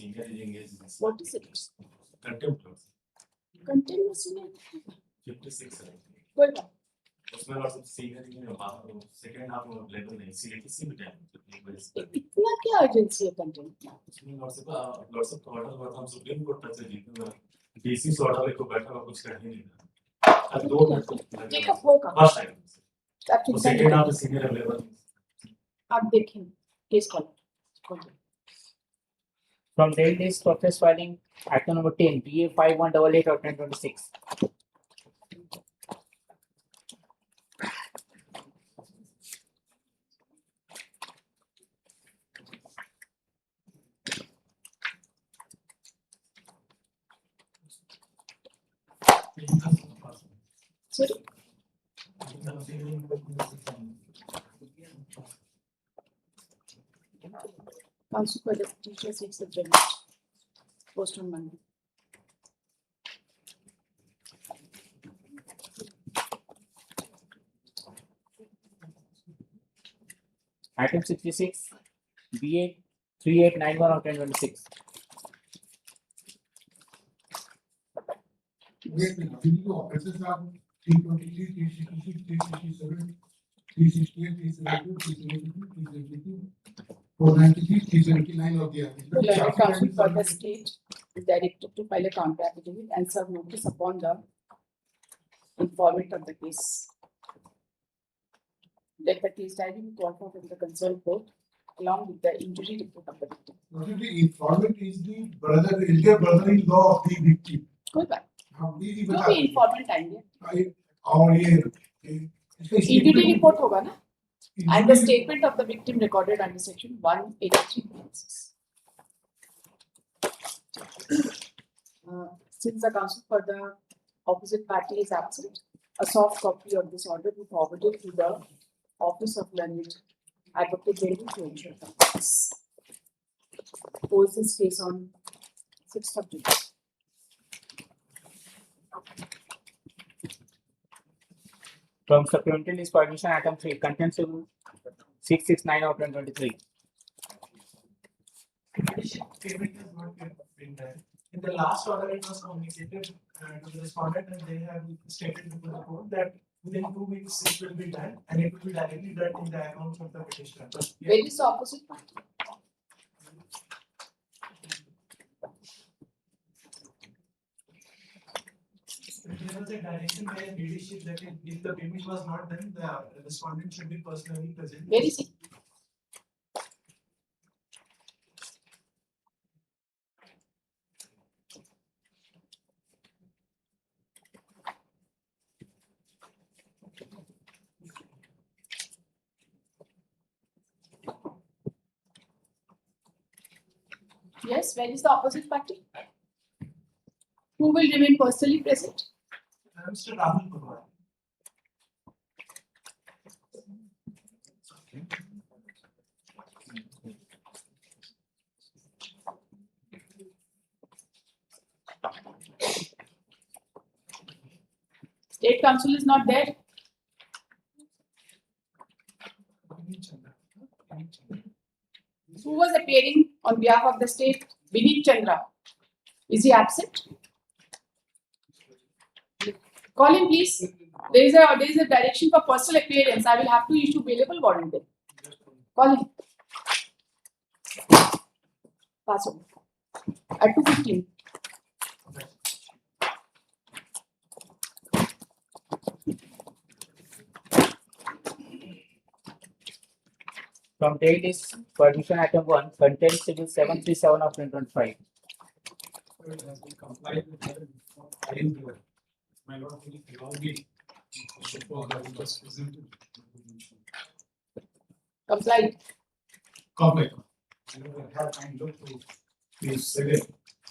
senior is engaged in this. What is it? Contempt clause. Content में सुने 56 है. कोई बात उसमें और सब senior in second half of level नहीं किसी भी time इतना क्या urgency है content में? उसमें lots of order हुआ था हम सुप्रीम कोर्ट तक से जीते हैं. DC से order लेकर बैठा हुआ कुछ कर ही नहीं था. अब 2 मिनट ठीक है होगा. First time. आप तो second half senior available. आप देखें case call. From date list process filing item number 10 BA 5188 of 2026. Sorry. Council for the teacher seeks the judge. Post on Monday. Item 66 BA 3891 of 2026. Wait, officers are 323, 366, 367, 368, 372, 372, 493, 379 of the Learned Council for the state is directed to file a counter affidavit and serve notice upon the informant of the case. Let the case diary be called forth in the concerned court along with the injury report of the victim. the informant is the brother, elder brother-in-law of the victim. कोई बात हम भी जो भी informant आएंगे और ये injury report होगा ना and the statement of the victim recorded under section 183.6. Since the counsel for the opposite party is absent, a soft copy of this order be forwarded to the office of learned advocate general to ensure compliance. Pose this case on 6th of June. From supplemental list permission item 3 content civil 669 of 2023. Payment has not been done. In the last order, it was communicated to the respondent, and they have stated before the court that within 2 weeks it will be done, and it will be directly done in the accounts of the petitioner. Where is the opposite party? There was a direction by a leadership that if the payment was not done, the respondent should be personally present. Where is it? Yes, where is the opposite party? Who will remain personally present? Mr. Rahul Kumar. State council is not there. Who was appearing on behalf of the state? Vineet Chandra. Is he absent? Call him, please. There is a direction for personal appearance. I will have to issue bailable warrant then. Call him. Pass on. At 2:15. From date is permission item 1 content civil 737 of 2025. It has been complied with I didn't do it. My lord, will you allow me to support that it was presented? Complied. Complex. I never had time to look to page 7,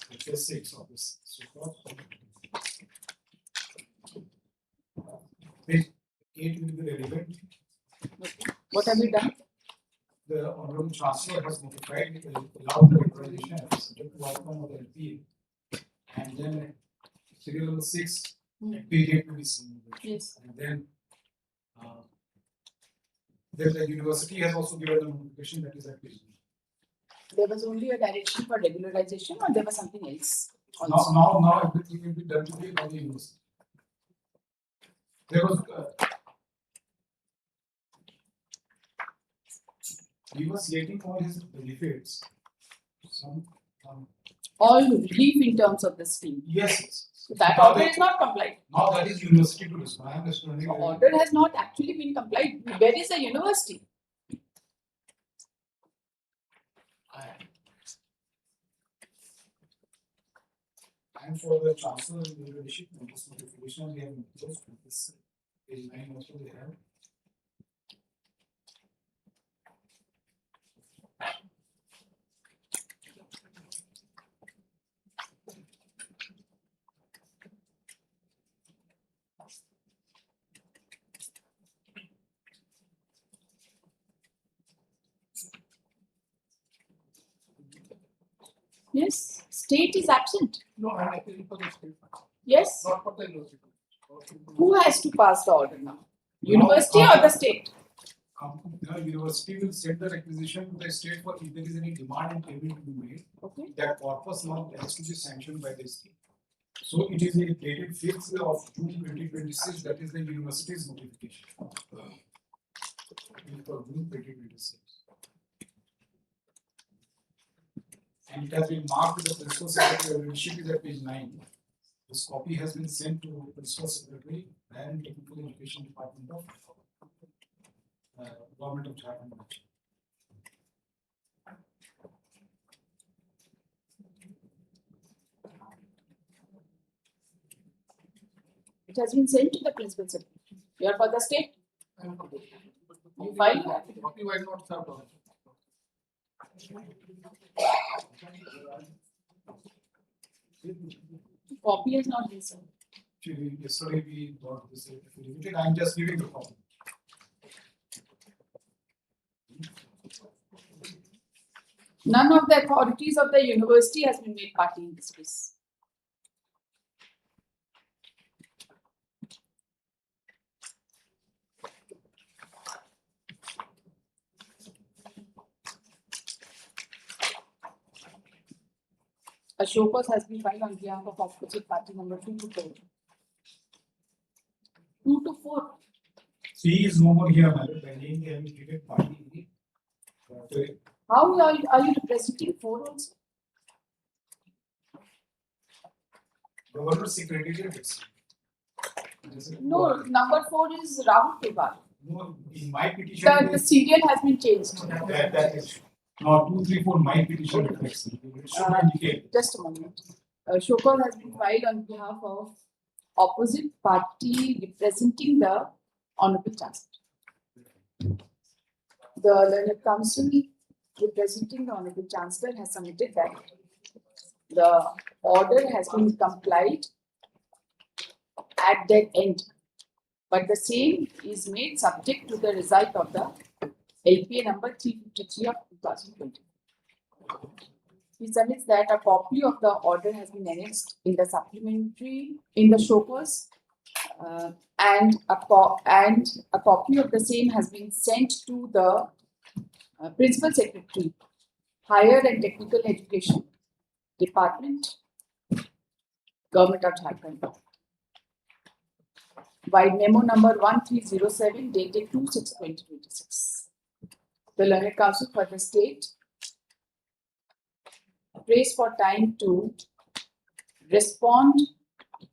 page 6 of this support. Page 8 will be relevant. What have you done? The Honorable Chancellor has notified allowed the recognition of the subject to outcome of the appeal. And then serial number 6, page 8 will be seen. Yes. And then the university has also given a notification that is at page. There was only a direction for regularization, or there was something else? Now everything will be done today by the university. There was he was getting all his benefits. Some All relief in terms of the scheme. yes. So that Now order is not complied. Now that is university to respond. I am responding. The order has not actually been complied. Where is the university? And for the chancellor leadership notice notification, we have noticed this page 9 also they have. Yes, state is absent. No, I'm actually for the state, Yes. not for the university. Who has to pass the order now? University or the state? The university will send the requisition to the state for if there is any demand and payment to be made. Okay. That corpus law has to be sanctioned by the state. So it is dated 5th of June 2026. That is the university's notification. For June 2026. And it has been marked with the principal secretary of leadership is at page 9. This copy has been sent to principal secretary and technical education department of government of Jharkhand. It has been sent to the principal secretary. You are for the state? I'm for the You filed your state. Copy was not served on. Copy has not been sent. Actually, yesterday we got this certificate. I'm just giving the copy. None of the authorities of the university has been made party in this case. A show cause has been filed on behalf of opposite party number 2 to 4. 2 to 4. He is no more here, madam. The name he has been given party. How are you representing 4 also? Governor Secretariat. No, number 4 is Rahul Tiwari. No, in my petition. The serial has been changed. That is. No, 2, 3, 4, my petition reflects. It should indicate. Just a moment. Show cause has been filed on behalf of opposite party representing the Honorable Chancellor. The Learned Council representing the Honorable Chancellor has submitted that the order has been complied at that end, but the same is made subject to the result of the LPA number 353 of 2020. He submits that a copy of the order has been annexed in the supplementary in the show cause, and a copy of the same has been sent to the Principal Secretary, Higher and Technical Education Department, Government of Jharkhand, by memo number 1307 dated 2/6/2026. The Learned Council for the state prays for time to respond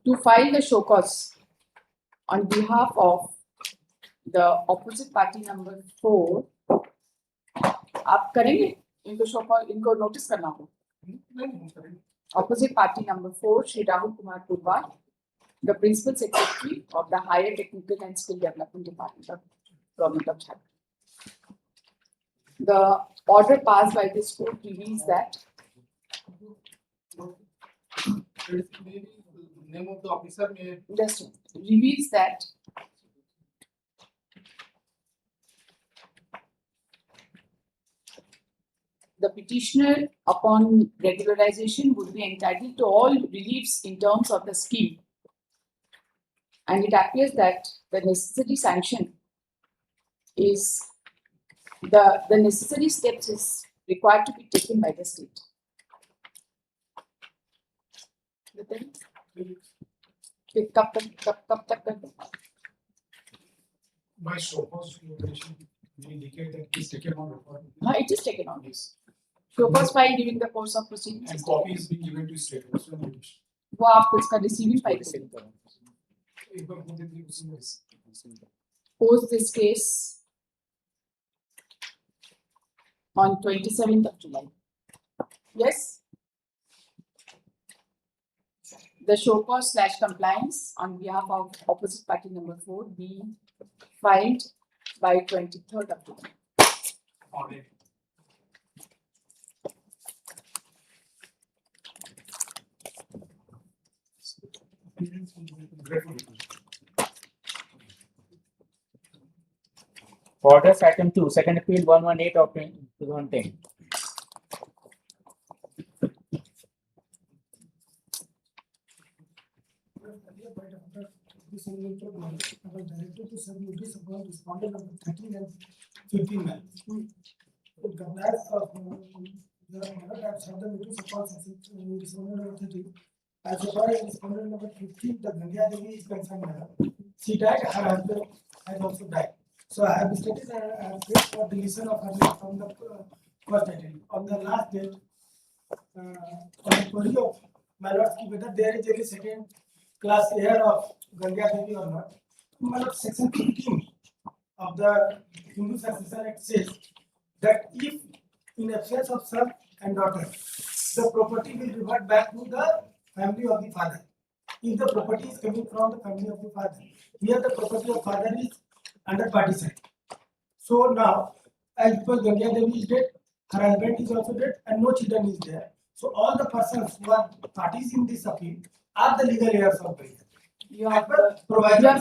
to file the show cause on behalf of the opposite party number 4. आप करेंगे इनको show cause इनको notice करना हो opposite party number 4 Shri Rahul Kumar Purwar, the principal secretary of the Higher Technical and Skill Development Department of Government of Jharkhand. The order passed by this court reveals that Name of the officer may just reveals that the petitioner upon regularization would be entitled to all reliefs in terms of the scheme, and it appears that the necessary sanction is the necessary steps is required to be taken by the state. Then, कब तक करते हैं? By show cause operation, we indicate that it is taken on record. It is taken on. Yes. So first file during the course of proceedings. And copy is being given to state. What's your notice? वो आपको इसका receiving file करेंगे. एक बार बोल देते हैं उसमें Post this case on 27th of July. Yes. The show cause / compliance on behalf of opposite party number 4 be filed by 23rd of July. audit. Orders item 2, second appeal 118 of 2010. Directed to serve notice upon respondent number 13 and 15. With compliance of the order that served the notice upon respondent number 13. As far as respondent number 15, the Gandhia Devi is concerned, she died, her husband has also died. So I have stated that I have paid for deletion of her name from the first item. On the last date, on the query of my lords, whether there is any second class heir of Gandhia Devi or not. My lord, section 15 of the Hindu Succession Act says that if in absence of son and daughter, the property will revert back to the family of the father. If the property is coming from the family of the father, here the property of father is under partition. So now, as because Gandhia Devi is dead, her husband is also dead, and no children is there. So all the persons who are parties in this appeal are the legal heirs of Gandhia. You have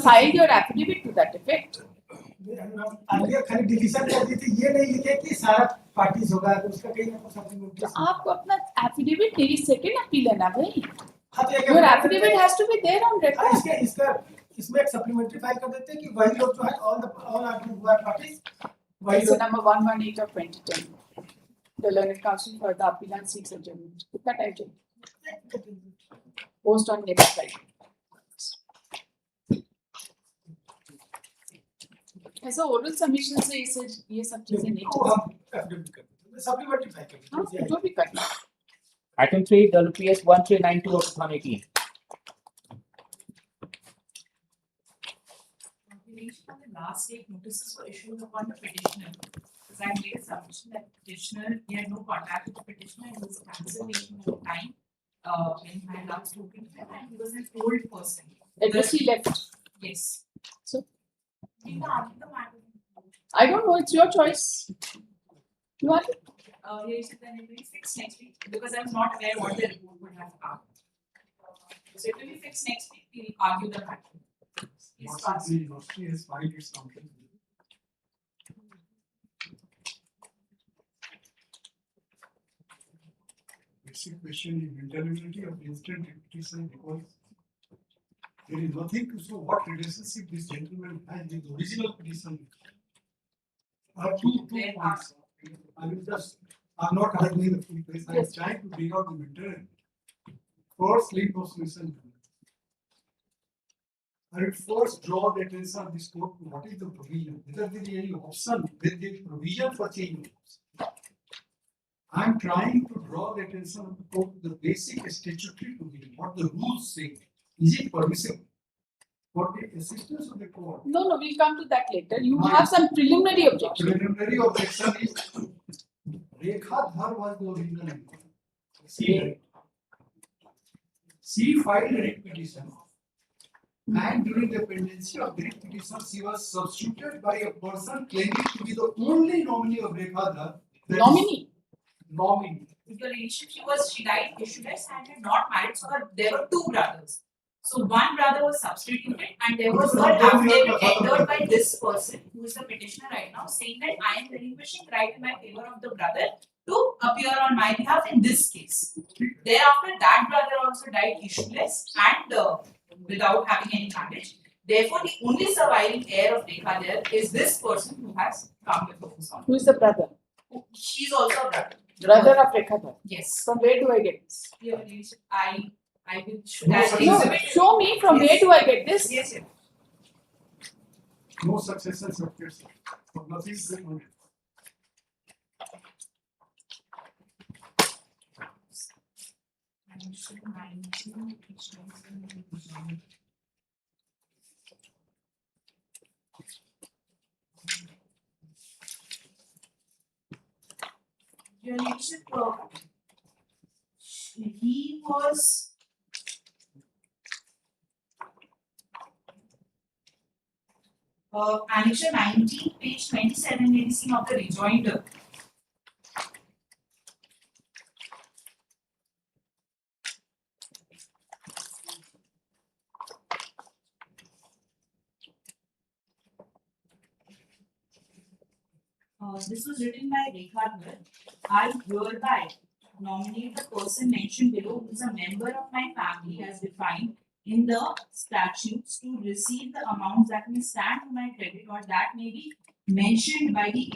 filed your affidavit to that effect. आगे खाली deletion कर दी थी, ये नहीं लिखे कि सारा parties होगा, तो उसका कहीं ना कहीं आपको अपना affidavit मेरी second appeal है ना भाई. हाँ, तो Your affidavit has to be there on record. इसमें एक सप्लीमेंट्री फाइल कर देते हैं कि वही लोग जो है all parties वही It's लोग number 118 of 2010. The learned counsel for the appeal and seeks adjournment. कितना time चाहिए? Post on next slide. ऐसा oral submission से ये सब चीजें नहीं को हम एफिडेविट कर देते हैं, सप्लीमेंट्री फाइल कर हाँ, देते हैं. जो भी करना. Item 3, WPS 1392 of 2018. On the last date, notices were issued upon the petitioner. As I made a submission that petitioner, he had no contact with the petitioner, and was cancellation of time when I had last spoken to him, and he was an old person. Address he left. Yes. So? We can argue the matter. I don't know. It's your choice. You want it? He said then it will be fixed next week because I was not aware what the report would have come. So it will be fixed next week. We'll argue the matter. Please pass. Mostly has filed its complaint. Basic question is intelligibility of instant repetition because there is nothing to show what relationship this gentleman has with the original petition. Two points. I will just, I'm not arguing the full case. I am trying to bring out the material. First, lead of submission. I will first draw the attention of this court to what is the provision, whether there is any option, whether there is provision for change. I am trying to draw the attention of the court to the basic statutory provision, what the rules say. Is it permissible? For the assistance of the court. No, we'll come to that later. You have some preliminary objection. Preliminary objection is Rekha Dhar was the original. She filed a writ petition. And during the pendency of the writ petition, she was substituted by a person claiming to be the only nominee of Rekha Dhar. Nominee? Nominee. The relationship was she died issueless and had not married, so there were two brothers. So one brother was substituted, and there was one affidavit entered by this person, who is the petitioner right now, saying that I am relinquishing right in my favor of the brother to appear on my behalf in this case. Thereafter, that brother also died issueless and without having any marriage. Therefore, the only surviving heir of Rekha there is this person who has come before us. Who is the brother? She's also a brother. Brother of Rekha Bhatt. Yes. From where do I get this? Your Ladyship, I will show No, that sir. No, exhibit. show me from where do I get this? Yes, yes. No succession certificates. Nothing is going on. Your Ladyship, he was annexure 19, page 27, may be seen of the rejoinder. This was written by Rekha Bhatt. I hereby nominate the person mentioned below who is a member of my family as defined in the statutes to receive the amounts that may stand to my credit or that may be mentioned by the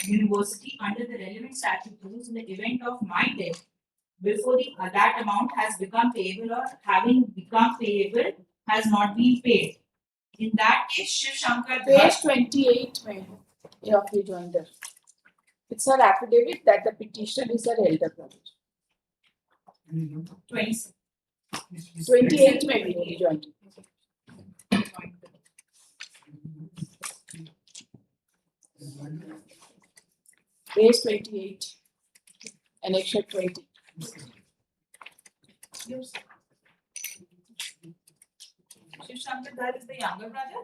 university under the relevant statute rules in the event of my death before that amount has become payable or having become payable has not been paid. In that case, Shiv Shankar Page 28 में of rejoinder. It's her affidavit that the petitioner is her elder brother. 26. 28 में भी rejoinder. Page 28. Annexure 20. Shiv Shankar Dhar is the younger brother,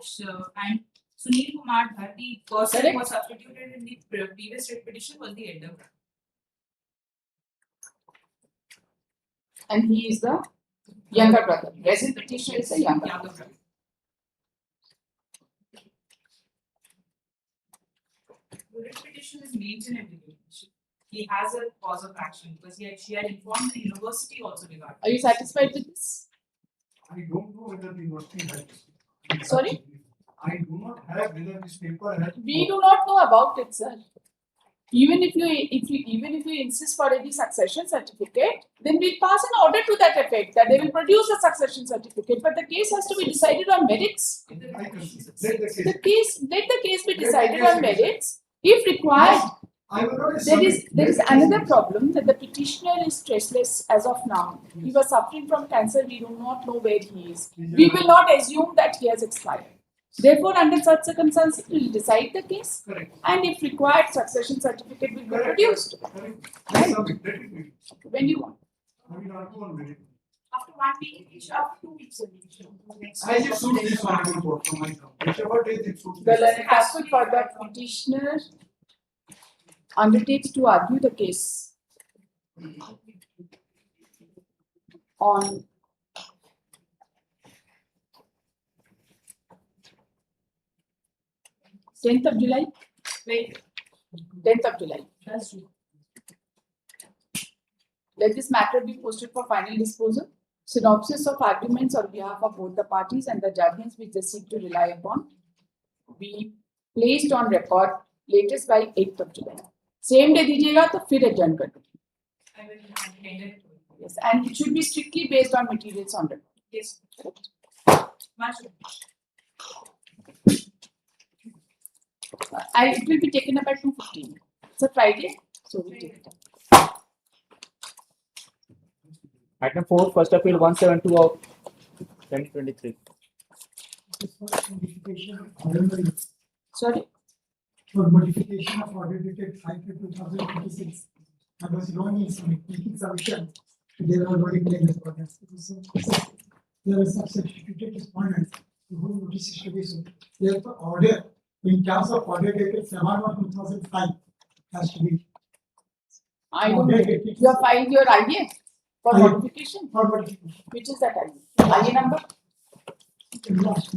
and Sunil Kumar Dhar, the person who was substituted in the previous writ petition, was the elder brother. And he is the younger brother. Present petitioner is the younger brother. brother. The writ petition is maintained every He has a cause of action because she had informed the university also regarding. Are you satisfied with this? I don't know whether the university has. Sorry? I do not have whether this paper has. We do not know about it, sir. Even if you insist for any succession certificate, then we'll pass an order to that effect that they will produce a succession certificate. But the case has to be decided on merits. I consider. Let the case. Let the case be decided on merits. If required, I will not there is submit. another problem that the petitioner is stressless as of now. He was suffering from cancer. We do not know where he is. We will not assume that he has expired. Therefore, under such circumstances, we will decide the case. Correct. And if required, succession certificate will be Correct. produced. Correct. I submit. Let it be. When you want. I will not go on with it. After 1 week, after 2 weeks, I just suit this honorable court from my side. Whichever day it suits. The learned counsel for the petitioner undertakes to argue the case on tenth of July. Wait, 10th of July. that's true. Let this matter be posted for final disposal. Synopsis of arguments on behalf of both the parties and the judgments which they seek to rely upon be placed on record latest by 8th of July. Same day दीजिएगा तो फिर adjourn कर दो. I will attend it. Yes, and it should be strictly based on materials on record. Yes, much. It will be taken up at 2:15. It's a Friday, so we'll take it up. Item 4, first appeal 172 of 2023. Sorry. For modification of order dated 5/2026, and was wrong in making submission. There are no claims for that. There are substituted respondents who notice is to be so. Therefore, order in terms of order dated 7/1/2005 has to be. I don't get it. You have filed your idea for I- modification. For modification. Which is that idea? ID number? Last.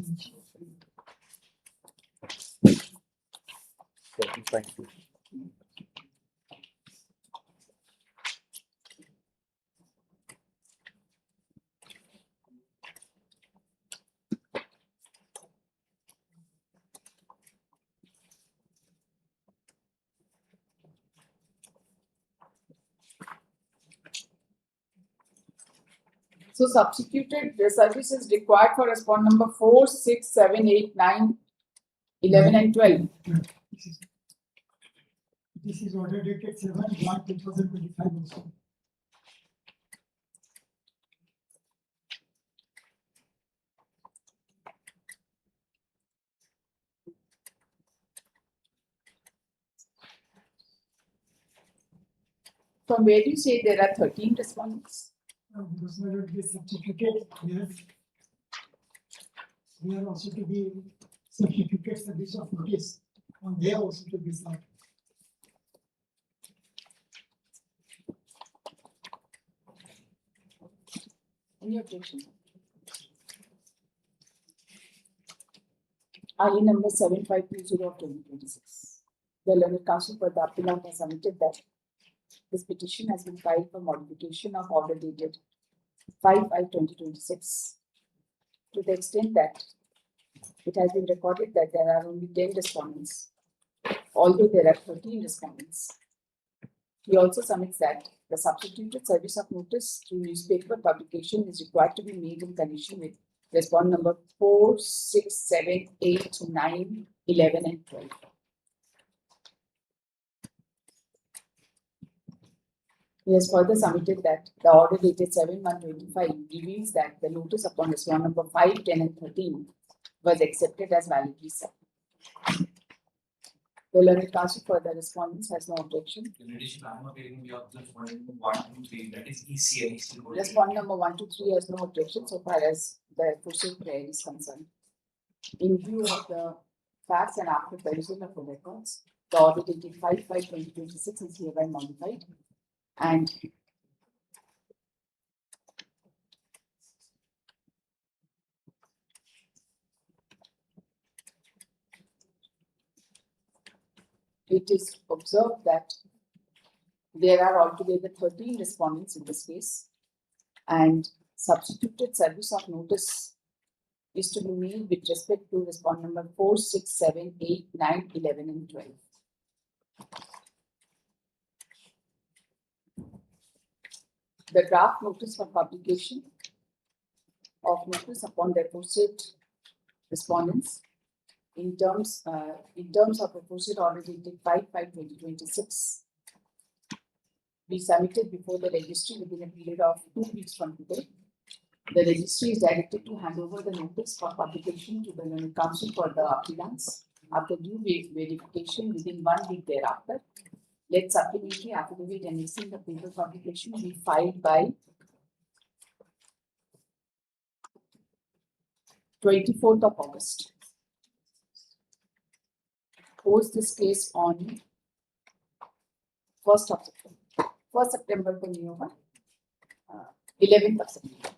14.2. So substituted the service is required for respond number 4, 6, 7, 8, 9, 11 and 12. This is order dated 7/1/2025 also. From where do you say there are 13 respondents? Those were to be substituted here. They are also to be substituted service of notice. And they are also to be served. Any objection? IE number 7520 of 2026. The learned counsel for the appellant has submitted that this petition has been filed for modification of order dated 5/5/2026 to the extent that it has been recorded that there are only 10 respondents, although there are 13 respondents. He also submits that the substituted service of notice through newspaper publication is required to be made in connection with respond number 4, 6, 7, 8, 9, 11 and 12. He has further submitted that the order dated 7/1/25 reveals that the notice upon respond number 5, 10 and 13 was accepted as validly served. The learned counsel for the respondents has no objection. In addition, I am appearing the option for 1, 2, 3, that is ECI. still holding. Respond number 1 to 3 has no objection so far as the proceed prayer is concerned. In view of the facts and after perusal of the records, the order dated 5/5/2026 is hereby modified and it is observed that there are altogether 13 respondents in this case and substituted service of notice is to be made with respect to respond number 4, 6, 7, 8, 9, 11 and 12. The draft notice for publication of notice upon the aforesaid respondents in terms of aforesaid order dated 5/5/2026 be submitted before the registry within a period of 2 weeks from today. The registry is directed to hand over the notice for publication to the learned counsel for the appellants after due verification within 1 week thereafter. Let supplementary affidavit annexing the paper publication be filed by 24th of August. Post this case on 1st of September. 1st September को नहीं होगा, 11th of September.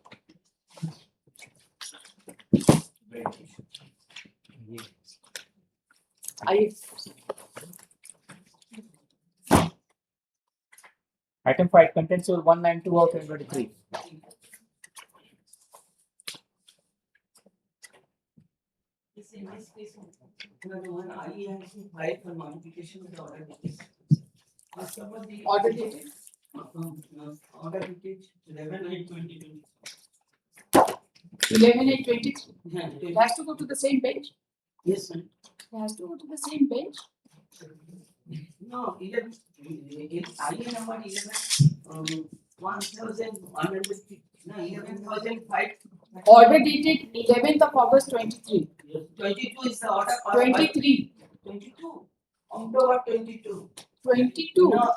Item 5, contents will 192 of 2023. In this case, one IE has been filed for modification of the order dated. Order dated Order dated 11/8/2020. 11/8/23. Yeah, It has to go to the same bench. yes, ma'am. It has to go to the same bench. No, 11, IE number 11, 1,150, no, 11,005. Order dated 11th of August 23. 22 is the order. passed by- 23. 22, October 22. 22. No,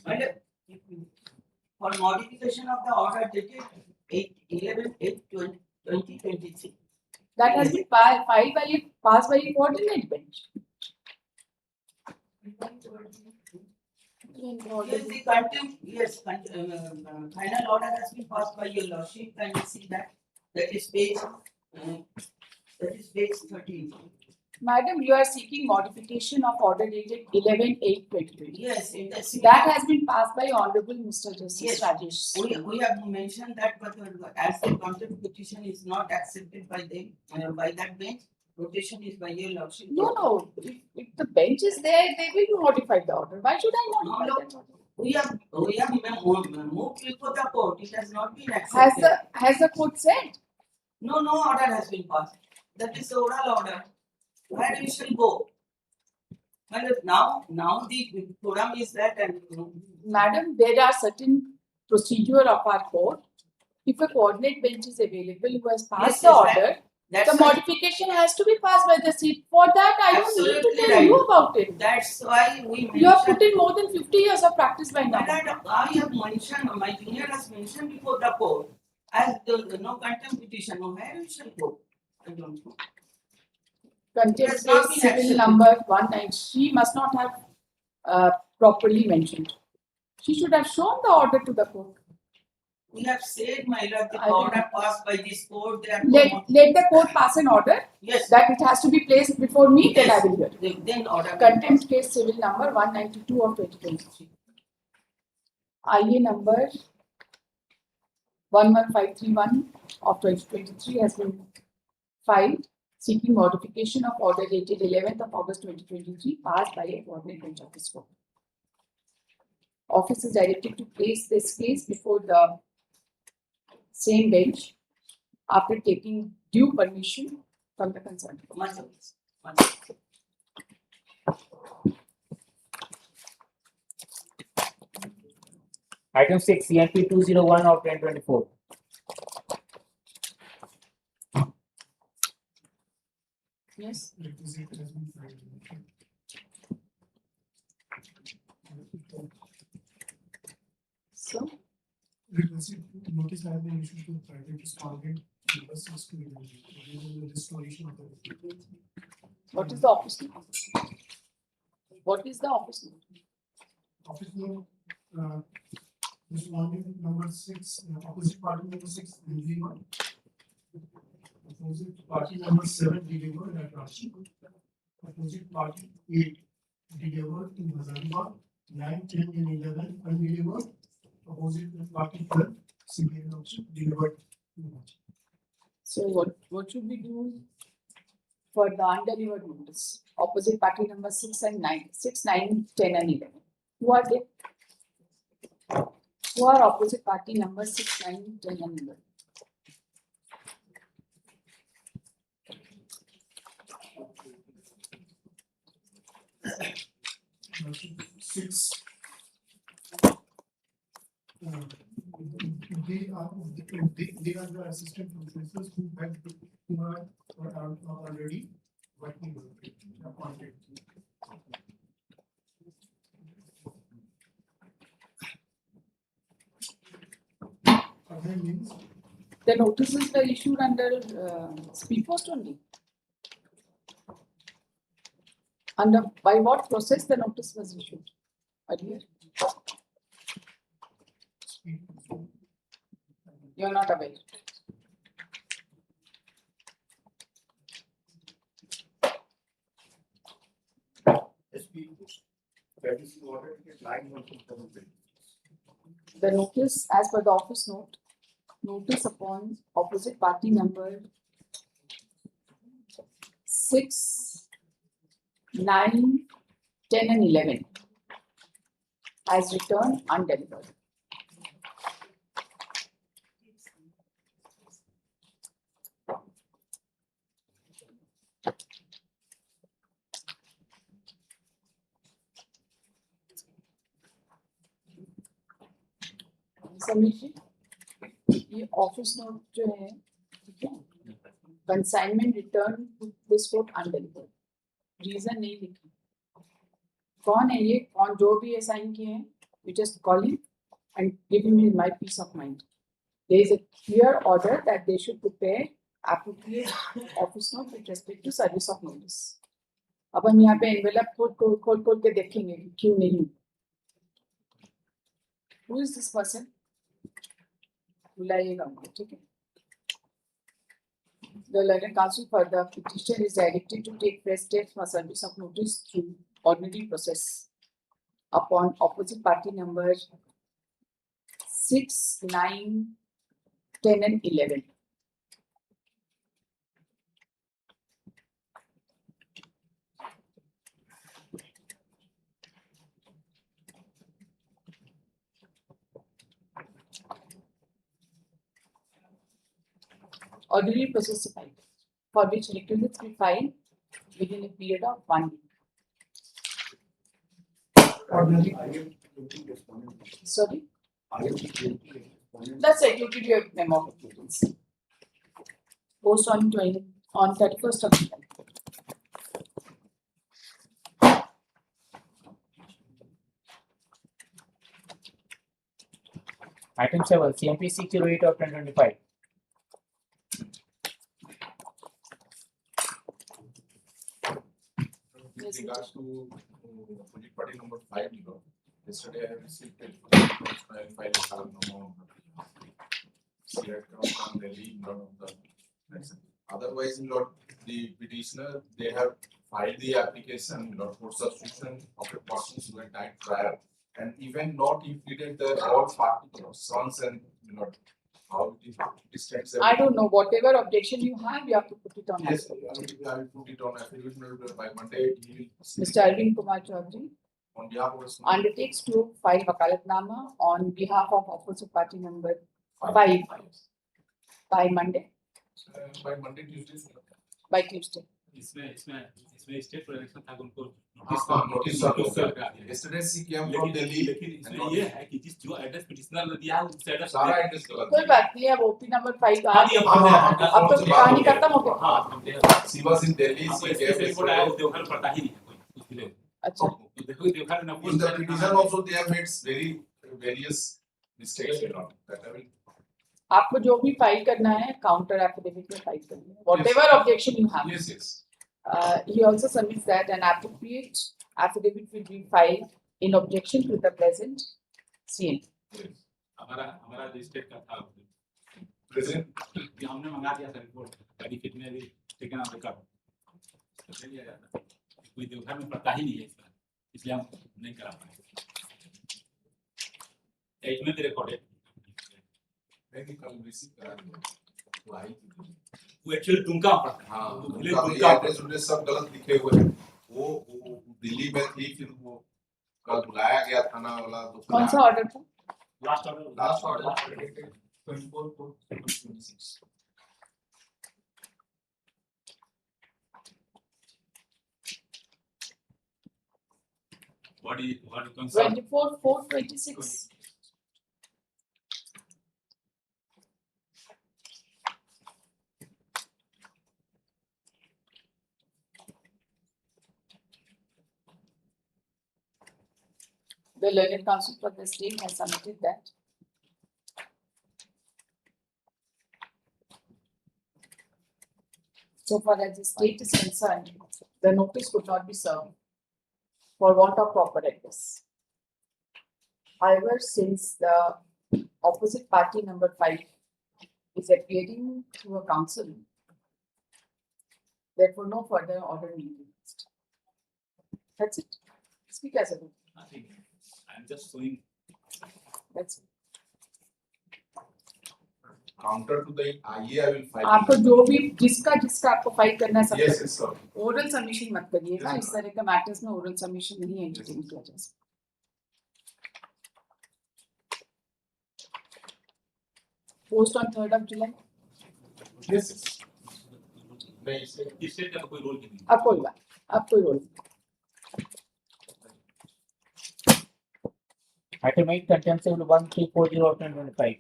madam, for modification of the order dated 11/8/2023. That has been passed by a coordinate bench. Yes, the contempt, yes, final order has been passed by your lordship, and you see that, that is page 13. Madam, you are seeking modification of order dated 11/8/2020. Yes, in the That has been passed by Honorable Mr. Justice Yes. Rajesh. we have mentioned that, but as the contempt petition is not accepted by them, by that bench, rotation is by your lordship. No. If the bench is there, they will modify the order. Why should I modify that order? We have moved before the court, it has not been accepted. Has the court said? No order has been passed. That is the oral order. Where we shall go? Well, now the forum is that and Madam, there are certain procedure of our court. If a coordinate bench is available who has passed Yes, the yes, order, that's the why, modification has to be passed by the seat. For that, I don't need to Absolutely tell you right. about it. that's why we You have mentioned. put in more than 50 years of practice by now. But I have mentioned, my junior has mentioned before the court, as the no contempt petition, no, where we shall go? I don't know. Contempt has not case been civil accepted. number 19. She must not have properly mentioned. She should have shown the order to the court. We have said, my lord, the I will- order passed by this court, they are Let the court pass an order yes, that it has to be placed before me, then I will hear. then order. will Contempt case civil number 192 of 2023. IA number 11531 of 2023 has been filed seeking modification of order dated 11th of August 2023 passed by a coordinate bench of this court. Office is directed to place this case before the same bench after taking due permission from the concerned court. Much obliged. Much obliged. Item 6, CNP 201 of 2024. Yes. Requisite has been filed. So, Requisite notice has been issued to private respondent number 6 to the restoration of the. what is the office name? What is the office name? Office note, respondent number 6, opposite party number 6, deliver. Opposite party number 7, deliver at Rashi. Opposite party 8, deliver in Hazaribagh. 9, 10, and 11, undelivered. Opposite party 12, CBN option, delivered. So what should we do for the undelivered notice? Opposite party number 6 and 9, 6, 9, 10 and 11. Who are they? Who are opposite party number 6, 9, 10 and 11? Six. They are the assistant professors who are already working appointed. Other means The notices were issued under speed post only. Under by what process the notice was issued earlier? You are not aware. that is the order to get line one from the. The notice as per the office note, notice upon opposite party number 6, 9, 10 and 11 as returned undelivered. Sameer जी, ये office note जो है, ठीक है, consignment return to this court undelivered, reason नहीं लिखी, कौन है ये, कौन जो भी असाइन किए हैं, you just call him and give him my peace of mind. There is a clear order that they should prepare appropriate office note with respect to service of notice. अब हम यहाँ पे envelope खोल के देखेंगे क्यों नहीं. Who is this person? बुलाइएगा उनको, ठीक है. The London Council for the petition is directed to take fresh steps for service of notice through ordinary process upon opposite party number 6, 9, 10 and 11. ordinary process of item, for which requisites be filed within a period of 1 week. Ordinary. Sorry, that's executed your memo. Post on 31st of July. Item 7, CMP 608 of 2025. With regards to project party number 5, yesterday I received a file from Delhi, otherwise, the petitioner, they have filed the application, for substitution of a persons who had died prior, and even not included the all party sons and how it stands. I don't know, whatever objection you have, you have to put it on. Yes, I will put it on affidavit by Monday. Mr. Arvind Kumar Chaudhary On behalf of undertakes to file wakalatnama on behalf of opposite party number 5 by Monday, by Monday, Tuesday. by Tuesday. इसमें state production था उनको notice yesterday she came from Delhi, लेकिन इसमें ये है कि जिस जो एड्रेस पिटिशनर ने दिया है उस एड्रेस सारा एड्रेस गलत कोई बात नहीं, अब ओपी नंबर 5 हाँ जी, अब तो कहानी खत्म हो गया। हाँ she was in Delhi, she इसमें came रिपोर्ट आया देवघर पड़ता ही नहीं है कोई इसलिए अच्छा, तो देखो देवघर ने in the petition also they have made various mistakes that I will. आपको जो भी फाइल करना है काउंटर एफिडेविट में फाइल करना है, whatever objection you have. Yes. He also submits that an appropriate affidavit will be filed in objection to the present CM. हमारा जो स्टेट का था Present. कि हमने मंगा दिया था रिपोर्ट सर्टिफिकेट में भी टेकन ऑन रिकॉर्ड तो ले लिया जाता कोई देवघर में पड़ता ही नहीं है इसका इसलिए हम नहीं करा पाए इसमें भी रिकॉर्ड है नहीं कल रिसीव करा वो आई थी वो एक्चुअली तुमका पड़ता है हाँ तुमका उनका एड्रेस सब गलत लिखे हुए हैं वो दिल्ली में थी फिर वो कल बुलाया गया थाना वाला तो कौन सा ऑर्डर था? Last order 24/4/2026 what concern 24/4/26. The learned counsel for the state has submitted that so far as the state is concerned, the notice could not be served for want of proper address. However, since the opposite party number 5 is appearing to a council, therefore no further order need be placed. That's it. Speak as a group. nothing I'm just showing That's it. counter to the IA I will file. आपको जो भी जिसका आपको file करना है सब Yes, sir. Oral submission मत करिएगा, Yes, इस तरह का मैटर्स में ओरल सबमिशन नहीं एंटरटेन किया जा सकता। Post on 3rd of July। Yes. नहीं स्टेट का कोई रोल नहीं अब कोई बात, अब कोई रोल नहीं। Item 8, contempt civil 1340 of 2025.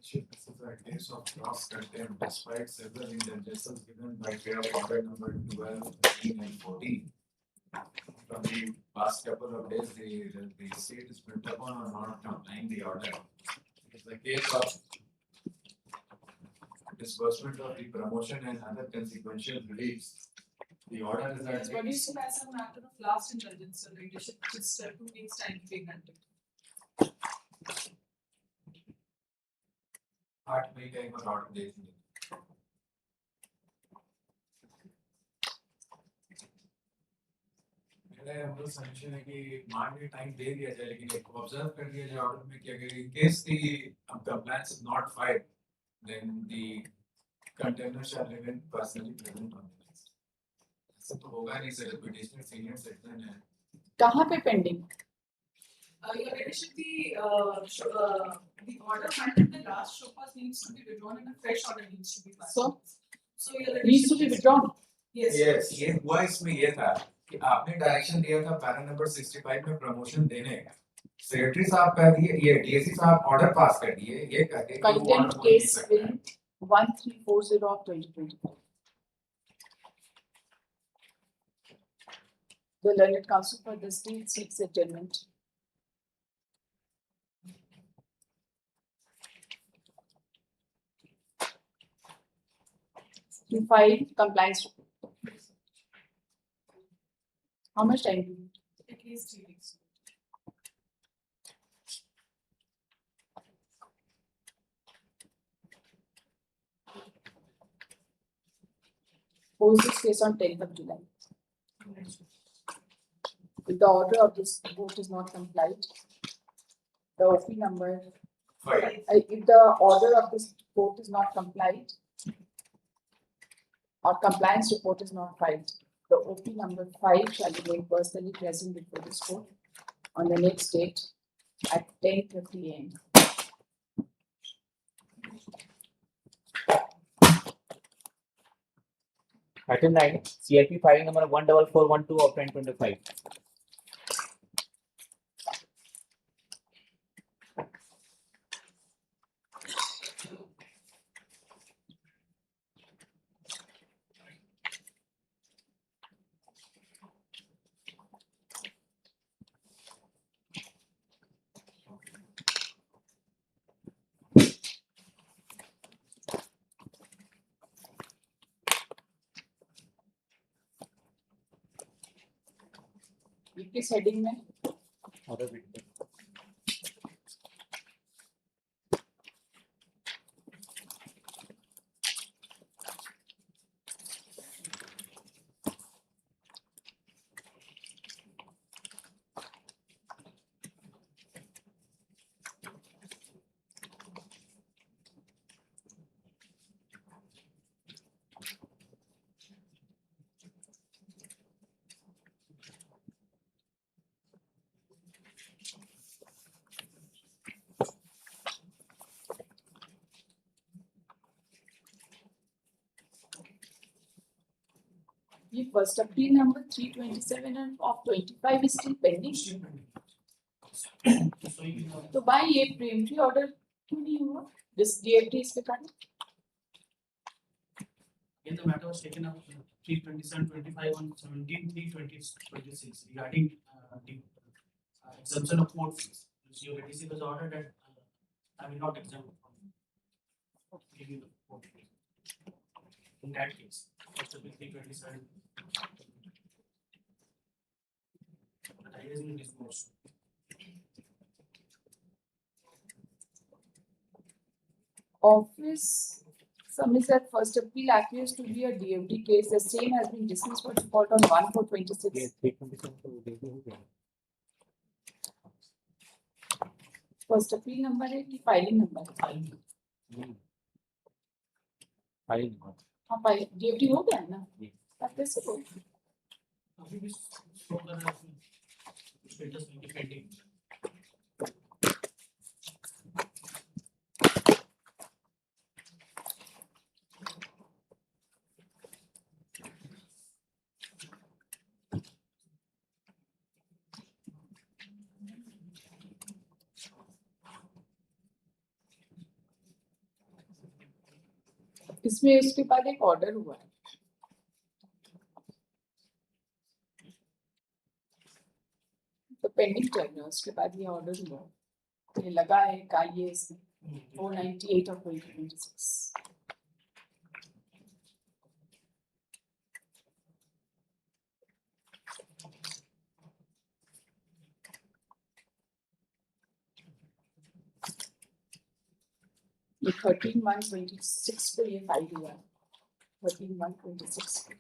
This is a case of gross contempt despite several indulgences given by way of order number 12, 13 and 14. From the past couple of days, the state is built upon or not applying the order. It is a case of disbursement of the promotion and other consequential reliefs. The order is Yes, that but you said as a matter of last indulgence, so it should just 2 weeks time to be granted. 8 मई का एक बार order दे दीजिए। मेरा हम लोग suggestion है कि मान के टाइम दे दिया जाए लेकिन एक ऑब्जर्व कर लिया जाए ऑर्डर में कि अगर in case the compliance is not filed then the contender shall remain personally present on the list. ऐसा तो होगा नहीं सर, पिटिशनर सीनियर सिटीजन है। कहाँ पे pending? Your Ladyship, the order content, the last show cause needs to be withdrawn and a fresh order needs to be filed. So your Needs to be Ladyship. withdrawn. Yes. Yes, ये हुआ इसमें ये था कि आपने direction दिया था para number 65 में प्रमोशन देने का। सेक्रेटरी साहब कह दिए, ये डीएससी साहब ऑर्डर पास कर दिए, ये कहते हैं कि वो Content order कोई नहीं case सकता है। bill 1340 of 2025. The learned counsel for the state seeks adjournment. To file compliance. How much time? do you need? At least 3 weeks. Post this case on 10th of July. If the order of this court is not complied, the OP number, Fine. if the order of this court is not complied, or compliance report is not filed, the OP number 5 shall be made personally present before this court on the next date at 10:50 AM. Item 9, CRP filing number 14412 of 2025. किस heading में? Order written. ये first appeal number 327 of 25 is still pending. तो भाई ये preemptory order क्यों नहीं हुआ? This DFT इसके कारण? Again, the matter was taken up 327/25 on 17/3/2026 regarding the exemption of court fees. So your ADC was ordered that I will not exempt from giving the court fee. In that case, first of all, 327. But I is in discourse. Office submits that first appeal appears to be a DFT case. The same has been dismissed for default on 1/4/26. Yes, 327 तो देखो हो गया. First appeal number है कि filing number? Filing number. हाँ file DFT हो गया ना? Yes. अब कैसे हो? अभी भी show कर रहा है status will be pending. इसमें उसके बाद एक ऑर्डर हुआ है. तो पेंडिंग चल रहा है, उसके बाद ये ऑर्डर हुआ है. ये लगा है का ये 498 of 2026. ये 13/1/26 को ये फाइल हुआ है. 13/1/26 को.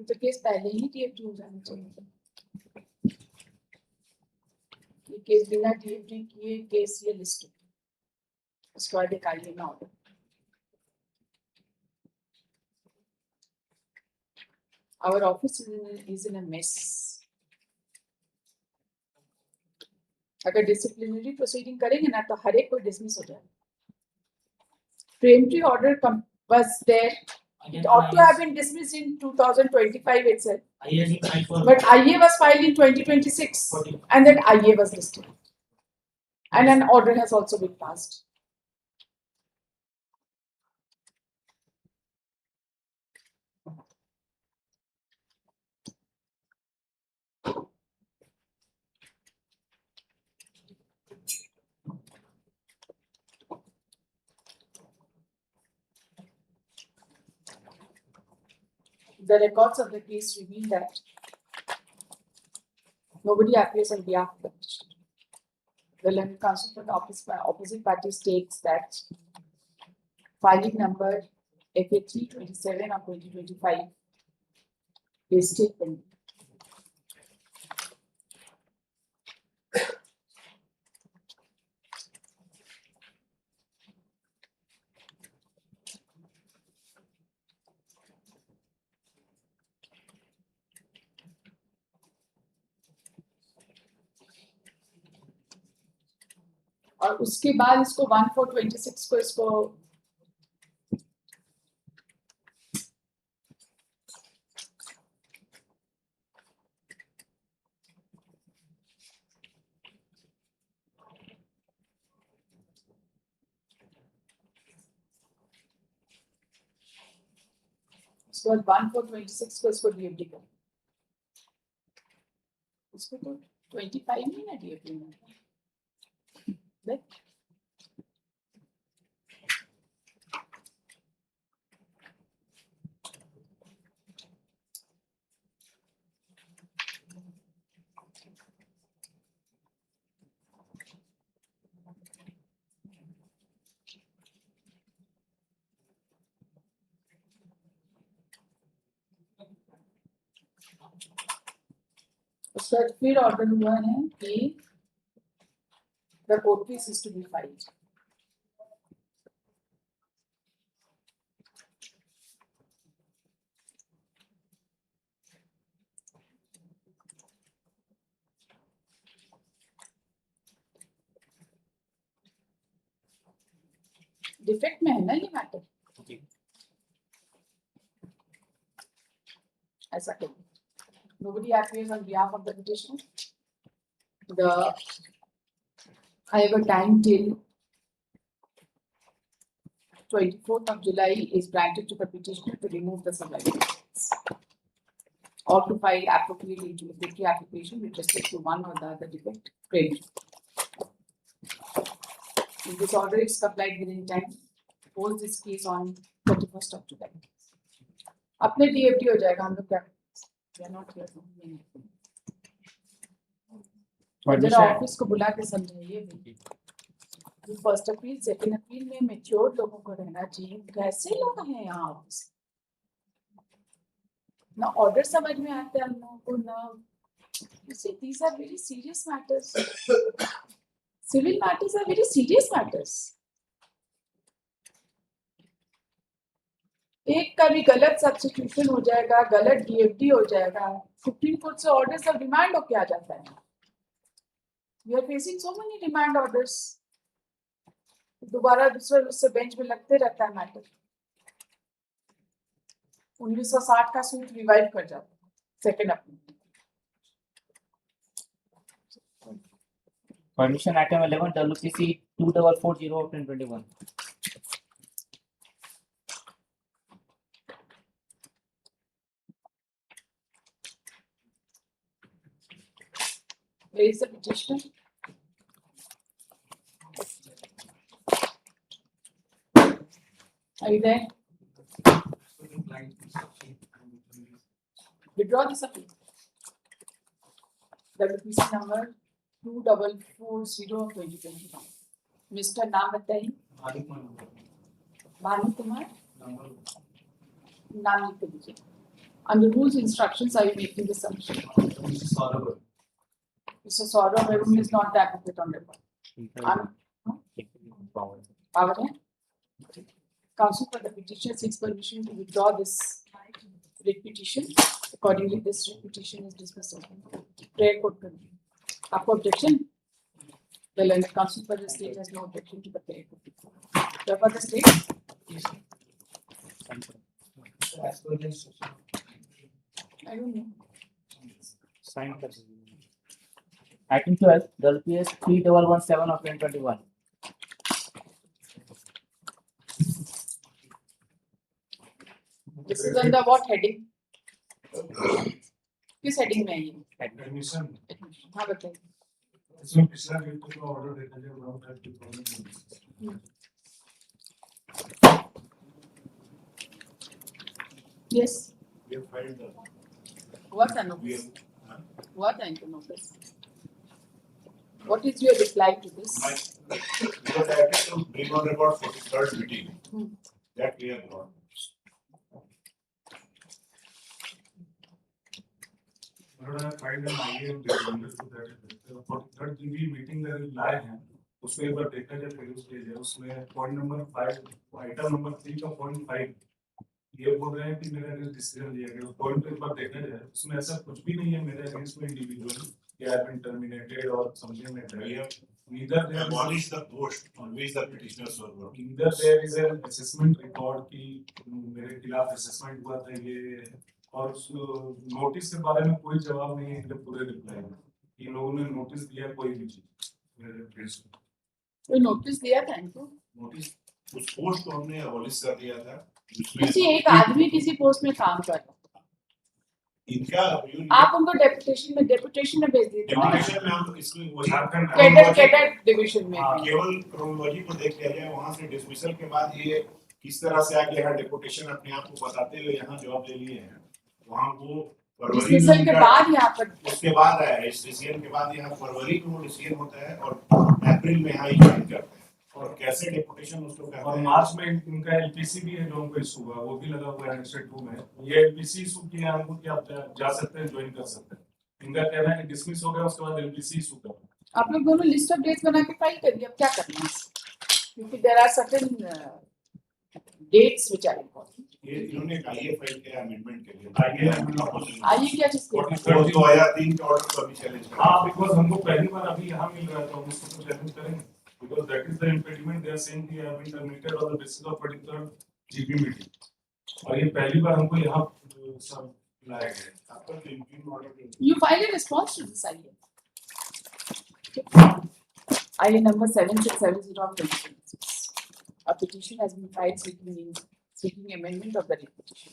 तो केस पहले ही DFT हो जाना चाहिए। ये केस बिना DFT किए केस ये लिस्ट हो, उसके बाद एक आईए में order. Our office is in a mess. अगर डिसिप्लिनरी प्रोसीडिंग करेंगे ना तो हर एक को डिसमिस हो जाएगा। Preemptory order was there. It ought to have been dismissed in 2025 itself. But IA was filed in 2026 and then IA was listed. And an order has also been passed. The records of the case reveal that nobody appears on behalf of the petitioner. The learned counsel for the opposite party states that filing number FA 327 of 2025 is still pending. और उसके बाद इसको 1426 को इसको उसके बाद 1426 को इसको DFT कर, इसको तो 25 में ना DFT में देख उसका फिर ऑर्डर हुआ है कि the court case is to be filed. Defect में है ना ये मैटर, ऐसा करो। Nobody appears on behalf of the petitioner. I have a time till 24th of July is granted to the petitioner to remove the surviving defects or to file appropriate utility application with respect to one or the other defect claimed. If this order is complied within time, hold this case on 31st of July. अपने DFT हो जाएगा, हम लोग क्या? We are not here. जरा office को बुला के समझाइए। फर्स्ट अपील सेकंड अपील में मैच्योर लोगों को रहना चाहिए। कैसे लोग हैं यहाँ ऑफिस, ना ऑर्डर समझ में आते हैं हम लोगों को, ना these are very serious matters. Civil matters are very serious matters. एक का भी गलत सब्स्टिट्यूशन हो जाएगा, गलत DFT हो जाएगा, सुप्रीम कोर्ट से ऑर्डर सब रिमांड होके आ जाता है। We are facing so many remand orders. दोबारा दूसरे उससे बेंच में लगते रहता है मैटर। 1960 का सूट रिवाइव कर जाता है second appeal. Permission item 11 WPC 2440 of 2021. Where is the petitioner? Are you there? Withdraw this appeal. WPC number 2440 of 2021. Mr. नाम बताइए। भानु कुमार। नाम लिख दीजिए। Under whose instructions are you making this submission? Mr. Saurabh. Mr. Saurabh Arun is not the applicant on record. Power hai? Counsel for the petitioner seeks permission to withdraw this writ petition. Accordingly, this writ petition is dismissed. Prayer court continue. आपको objection? The learned counsel for the state has no objection to the prayer court. So for the state, I don't know. Sign कर दीजिए. Item 12, WPS 3117 of 2021. This is under what heading? किस heading में है ये? Admission. हाँ बताइए. इसमें पिछला डेट का ऑर्डर देता है around 30,000. Yes. We have filed the. What are notice? What are into notice? What is your reply to this? Because I had to bring on record for the third meeting. That we have got. But I have filed an IA and responded to that. For third meeting that we लाए हैं, उसमें एक बार देखा जाए पहले stage है, उसमें point number 5, item number 3 का point 5, ये बोल रहे हैं कि मेरा अगेंस्ट डिसीजन लिया गया. Point पे एक बार देखा जाए, उसमें ऐसा कुछ भी नहीं है मेरे अगेंस्ट में इंडिविजुअल कि I have been terminated or something like that. We have Neither there is abolished the post on which the petitioners were working. either there is an assessment record कि मेरे खिलाफ assessment हुआ था ये, और उस नोटिस के बारे में कोई जवाब नहीं है इनके पूरे रिप्लाई में. इन लोगों ने नोटिस दिया कोई भी चीज मेरे केस में. तो नोटिस दिया था इनको. नोटिस उस पोस्ट को हमने अबॉलिश कर दिया था. किसी एक आदमी किसी पोस्ट में काम कर रहा है. इनका आप उनको डेपुटेशन में भेज दीजिए. डेपुटेशन में हम इसमें वही कैडेट डिवीजन में. केवल क्रोनोलॉजी को देख लिया जाए, वहां से डिसमिसल के बाद ये किस तरह से आगे यहाँ डेपुटेशन अपने आप को बताते हुए यहाँ जॉब ले लिए हैं. वहाँ वो फरवरी डिसमिसल के बाद यहाँ पर उसके बाद आया है. इस डिसीजन के बाद यहाँ फरवरी को डिसीजन होता है और अप्रैल में यहाँ ज्वाइन करते हैं. और कैसे डेपुटेशन उसको कहते हैं. और मार्च में इनका एलपीसी भी है जो उनको इशू हुआ, वो भी लगा हुआ है एडमिनिस्ट्रेटिव 2 में. ये एलपीसी इशू किया हमको कि आप जा सकते हैं, ज्वाइन कर सकते हैं. इनका कहना है कि डिसमिस हो गया, उसके बाद एलपीसी इशू कर. आप लोग दोनों लिस्ट ऑफ डेट्स बना के फाइल करिए. अब क्या करना है, क्योंकि there are certain dates which are important. ये इन्होंने आईए फाइल किया अमेंडमेंट के लिए. आइए क्या चीज को 2003 के ऑर्डर को अभी चैलेंज कर. हां, बिकॉज़ हमको पहली बार अभी यहां मिल रहा था, उसको तो चैलेंज करेंगे. Because that is the impediment they are saying कि have been terminated on the basis of particular GP meeting. और ये पहली बार हमको यहाँ सब लाया गया. आपका तो implement order. You file a response to this idea. IA number 7670 of 2026. A petition has been filed seeking amendment of the writ petition.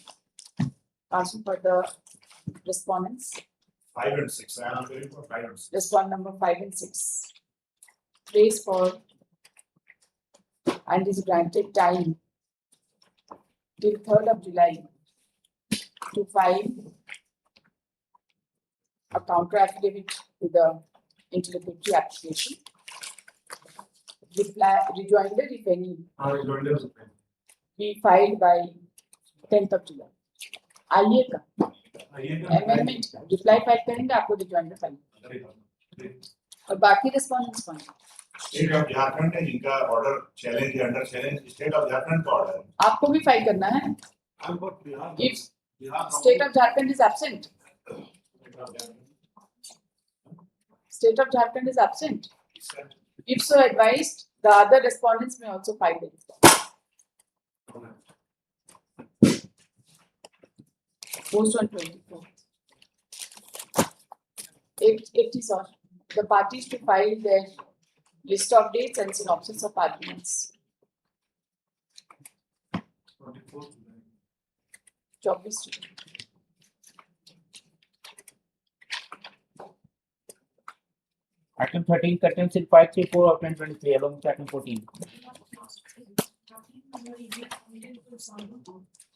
Counsel for the respondents. 5 and 6. I am very for 5 and 6. Respond number 5 and 6. Prays for and is granted time till 3rd of July to file a counter affidavit to the interlocutory application. Reply, rejoinder if any, हाँ, rejoinder be filed by 10th of July. आइए का amendment का reply file करेंगे, आपको rejoinder file करेंगे. और बाकी respondents कौन है? स्टेट ऑफ झारखंड है जिनका ऑर्डर चैलेंज है, under challenge state of Jharkhand का ऑर्डर है. आपको भी फाइल करना है. If state of Jharkhand is absent, state of Jharkhand is absent. If so advised, the other respondents may also file the response. Post on 24. 80 sorry. The parties to file their list of dates and synopsis of arguments. 24. Item 13 contains in 534 of 2023 along with item 14.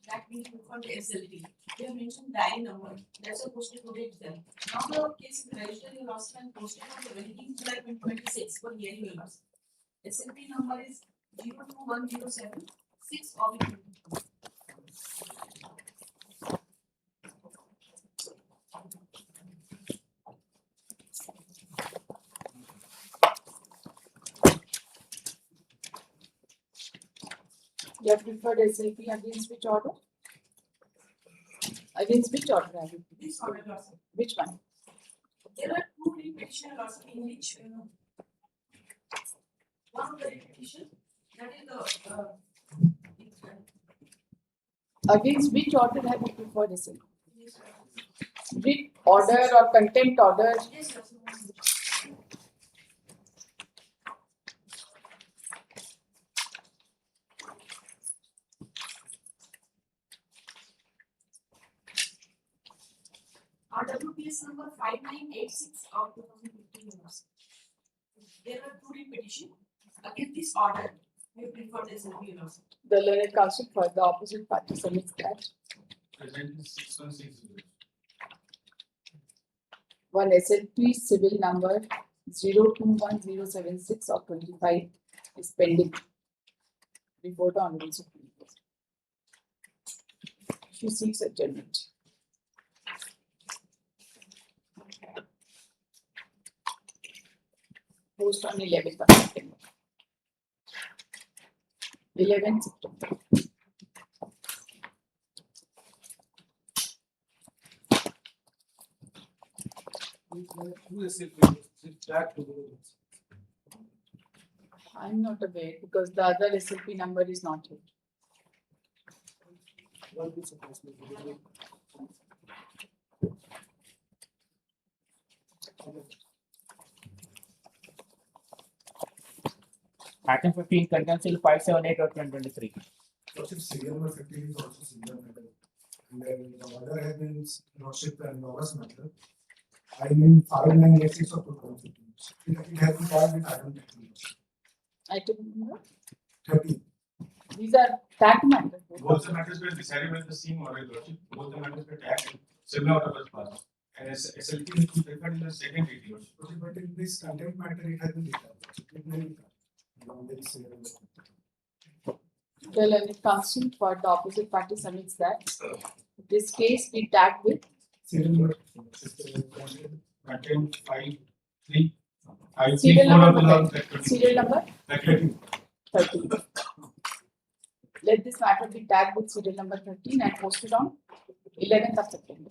That we put on the SLT. They have mentioned diary number. That's supposed to put it there. Now the case is registered in Rostam and posted on 17th July 2026 for hearing members. SLT number is 02107 6 of You have preferred SLP against which order? Against which order have you? This order also. Which one? There are two repetition also in which one of the repetition that is the Against which order have you preferred SLP? Which order or contempt order? yes, sir. RWPS number 5986 of 2015 years. There are two repetition. Against this order, we prefer the SLP also. The learned counsel for the opposite party submits that Present is 6160. one SLP civil number 021076 of 25 is pending before the Honorable Supreme Court. She seeks adjournment. Post on 11th of September. 11th September. I'm not aware because the other SLP number is not here. Item 15, contempt seal 578 of 2023. Lordship, serial number 15 is also similar matter. And then the order has been Lordship and August matter. I mean 5986 of 2015. It has been filed with item 13. Item number? 13. These are tagged matters. Both the matters were decided by the same order, Lordship. Both the matters were tagged. Similar order was passed. And SLP is preferred in the second DT. Lordship. But in this contempt matter, it has been decided. It may be along with serial number. The learned counsel for the opposite party submits that this case be tagged with Serial number. Contempt 53. serial 534 number. of the Serial number 13. 13. Let this matter be tagged with serial number 13 and posted on 11th of September.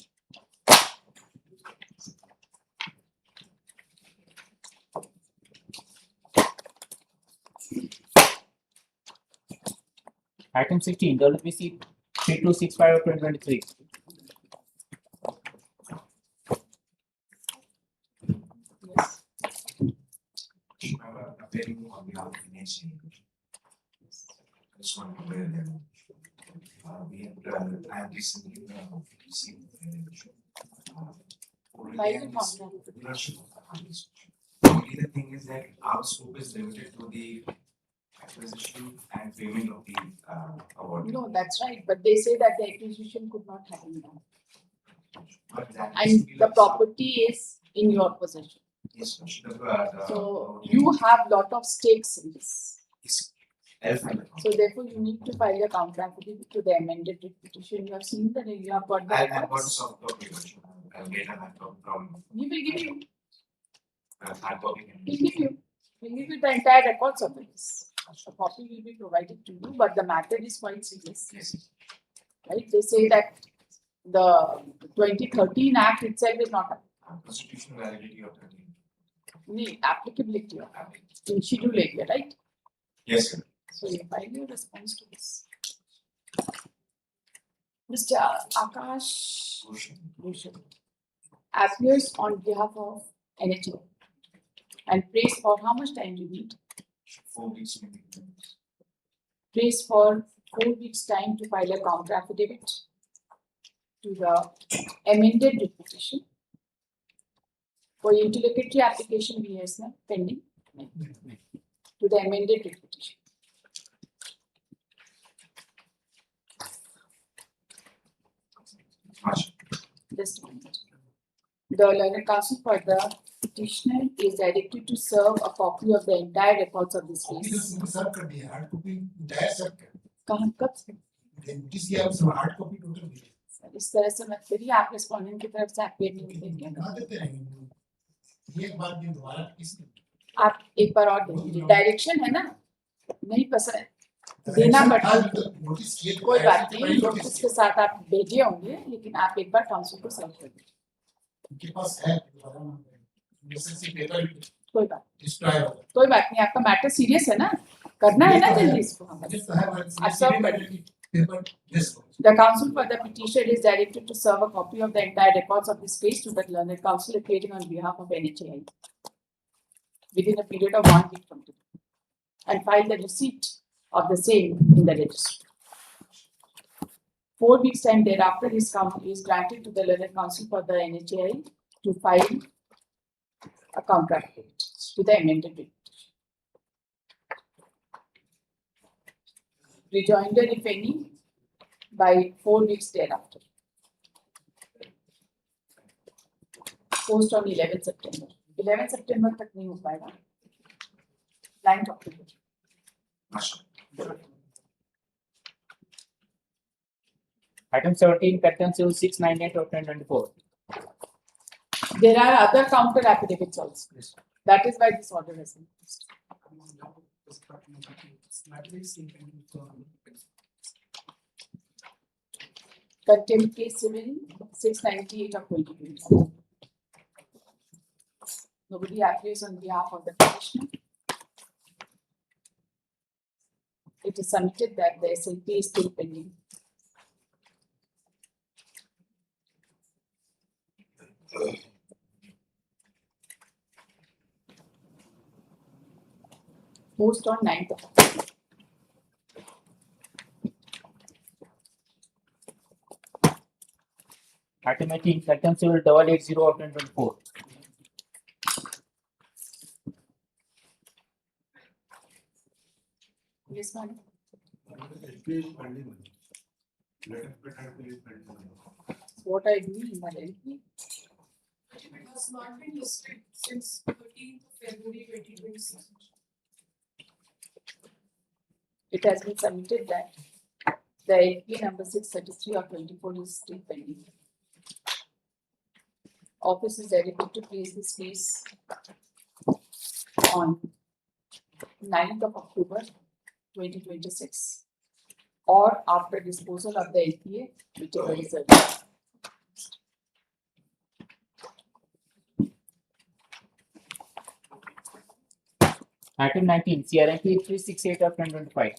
Item 16, WPC 3265 of 2023. Yes. Appearing on behalf of the nation. I just want to be aware that I have recently received only the thing is that our scope is limited to the acquisition and payment of the award. No, that's right, but they say that the acquisition could not happen now. But that And is the property is in your possession. Yes, So you have lot of stakes in this. So therefore you need to file a counter affidavit to the amended petition. You have seen that you have got the I have got a records. soft copy. I'll get a hard copy from We will give you, hard copy. we'll give you, we'll give you the entire records of this. A copy will be provided to you, but the matter is quite serious. Yes. Right? They say that the 2013 Act itself is not Constitutional validity of 13. the applicability of it in schedule area, right? Yes, sir. So you file your response to this. Mr. Akash Bhushan appears on behalf of NHO and prays for how much time you need? 4 weeks maybe. Prays for 4 weeks time to file a counter affidavit to the amended petition. For interlocutory application, we have now pending to the amended petition. Just a minute. The learned counsel for the petitioner is directed to serve a copy of the entire records of this case. सर्व कर दिया hard copy direct सर्व कर कहाँ कब से? Notice किया उसमें hard copy total दी इस तरह से मत करिए, आप रेस्पोंडेंट की तरफ से अपेयर नहीं देंगे। बना देते रहेंगे एक बार भी दोबारा किसने आप एक बार और दे दीजिए, डायरेक्शन है ना, नहीं पसंद देना Election पड़ता है। has notice given कोई by बात नहीं, notice नोटिस के साथ आप भेजे होंगे, लेकिन आप एक बार काउंसिल को साइन कर दीजिए। उनके पास है necessary paper कोई बात destroy हो जाए। कोई बात नहीं, आपका मैटर सीरियस है ना, करना है ना जल्दी इसको हमें। मुझे तो है आप सब करिए। paper this The counsel for the petitioner is directed to serve a copy of the entire records of this case to the learned counsel appearing on behalf of NHAI within a period of 1 week from today, and file the receipt of the same in the registry. 4 weeks time thereafter is granted to the learned counsel for the NHAI to file a contract to the amended date. Rejoinder, if any, by 4 weeks thereafter. Post on 11 September. 11 September तक नहीं हो पाएगा. 9th October. Item 17, contents 698 of 2024. There are other counter affidavits also. That is why this order has been placed. Contempt case civil 698 of 2024. Nobody appears on behalf of the petitioner. It is submitted that the SLP is still pending. Post on 9th of October. Item 18, contents 880 of 2024. Yes, ma'am. What I do in my LP. It has not been listed since 13th February 2026. It has been submitted that the LP number 633 of 24 is still pending. Office is directed to place this case on 9th of October 2026 or after disposal of the LPA, whichever is earlier. Item 19, CRMP 368 of 2025.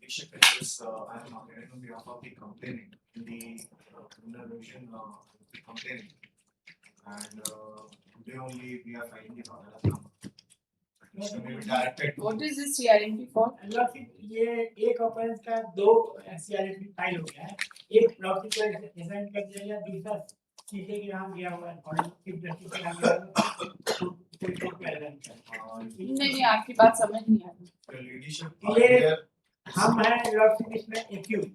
Bishop is, I am appearing on behalf of the complainant in the criminal division of the complainant. And today only we are filing the order. Which may be directed to. What is this CRMP for? ये एक offence का दो CRP file हो गया है, एक logic को design कर दिया गया, दूसरा सीधे के यहाँ गया हुआ है और चीफ जस्टिस के यहाँ गया हुआ नहीं, आपकी बात समझ नहीं आ रही। ये हम हैं लॉजिक इसमें एक्यूज,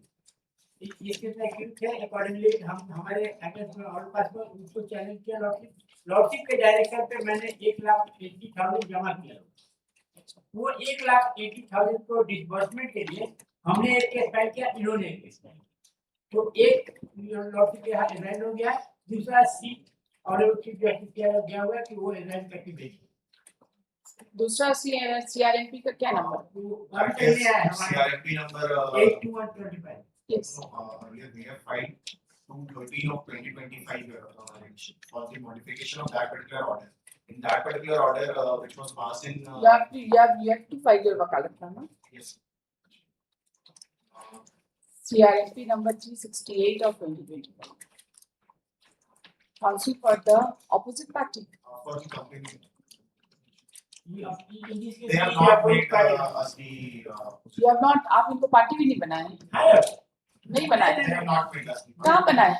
इसके एक्यूज थे, अकॉर्डिंगली हम हमारे अगेंस्ट में और पास में उसको चैलेंज किया लॉजिक के डायरेक्शन पे मैंने 1,80,000 जमा किया। वो 1,80,000 को डिसबर्समेंट के लिए हमने एक केस फाइल किया, इन्होंने एक केस फाइल किया। तो एक लॉजिक के यहाँ रिजाइन हो गया, दूसरा सी और चीफ जस्टिस गया हुआ है कि वो रिजाइन करके भेजिए। दूसरा CRMP का क्या number? CRMP number 82125. Yes. Earlier we have filed 213 of 2025 for the modification of that particular order. In that particular order, which was passed in. You have to file your wakalatnama. Yes. CRMP number 368 of 2025. Counsel for the opposite party. For the company. They have not made us the. You have not, आप इनको party भी नहीं बनाए? नहीं बनाए? They have not made us. कहाँ बनाए?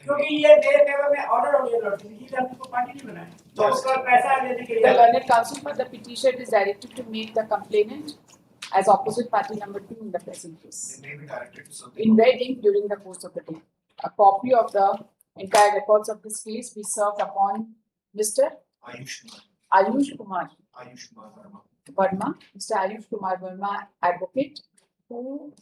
क्योंकि ये मेरे फेवर में ऑर्डर हो गया लॉजिक, इसलिए हम इसको पार्टी नहीं बनाए। तो उसका पैसा लेने के लिए। The learned counsel for the petitioner is directed to make the complainant as opposite party number 2 in the present case. They may be directed to something. In red ink during the course of the day. A copy of the entire records of this case be served upon Mr. Ayush Kumar Verma. Mr. Ayush Kumar Verma, advocate, who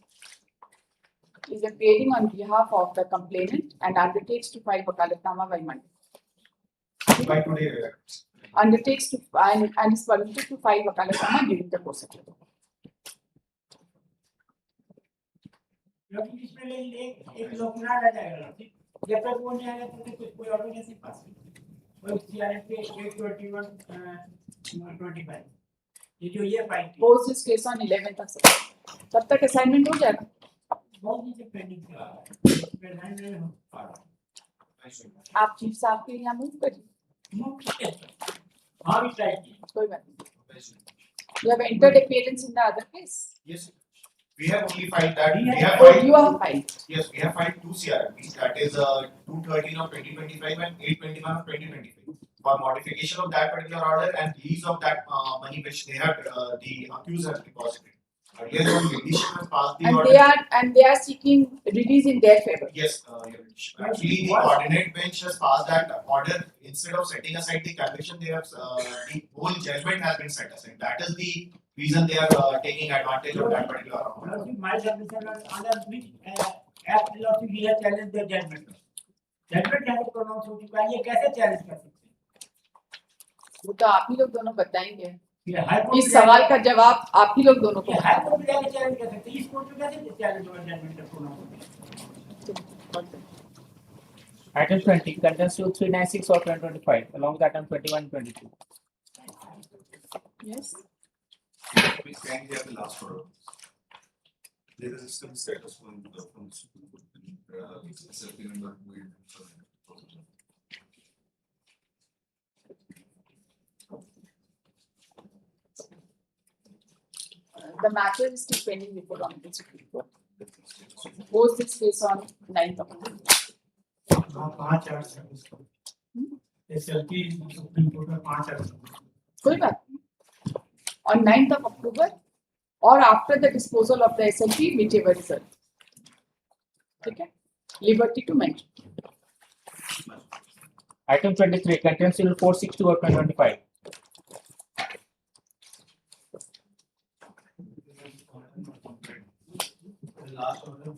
is appearing on behalf of the complainant and undertakes to file wakalatnama by Monday. By today. undertakes to and is permitted to file वकालतनामा during the course of law. लेकिन इसमें एक लोकना रह जाएगा, ठीक? जब तक वो नहीं आएगा तब तक कोई ऑर्डर नहीं पास कोई सीआरएफ के 821-25 ये जो ये file Post this case on 11th of September. तब तक assignment हो जाएगा. बहुत नीचे पेंडिंग है, नहीं हो पा रहा. आप चीफ साहब के यहाँ मूव करिए. हाँ भी ट्राई किया. कोई बात नहीं. You have entered appearance in the other case. Yes, we have only filed that. We have Oh, filed. you have filed. Yes, we have filed 2 CRPs. That is 213 of 2025 and 821 of 2025 for modification of that particular order and release of that money which they have the accused has deposited. Earlier, the judiciary has passed the order. And they are seeking release in their favor. Yes, actually, the ordinate bench has passed that order. Instead of setting aside the conviction, they have the whole judgment has been set aside. That is the reason they are taking advantage of that particular order. My submission under which act law we have challenged the judgment. Judgment has pronounced हो चुका है, ये कैसे challenge कर सकते हैं? वो तो आप ही लोग दोनों बताएंगे. ये हाई कोर्ट इस सवाल का जवाब आप ही लोग दोनों को. हाई कोर्ट में जाके चैलेंज कर सकते हैं, इस कोर्ट में कैसे चैलेंज होगा जजमेंट का pronounce? Item 20, contents to 396 of 2025, along with item 21 and 22. Yes. We stand here the last order. There is still status from the Supreme Court. SLP number The matter is still pending before the Supreme Court. Post this case on 9th of October. पांच आठ SLP supreme court में 5 आठ. कोई बात नहीं. On 9th of October or after the disposal of the SLP, whichever is early. Okay? Liberty to mention. Item 23, contents to 462 of 2025. The last order.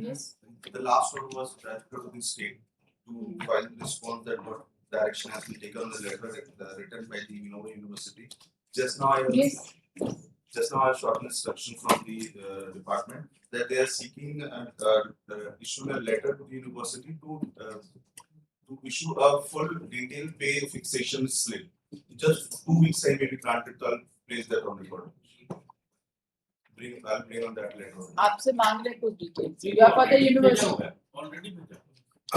Yes. The last order was transferred to the state to file the response that what direction has been taken on the letter written by the Innova University. Just now I have short instruction from the department that they are seeking issue a letter to the university to issue a full detailed pay fixation slip. Just 2 weeks time may be granted to place that on record. I'll bring on that later. आपसे मांग रहे कुछ details. You are for the university. Already A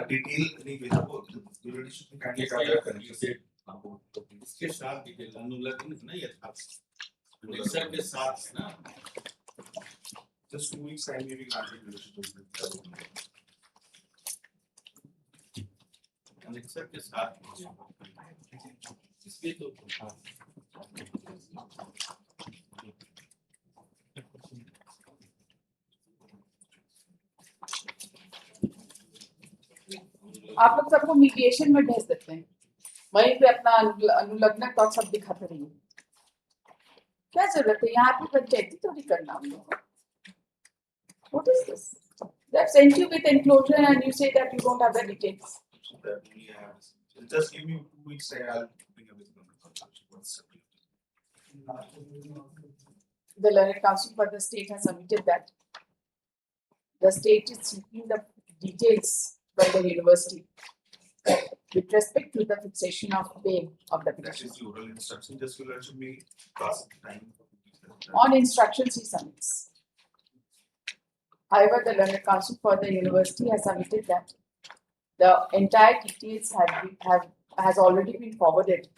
detail नहीं भेजा वो university candidate आ गया confusion. इसके साथ डिटेल अनुलग्न नहीं है था लेक्चर के साथ ना Just 2 weeks time may be granted university. Lecture के साथ इसके तो आप लोग सबको मीडिएशन में भेज देते हैं. वहीं पे अपना अनुलग्न का सब दिखाते रहिए. क्या जरूरत है यहाँ पे पंचायती थोड़ी करना हम लोग. What is this? They have sent you with enclosure and you say that you don't have the details. Just give me 2 weeks time. I'll bring everything. The learned counsel for the state has submitted that the state is seeking the details by the university with respect to the fixation of pay of the That petitioner. is the oral instruction. Just you let me pass the time. On instructions he submits. However, the learned counsel for the university has submitted that the entire details has already been forwarded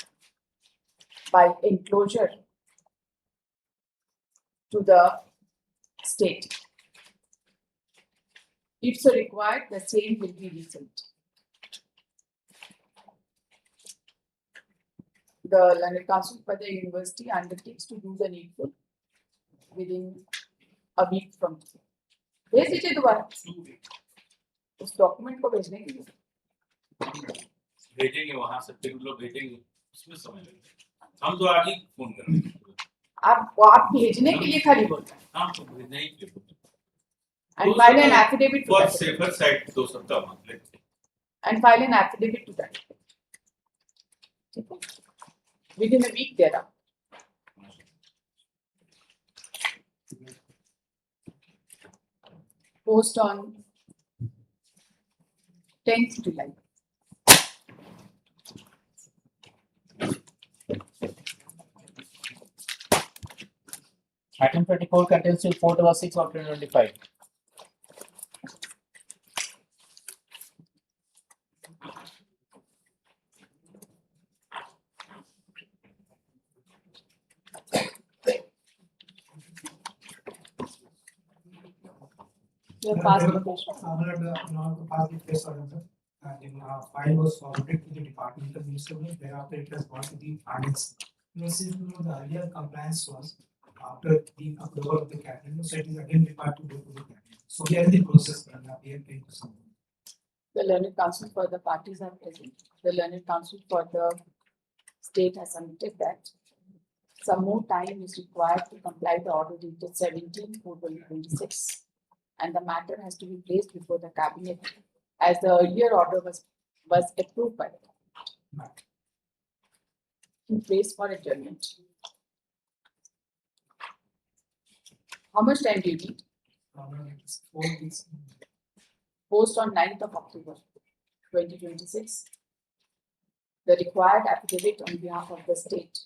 by enclosure to the state. If so required, the same will be resent. The learned counsel for the university undertakes to do the needful within a week from today. भेज दीजिए दोबारा उस document को भेजने के लिए. भेजेंगे वहां से फिर लोग भेजेंगे उसमें समय लगेगा. हम तो आगे फोन करेंगे. आप भेजने के लिए खाली बोल रहे हैं हाँ तो नहीं and file an affidavit to for that safer side तो सबका मतलब and file an affidavit to that ठीक है within a week thereafter. Post on 10th July. Item 24 contains till 4/6 of 2025. Your past location. Past the case order, and then file was forwarded to the departmental newspaper. Thereafter, it has gone to the finance. Since the earlier compliance was after the approval of the cabinet, so it is again required to go to the cabinet. So we are in the process, and we are trying to submit. The learned counsel for the parties are present. The learned counsel for the state has submitted that some more time is required to comply the order dated 17/4/2026, and the matter has to be placed before the cabinet as the earlier order was approved by the cabinet. In place for adjournment. How much time do you need? 4 weeks. Post on 9th of October 2026. The required affidavit on behalf of the state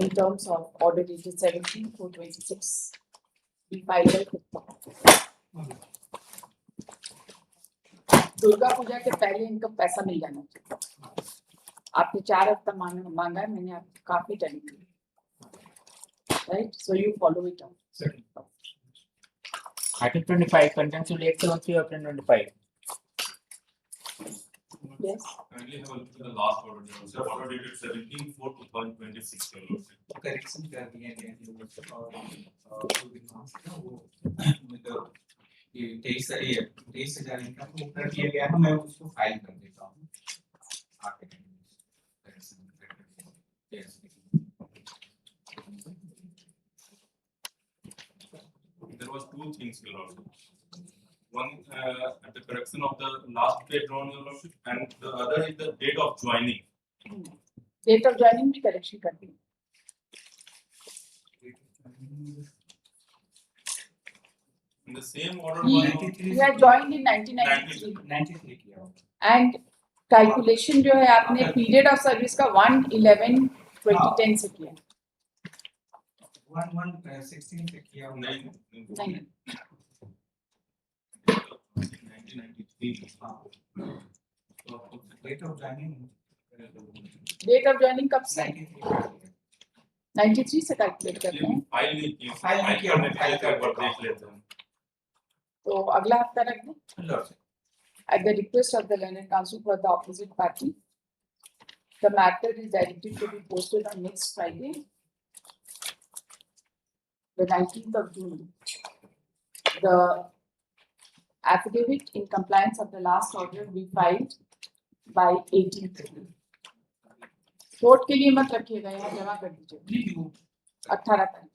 in terms of order dated 17/4/2026 be filed by Durga Puja के पहले इनका पैसा मिल जाना चाहिए आपने 4 हफ्ता मांगा है मैंने आपको काफी टाइम दिया right so you follow it up Item 25 contains till 8/3 of 2025. Yes. Kindly have a look at the last order. The order dated 17/4/2026. Correction कर दिए हैं जो ये 23,000 इनका वो कर दिया गया है मैं उसको फाइल कर देता हूँ Yes. There was two things here also. One at the correction of the last date drawn, Your Lordship, and the other is the date of joining. Date of joining भी correction कर दी In the same order He had joined in 1993 किया and calculation जो है आपने period of service का 1/11/2010 से किया 1/1/16 से किया नहीं 1993. Date of joining date of joining कब से 93 से कैलकुलेट करते हैं फाइल नहीं की फाइल नहीं किया फाइल का एक बार देख लेते हैं तो अगला हफ्ता रख दें at the request of the learned counsel for the opposite party the matter is directed to be posted on next Friday the 19th of June the affidavit in compliance of the last order will be filed by 18th June court के लिए मत रखिएगा यहाँ जमा कर दीजिए 18 तारीख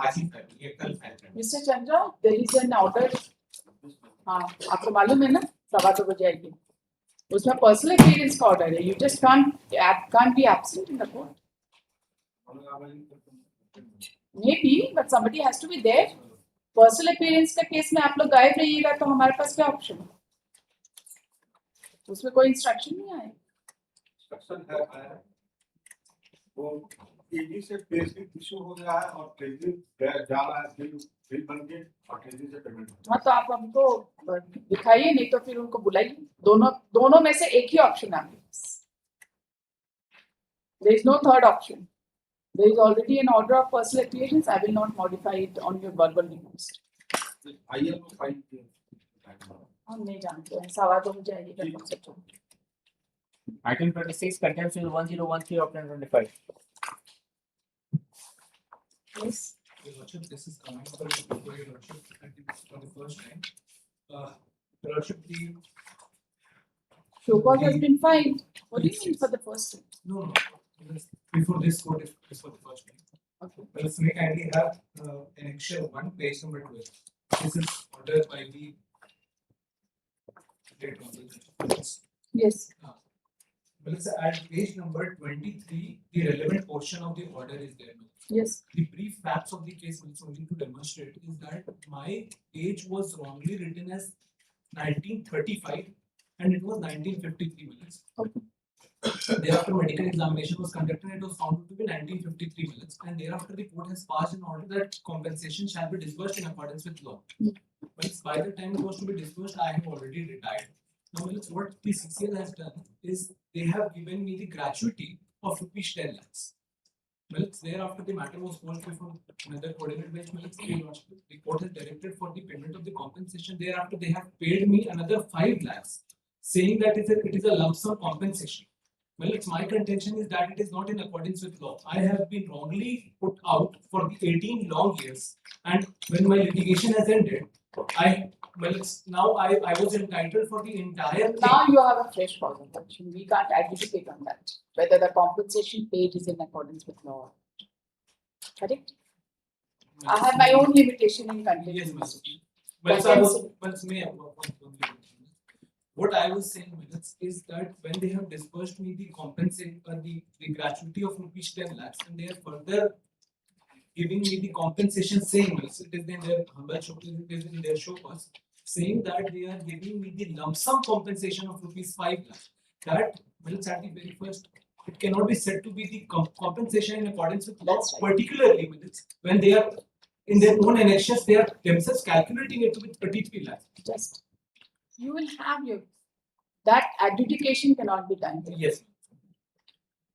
आज ही कर ये कल फाइल कर mister Chandra there is an order हाँ आपको मालूम है ना 2:15 बजे आएगी उसमें पर्सनल अपीयरेंस का ऑर्डर है you just can't be absent in the court maybe but somebody has to be there personal appearance का केस में आप लोग गायब रहिएगा तो हमारे पास क्या ऑप्शन है उसमें कोई इंस्ट्रक्शन नहीं आए वो तेजी से पेशगी इशू हो गया है और तेजी जा रहा है बिल बन के और तेजी से पेमेंट हाँ तो आप हमको दिखाइए नहीं तो फिर उनको बुलाइए दोनों में से एक ही ऑप्शन है आपके पास there is no third option there is already an order of personal appearance I will not modify it on your verbal request IL को फाइल हम नहीं जानते हैं 2:15 बजे आइएगा कम से कम Item 26 contains till 1013 of 2025. yes Your Lordship, this is coming for your Lordship, I think for the first time. Your Lordship, the show cause has been filed what do you mean for the first time no, before this code is for the first time. Okay. Well, may I kindly have annexure 1, page number 12. This is ordered by the date of the Yes. Well, it's at page number 23, the relevant portion of the order is there. Yes. The brief facts of the case which only to demonstrate is that my age was wrongly written as 1935 and it was 1953 minutes. Okay. Thereafter, medical examination was conducted and it was found to be 1953 minutes. And thereafter, the court has passed an order that compensation shall be disbursed in accordance with law. But by the time it was to be disbursed, I have already retired. Now, what the CCL has done is they have given me the gratuity of rupees 10 lakhs. Well, thereafter the matter was called before another coordinate bench. The court has directed for the payment of the compensation. Thereafter, they have paid me another 5 lakhs, saying that it is a lump sum compensation. Well, it's my contention is that it is not in accordance with law. I have been wrongly put out for the 18 long years, and when my litigation has ended, I was entitled for the entire. Now you have a fresh cause of action. We can't adjudicate on that whether the compensation paid is in accordance with law. Correct? I have my own limitation in content. Yes, ma'am. What I was saying is that when they have disbursed me the the gratuity of rupees 10 lakhs, and they are further giving me the compensation saying it is in their humble show, it is in their show pass, saying that they are giving me the lump sum compensation of rupees 5 lakhs. That at the very first, it cannot be said to be the compensation in accordance with law, particularly when they are in their own annexures, they are themselves calculating it to be 33 lakhs. Just you will have your that adjudication cannot be done. Yes.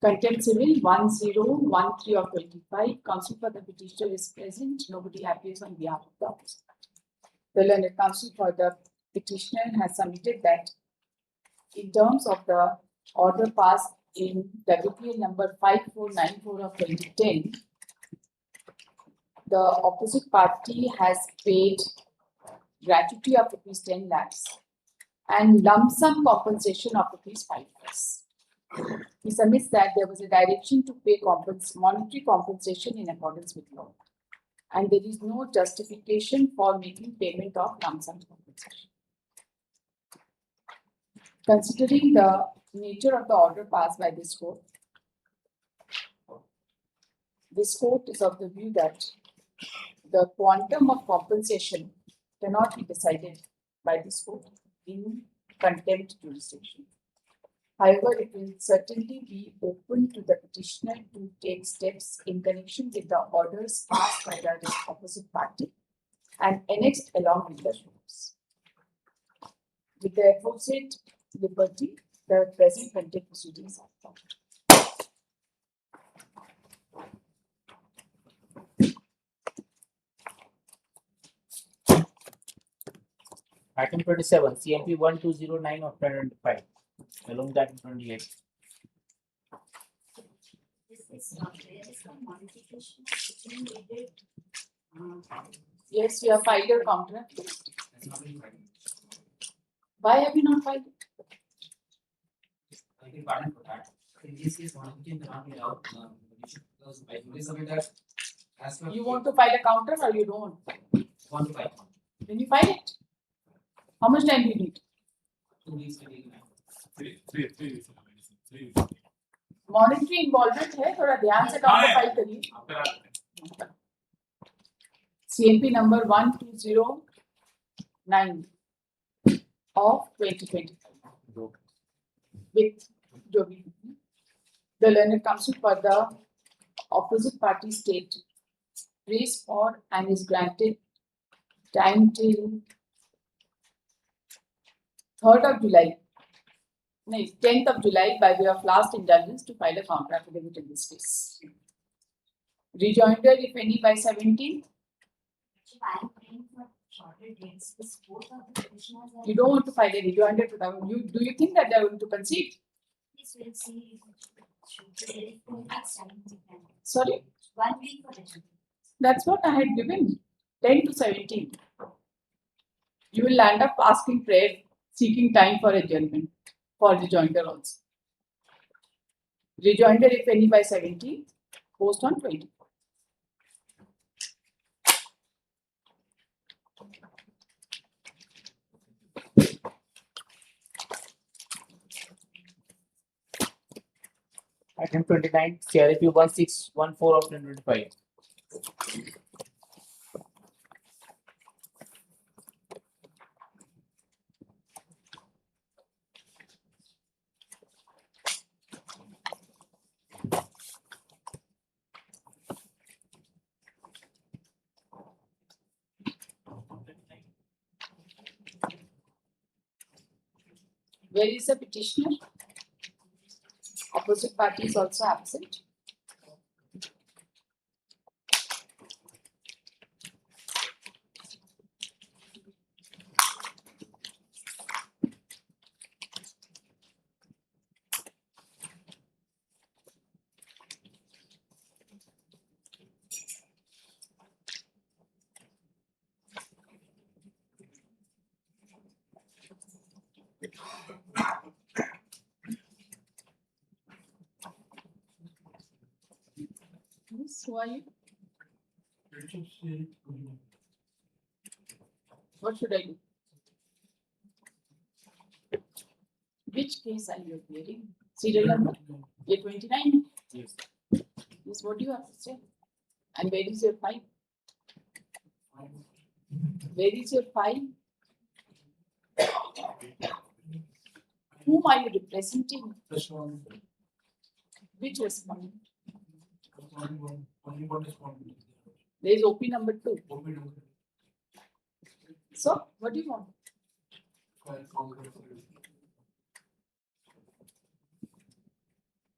Contempt civil 1013 of 25. Counsel for the petitioner is present. Nobody appears on behalf of the officer. The learned counsel for the petitioner has submitted that in terms of the order passed in WPL number 5494 of 2010, the opposite party has paid gratuity of rupees 10 lakhs and lump sum compensation of rupees 5 lakhs. He submits that there was a direction to pay monetary compensation in accordance with law, and there is no justification for making payment of lump sum compensation. Considering the nature of the order passed by this court is of the view that the quantum of compensation cannot be decided by this court in contempt jurisdiction. However, it will certainly be open to the petitioner to take steps in connection with the orders passed by the opposite party and annexed along with the rules. With the aforesaid liberty, the present contempt proceedings are followed. Item 27, CMP 1209 of 2025, along that 28. Yes, you have filed your counter. Why have you not filed it? I think pardon for that. In this case, one thing cannot be allowed because I fully submit that as per You want to file a counter or you don't? want to file. Then you file it. How much time do you need? 2 weeks to take 3 weeks. Monetary involvement है थोड़ा ध्यान से counter file करिए CMP number 1209 of 2025 with Jogi. The learned counsel for the opposite party state prays for and is granted time till 3rd of July. No, 10th of July by way of last indulgence to file a counter affidavit in this case. Rejoinder, if any, by 17th. You don't want to file a rejoinder to them. Do you think that they are going to concede? Sorry? 1 week for it. That's what I had given. 10 to 17. You will land up asking prayer, seeking time for adjournment, for rejoinder also. Rejoinder if any by 17, post on 20. Item 29, CRP 1614 of 2025. Where is the petitioner? Opposite party is also absent. Yes, who are you? What should I do? Which case are you appearing? Serial number? A29? Yes. Yes, what do you have to say? And where is your file? Where is your file? Whom are you representing? Which respondent? There is OP number 2. So, what do you want?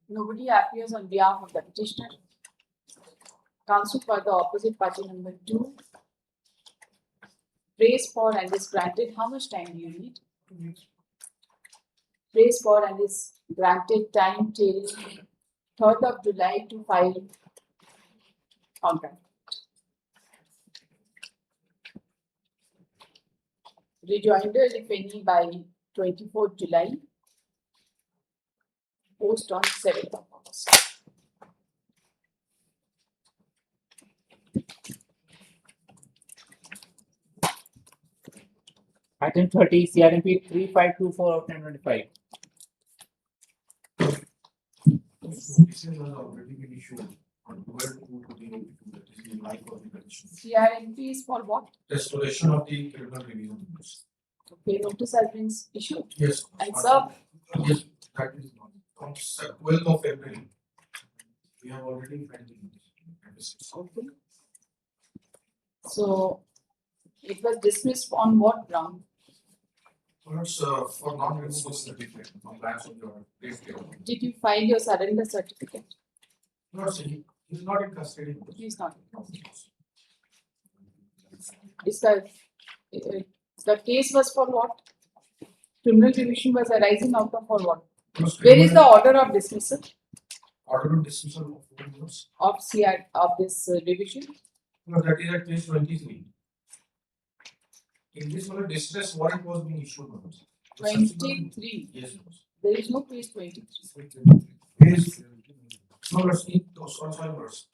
Nobody appears on behalf of the petitioner. Counsel for the opposite party number 2. Praise for and is granted. How much time do you need? 2 weeks. Praise for and is granted time till 3rd of July to file contract. Rejoinder if any by 24th July. Post on 7th of August. Item 30, CRMP 3524 of 2025. Notices has already been issued on 12/2/2022, that is the life of the petition. CRMP is for what? Restoration of the criminal revision notice. Okay, notice has been issued. Yes. And served. Yes, that is not. On 12th of February. We have already filed the notice. Okay. So, it was dismissed on what ground? It's for non-removal certificate, compliance of your case. Did you file your surrender certificate? No, sir, he is not in custody. He is not in custody. Is the case was for what? Criminal division was arising out of for what? Where is the order of dismissal? Order of dismissal of 4 years. Of CR of this division? No, that is at page 23. In this one, distress warrant was being issued. 23. Yes. There is no page 23. Page. No, let's see those on servers.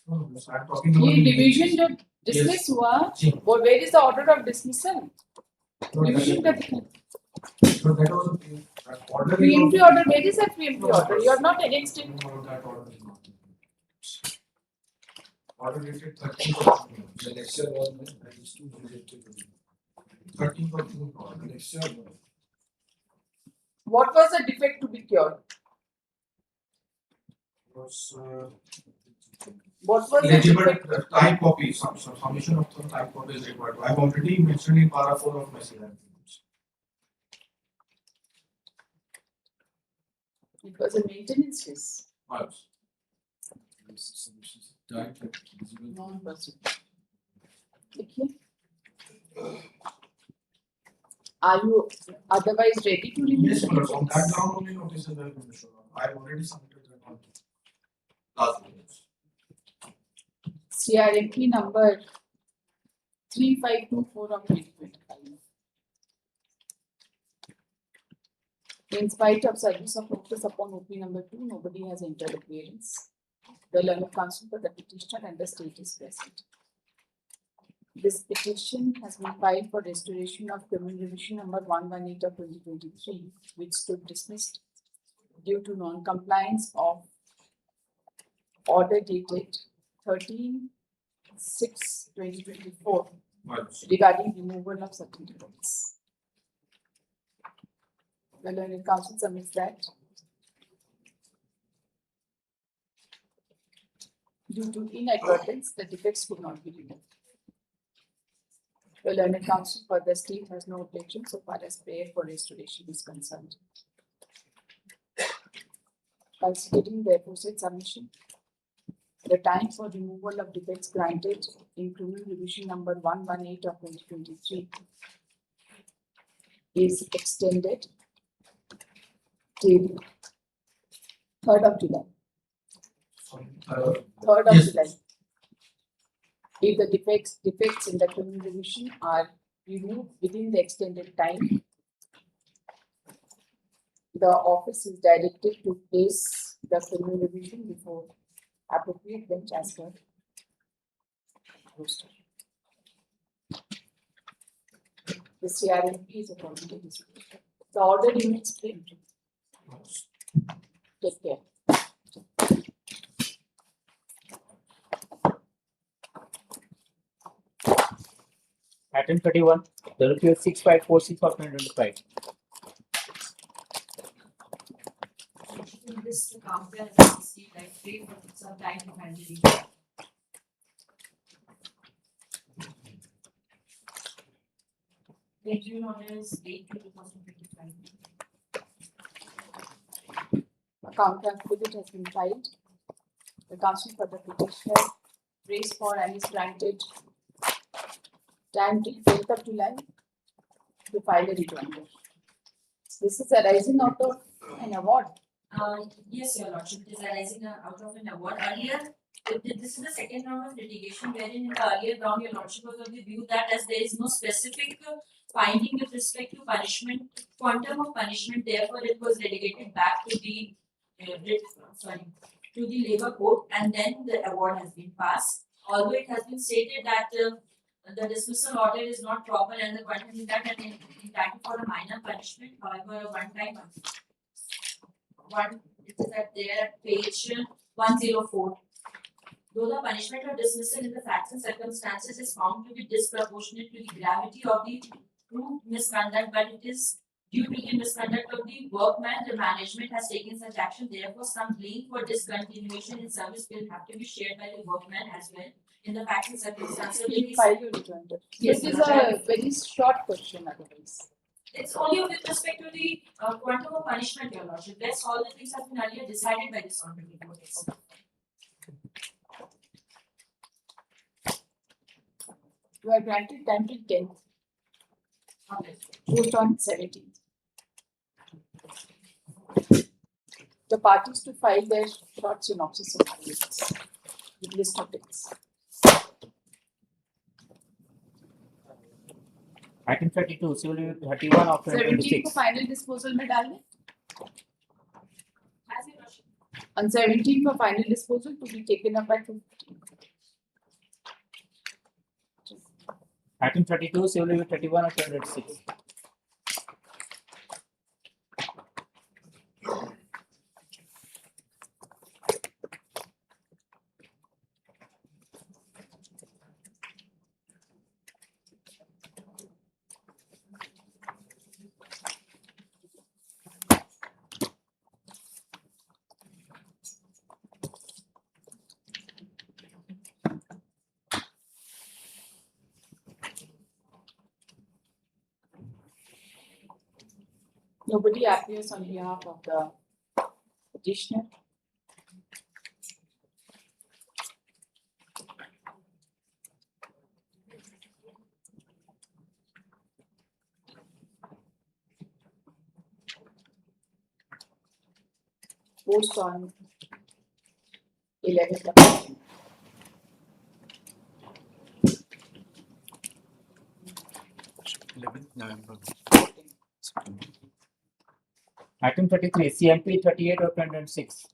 No, I'm talking about. ये division जब dismiss हुआ, वो where is the order of dismissal? Division का दिखा. So that was a order. Preemptive order. Where is that preemptive order? You are not against it. No, that order is not. Order dated 13th of June. The lecture was that is 13th of June. Order lecture. What was the defect to be cured? Was What was the legible defect? type copy. Some summation of some type copy is required. I have already mentioned in para 4 of my CRM. It was a maintenance case. Non-personal. Okay. Are you otherwise ready to remove? Yes, madam. On that ground only notices have been issued. I have already submitted that on last minutes. CRMP number 3524 of 2025. In spite of service of notice upon OP number 2, nobody has entered appearance. The learned counsel for the petitioner and the state is present. This petition has been filed for restoration of criminal revision number 118 of 2023, which stood dismissed due to non-compliance of order dated 13/6/2024 regarding removal of certain defects. The learned counsel submits that due to inadvertence, the defects could not be removed. The learned counsel for the state has no objection so far as prayer for restoration is concerned. Considering the aforesaid submission, the time for removal of defects granted in criminal revision number 118 of 2023 is extended till 3rd of July. 3rd of July. If the defects in the criminal revision are removed within the extended time, the office is directed to place the criminal revision before appropriate bench as per roster. The CRMP is accordingly distributed. The order remains plain. Take care. Item 31, WPS 6546 of 2025. In this counter has received like 3 for some time to handle it. The June order is 8/2025. A counter affidavit has been filed. The counsel for the petitioner raised for and is granted time till 10th of July to file a rejoinder. This is arising out of an award. Yes, Your Lordship, it is arising out of an award. Earlier, this is the second round of litigation wherein in the earlier round, Your Lordship was of the view that as there is no specific finding with respect to punishment, quantum of punishment, therefore it was delegated back to the to the labor court, and then the award has been passed. Although it has been stated that the dismissal order is not proper and the quantum is that and entitled for a minor punishment, however, it is at there at page 104. Though the punishment or dismissal in the facts and circumstances is found to be disproportionate to the gravity of the true misconduct, but it is due to the misconduct of the workman, the management has taken such action. Therefore, some blame for discontinuation in service will have to be shared by the workman as well. In the facts and circumstances, Will you file your rejoinder? Yes, This is a very short question otherwise. it's only with respect to the quantum of punishment, Your Lordship. Rest all the things have been earlier decided by this honorable court itself. You are granted time till 10th. Post on 17th. The parties to file their short synopsis of arguments with list of dates. Item 32, Civil Review 31 of 17 को 2026. final disposal में डालने. As Your Lordship. On 17 for final disposal to be taken up by 15. Item 32, Civil Review 31 of 2026. Nobody appears on behalf of the petitioner. Post on 11th of 11th November. Item 33, CMP 38 of 2026.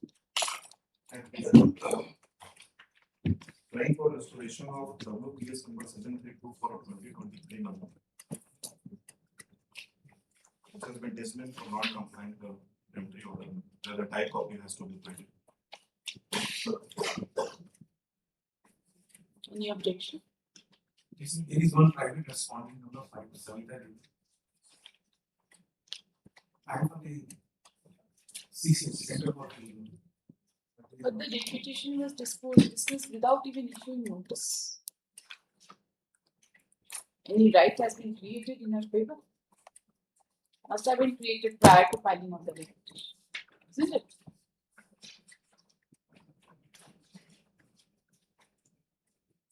Applying for restoration of WPS number 7324 of 2023 number. Which has been dismissed for not complying to the entry order, where the type copy has to be printed. Any objection? There is one private respondent number 573. I am from the CC Center for Healing. But the deputation was dismissed without even issuing notice. Any right has been created in her favor? Must have been created prior to filing of the deputation, isn't it?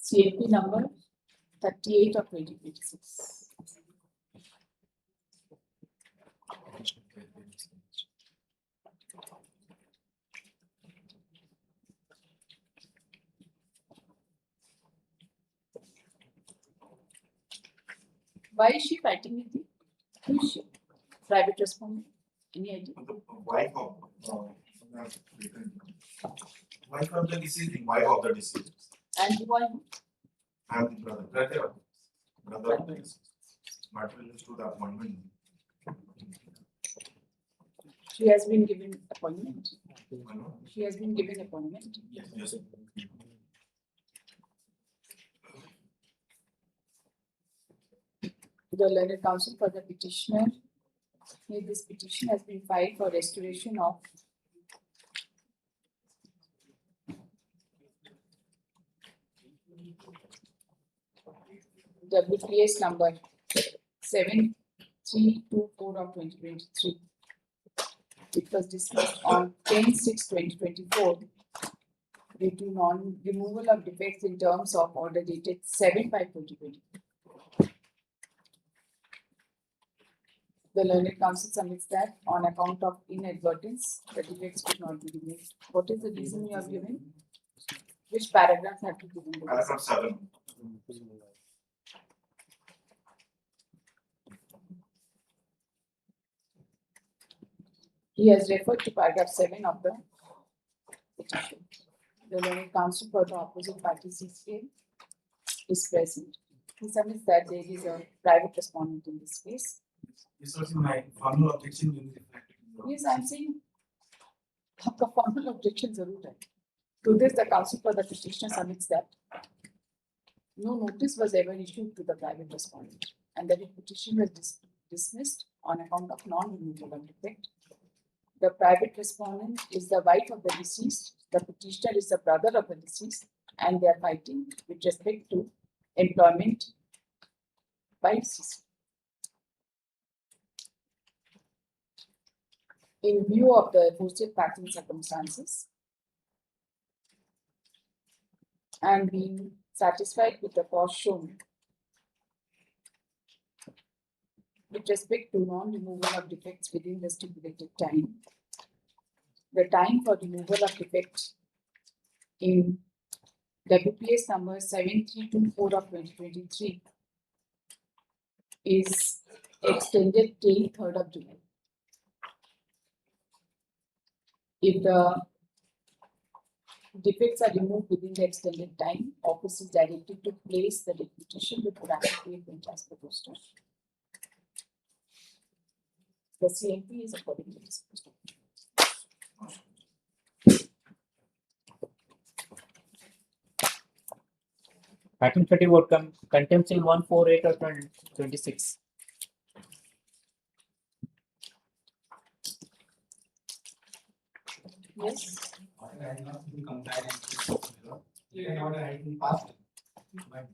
CAP number 38 of 2026. Why is she fighting with you? Who is she? Private respondent? Any idea? The wife of the deceased, wife of the deceased. And who are you? I am the brother of the deceased. Materials to the appointment. She has been given appointment. She has been given appointment. Yes. The learned counsel for the petitioner. Here this petition has been filed for restoration of WPS number 7324 of 2023. It was dismissed on 10/6/2024 due to non-removal of defects in terms of order dated 7/5/2020. The learned counsel submits that on account of inadvertence, the defects could not be removed. What is the reason you have given? Which paragraph have you given? Paragraph 7. He has referred to paragraph 7 of the petition. The learned counsel for the opposite party CCA is present. He submits that there is a private respondent in this case. This was my formal objection will be reflected. Yes, I am saying आपका formal objection जरूर है. To this, the counsel for the petitioner submits that no notice was ever issued to the private respondent, and that the petition was dismissed on account of non-removal of defect. The private respondent is the wife of the deceased. The petitioner is the brother of the deceased, and they are fighting with respect to employment by deceased. In view of the aforesaid facts and circumstances, and being satisfied with the cause shown with respect to non-removal of defects within the stipulated time, the time for removal of defects in WPS number 7324 of 2023 is extended till 3rd of July. If the defects are removed within the extended time, office is directed to place the deputation with appropriate bench as proposed. The CMP is accordingly disposed of. Item 34, contempt 148 of 2026. Yes. Order has not been complied with. Even order has been passed, but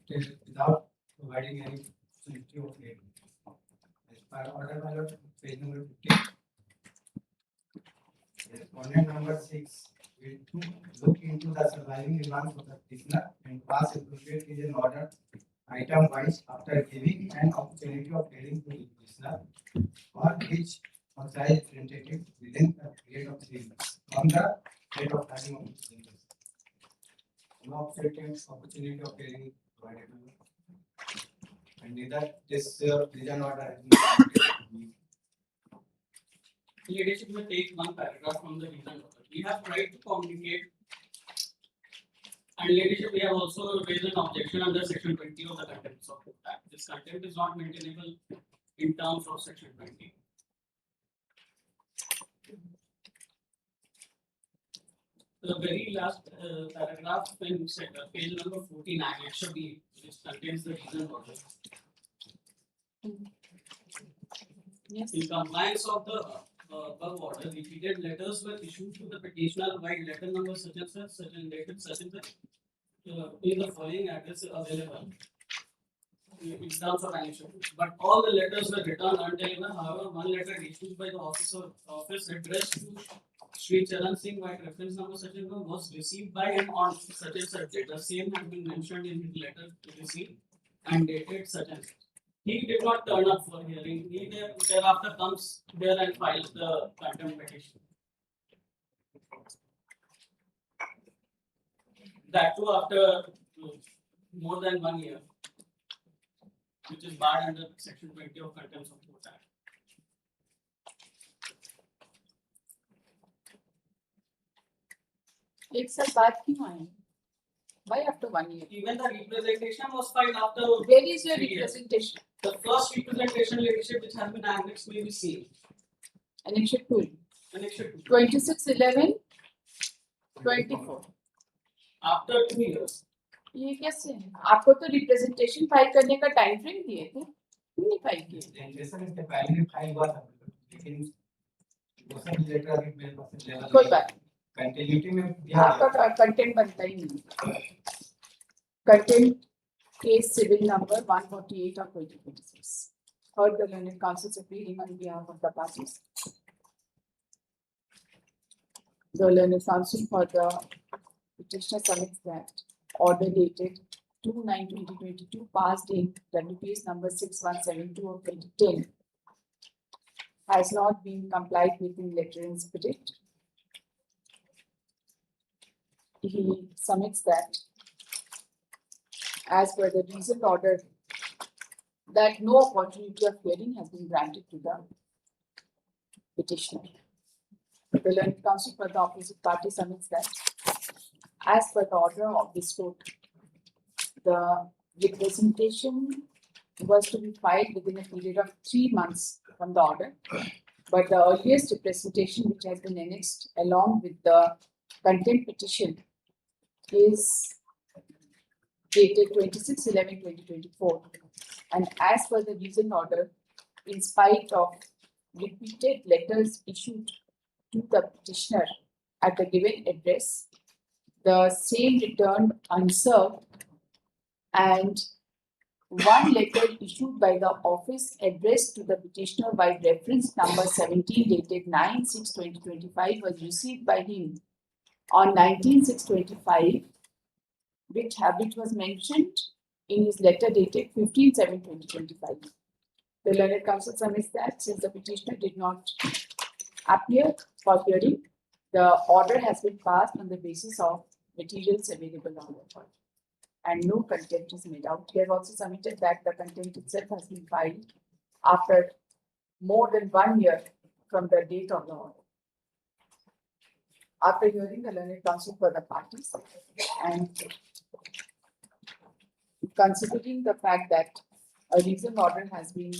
without providing any facility of aid. As per order by law, page number 15. Respondent number 6 will look into the surviving demands of the prisoner and pass appropriately an order item wise after giving an opportunity of hearing to the prisoner, for which authorized representative within a period of 3 months from the date of filing of the sentence. No opportunity of hearing provided, and neither this prison order has been granted. leadership will take one paragraph from the reason order. We have tried to communicate, and leadership, we have also raised an objection under section 20 of the Contempt of Court Act. This contempt is not maintainable in terms of section 20. The very last paragraph in page number 49, it should be, which contains the reason order. Yes. In compliance of the above order, repeated letters were issued to the petitioner by letter number such and dated such and such, in the following address available in terms of annexure. But all the letters were returned undelivered. However, one letter issued by the office addressed to Sri Charan Singh by reference number such and such was received by him on such and such date. The same had been mentioned in his letter to receive and dated such and such. He did not turn up for hearing. He thereafter comes there and files the contempt petition. That too after more than 1 year, which is barred under section 20 of Contempt of Court Act. एक साल बाद क्यों आए? Why after 1 year? Even the representation was filed after. Where is your 3 years. representation? The first representation leadership which has been annexed may be seen. Annexure 2. Annexure 2. 26/11/24. After 2 years. ये कैसे है? आपको तो रिप्रेजेंटेशन फाइल करने का time frame दिए थे, क्यों नहीं फाइल किए? इसके पहले फाइल हुआ था, लेकिन दूसरा लेटर अभी मेरे पास लेवल कोई बात नहीं। कंटिन्यूटी में आपका कंटेंट बनता ही नहीं। Content case civil number 148 of 2026. Heard the learned counsels appealing on behalf of the parties. The learned counsel for the petitioner submits that order dated 2/9/2022 passed in WPS number 6172 of 2010 has not been complied with in letter and spirit. He submits that as per the recent order that no opportunity of hearing has been granted to the petitioner. The learned counsel for the opposite party submits that as per the order of this court, the representation was to be filed within a period of 3 months from the order, but the earliest representation which has been annexed along with the contempt petition is dated 26/11/2024, and as per the recent order, in spite of repeated letters issued to the petitioner at the given address, the same returned unserved, and one letter issued by the office addressed to the petitioner by reference number 17 dated 9/6/2025 was received by him on 19/6/25, which was mentioned in his letter dated 15/7/2025. The learned counsel submits that since the petitioner did not appear for hearing, the order has been passed on the basis of materials available on record, and no contempt is made out. He has also submitted that the contempt itself has been filed after more than 1 year from the date of the order. After hearing the learned counsel for the parties and considering the fact that a recent order has been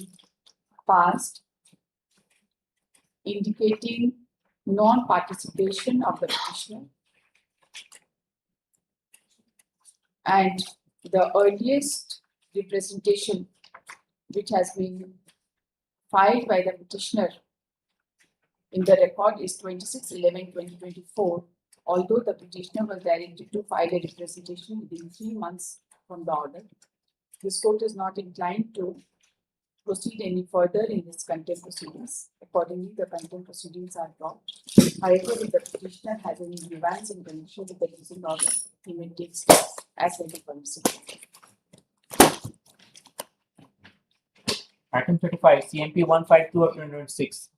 passed indicating non-participation of the petitioner, and the earliest representation which has been filed by the petitioner in the record is 26/11/2024, although the petitioner was directed to file a representation within 3 months from the order. This court is not inclined to proceed any further in this contempt proceedings. Accordingly, the contempt proceedings are dropped. However, if the petitioner has any grievance in connection with the recent order, he may take steps as may be permissible. Item 35, CMP 152 of 2026.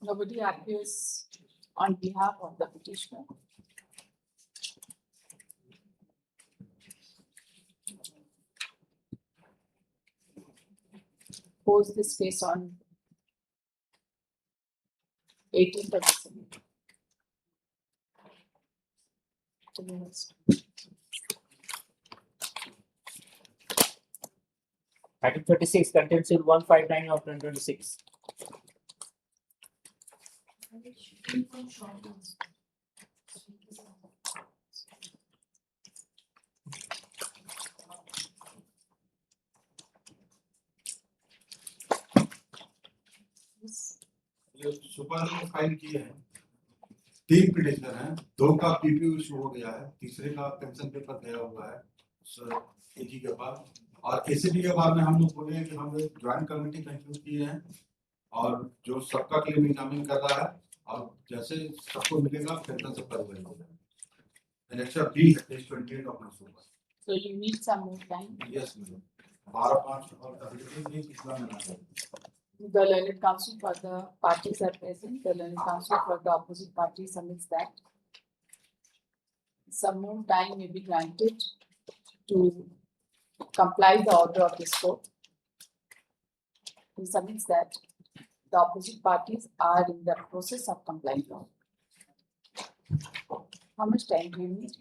Nobody appears on behalf of the petitioner. Pose this case on 18th of December. Item 36, Content Seal 159 of 2026. ये super ने file की है, 3 petition है, 2 का PPU issue हो गया है, तीसरे का पेंशन पेपर गया हुआ है सर एक ही के बाद, और एसीडी के बाद में हम लोग बोले कि हम एक ज्वाइंट कमेटी कंस्टिट्यूट किए हैं और जो सबका क्लेम एग्जामिन कर रहा है और जैसे सबको मिलेगा पेंशन से पर हो जाएगा। इलेक्शन बी है page 28 of super. So you need some more time. Yes madam, 12/5 और एप्लीकेशन भी पिछला महीना है। The learned counsel for the parties are present. The learned counsel for the opposite party submits that some more time may be granted to comply the order of this court. He submits that the opposite parties are in the process of complying the order. How much time do you need?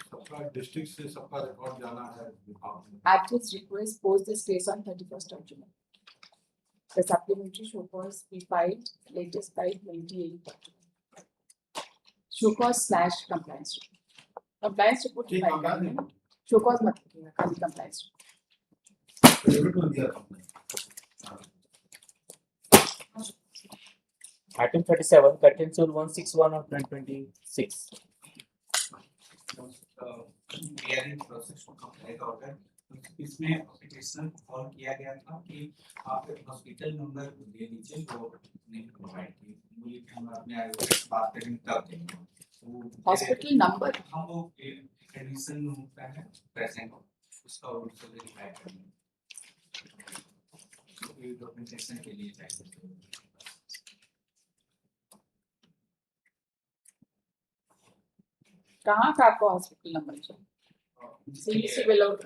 सबका district से सबका record जाना है विभाग में। At his request, pose this case on 31st of July. The supplementary show cause be filed latest by 28th of July. Show cause / compliance report. Compliance report ठीक file है करना है। Show cause मत कीजिएगा, खाली compliance report. डेबिट हो दिया हमने। Item 37, Content Seal 161 of 2026. We are in process to comply the order. इसमें एप्लीकेशन कॉल किया गया था कि आप हॉस्पिटल नंबर दे दीजिए, वो नहीं प्रोवाइड की, बोली कि हम अपने आगे बात करेंगे तब देंगे। Hospital number. हम वो एडमिशन होता है प्रेजेंट, उसका उसको वेरीफाई करना है, डॉक्यूमेंटेशन के लिए चाहिए। कहाँ का आपको हॉस्पिटल नंबर चाहिए? सीएमसी वेलोर।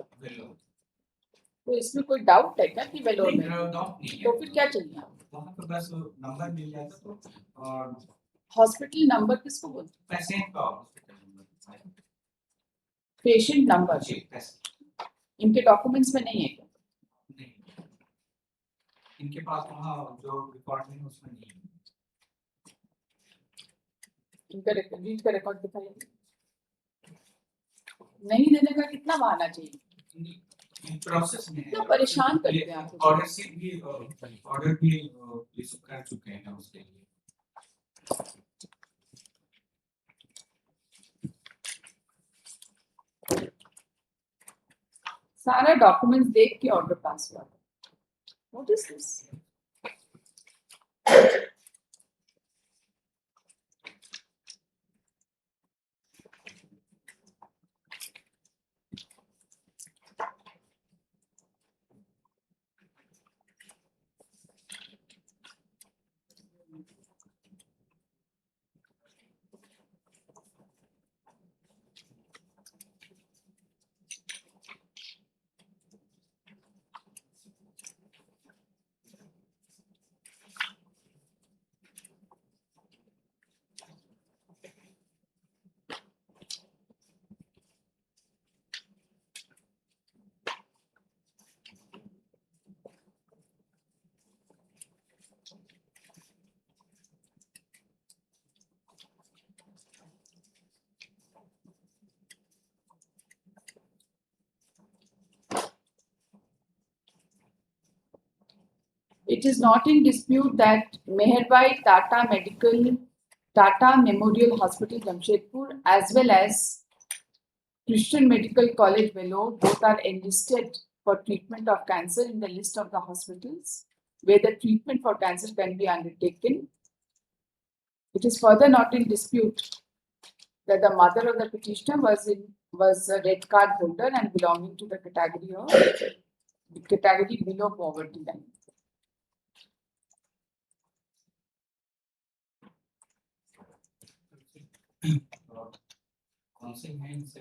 तो इसमें कोई डाउट है क्या कि वेलोर में? तो फिर क्या चाहिए आपको? वहाँ पे बस नंबर मिल जाता तो, और हॉस्पिटल नंबर किसको बोलते हैं? पेशेंट का हॉस्पिटल नंबर, पेशेंट नंबर। इनके डॉक्यूमेंट्स में नहीं है क्या? नहीं, इनके पास वहाँ जो रिकॉर्ड है उसमें नहीं है। इनका रिकॉर्ड दिखाइए। नहीं देने का कितना बहाना चाहिए? प्रोसेस में है, तो परेशान करते हैं आप। ऑर्डर से भी ऑर्डर भी इशू कर चुके हैं उसके लिए। सारा डॉक्यूमेंट्स देख के ऑर्डर पास हुआ। What is this? It is not in dispute that Meherbai Tata Memorial Hospital, Jamshedpur, as well as Christian Medical College, Vellore, both are enlisted for treatment of cancer in the list of the hospitals where the treatment for cancer can be undertaken. It is further not in dispute that the mother of the petitioner was a red card holder and belonging to the category below poverty line. कौन से हैं इनसे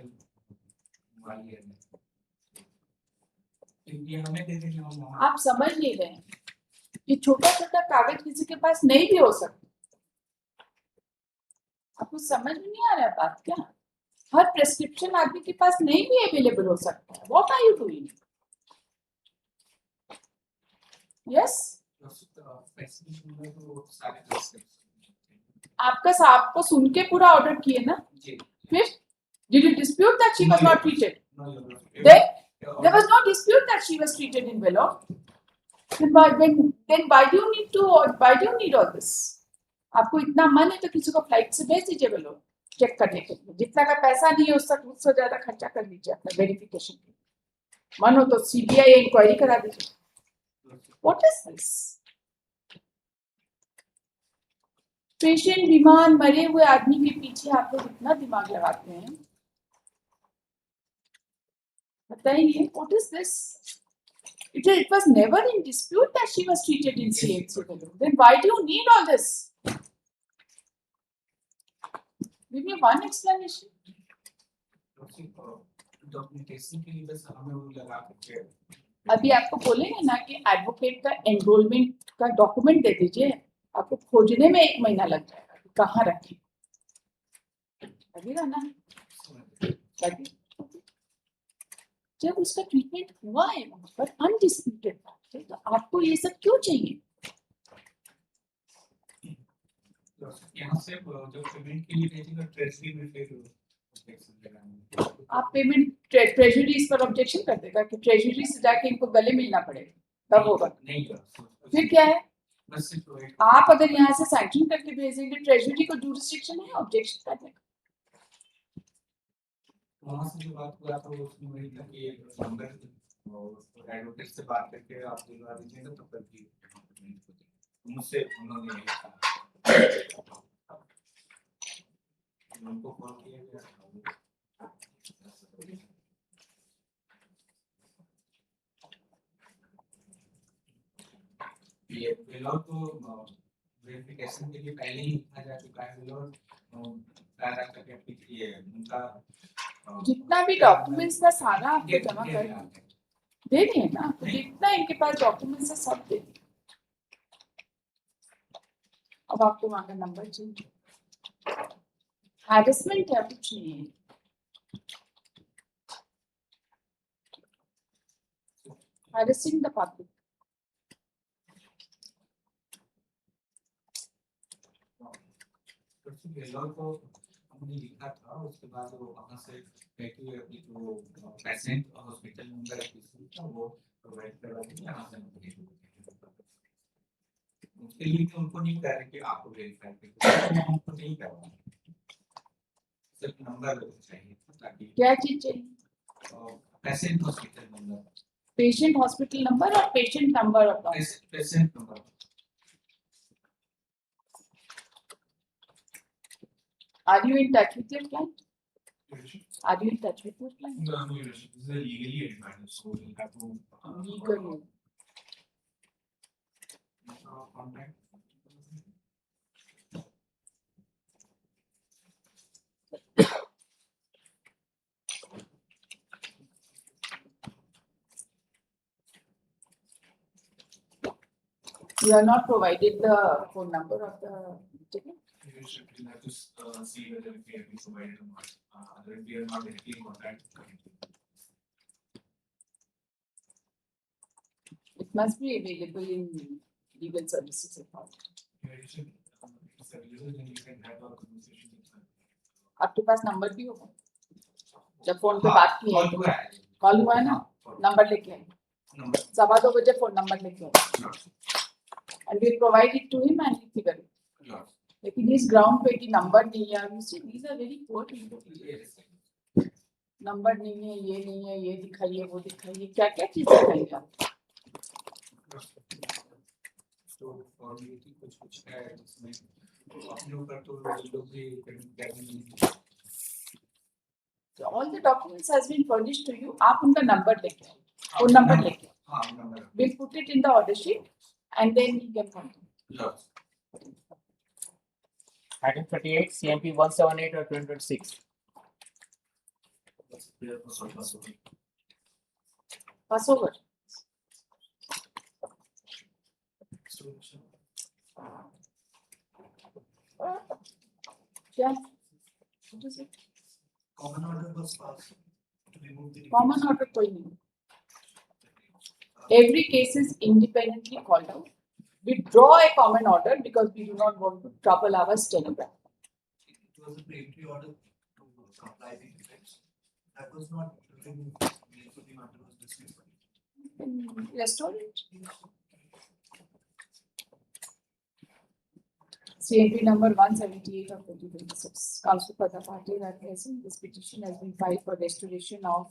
वाली है ये हमें दे देंगे हम वहाँ आप समझ नहीं रहे हैं कि छोटा छोटा कागज किसी के पास नहीं भी हो सकता। आपको समझ में नहीं आ रहा है बात क्या? हर प्रेस्क्रिप्शन आदमी के पास नहीं भी अवेलेबल हो सकता है। What are you doing? Yes, आपका साहब को सुन के पूरा ऑर्डर किए ना? फिर did you dispute that she was not treated? Then there was no dispute that she was treated in Vellore. Then why do you need all this? आपको इतना मन है तो किसी को फ्लाइट से भेज दीजिए Vellore चेक करने के लिए। जितना का पैसा नहीं है उससे ज्यादा खर्चा कर लीजिए अपना वेरिफिकेशन के लिए। मन हो तो सीबीआई इंक्वायरी करा दीजिए। What is this? पेशेंट बीमार मरे हुए आदमी के पीछे आप लोग इतना दिमाग लगाते हैं, बताइए। What is this? It was never in dispute that she was treated in CHC. Then why do you need all this? Give me one explanation. Documentation के लिए बस हमें वो लगा के अभी आपको बोलेंगे ना कि एडवोकेट का एनरोलमेंट का डॉक्यूमेंट दे दीजिए, आपको खोजने में 1 महीना लग जाएगा कि कहाँ रखें। लगेगा ना? जब उसका ट्रीटमेंट हुआ है वहां पर अनडिस्प्यूटेड बात है, तो आपको ये सब क्यों चाहिए? यहाँ से जो पेमेंट के लिए भेजेंगे ट्रेजरी में फिर आप पेमेंट ट्रेजरीज पर ऑब्जेक्शन कर देगा कि ट्रेजरी से जाके इनको गले मिलना पड़ेगा, तब होगा। नहीं फिर क्या है? बस आप अगर यहाँ से सैंक्शन करके भेजेंगे, ट्रेजरी को जुरिस्डिक्शन है ऑब्जेक्शन करने का। वहाँ से जो बात हुआ था उसमें वही था कि नंबर और एडवोकेट से बात करके आप दिलवा दीजिएगा तो कल की मुझसे उन्होंने उनको कॉल किया गया ये Vellore को वेरिफिकेशन के लिए पहले ही लिखा जा चुका है। Vellore डायरेक्टर के ये उनका जितना भी डॉक्यूमेंट्स था सारा आपको जमा कर दे दिए ना, तो जितना इनके पास डॉक्यूमेंट्स है सब दे दिए। अब आपको वहां का नंबर चाहिए। हैरेसमेंट है, कुछ नहीं है। harassing the public. Vellore को हमने लिखा था, उसके बाद वो वहाँ से अपनी जो पेशेंट हॉस्पिटल नंबर वो प्रोवाइड करवा देंगे यहाँ से उसके लिए उनको नहीं कह रहे कि आपको वेरीफाई करके हमको नहीं करना, सिर्फ नंबर चाहिए ताकि क्या चीज चाहिए? Patient hospital number, patient hospital number और patient number of patient number. Are you in touch with your client? Are you in touch with your client? No, no, this is a legally advised, so we'll have to Legally. contact. You are not provided the phone number of the ticket. we'll have to see whether we have been provided or not. Otherwise, we are not directly in contact currently. It must be available in legal services authority. Yeah, you should, if it's available, then you can have a conversation with them. आपके पास number भी होगा, जब phone पे बात की है call हुआ है ना, नंबर लेके आए 2:15 बजे फोन नंबर लेके आए and we provide it to him and he figure it. लेकिन इस ग्राउंड पे कि नंबर नहीं है, you see these are very poor people. Number नहीं है, ये नहीं है, ये दिखाइए, वो दिखाइए, क्या क्या चीज दिखाइए आप? तो फॉर्मेलिटी कुछ है जिसमें अपने ऊपर तो लोग भी करेंगे। So all the documents has been furnished to you. आप उनका नंबर लेके आए, फोन नंबर लेके आए. हाँ number. We'll put it in the order sheet and then you can contact. Item 38, CMP 178 of 2026. Pass over. Yeah. What is it? Common order was passed to remove the. Common order कोई नहीं. Every case is independently called out. We draw a common order because we do not want to trouble our stenographer. It was a preemptory order to comply the defects. That was not removed. Therefore, the matter was dismissed. Restore it. CMP number 178 of 2026. Council for the parties are present. This petition has been filed for restoration of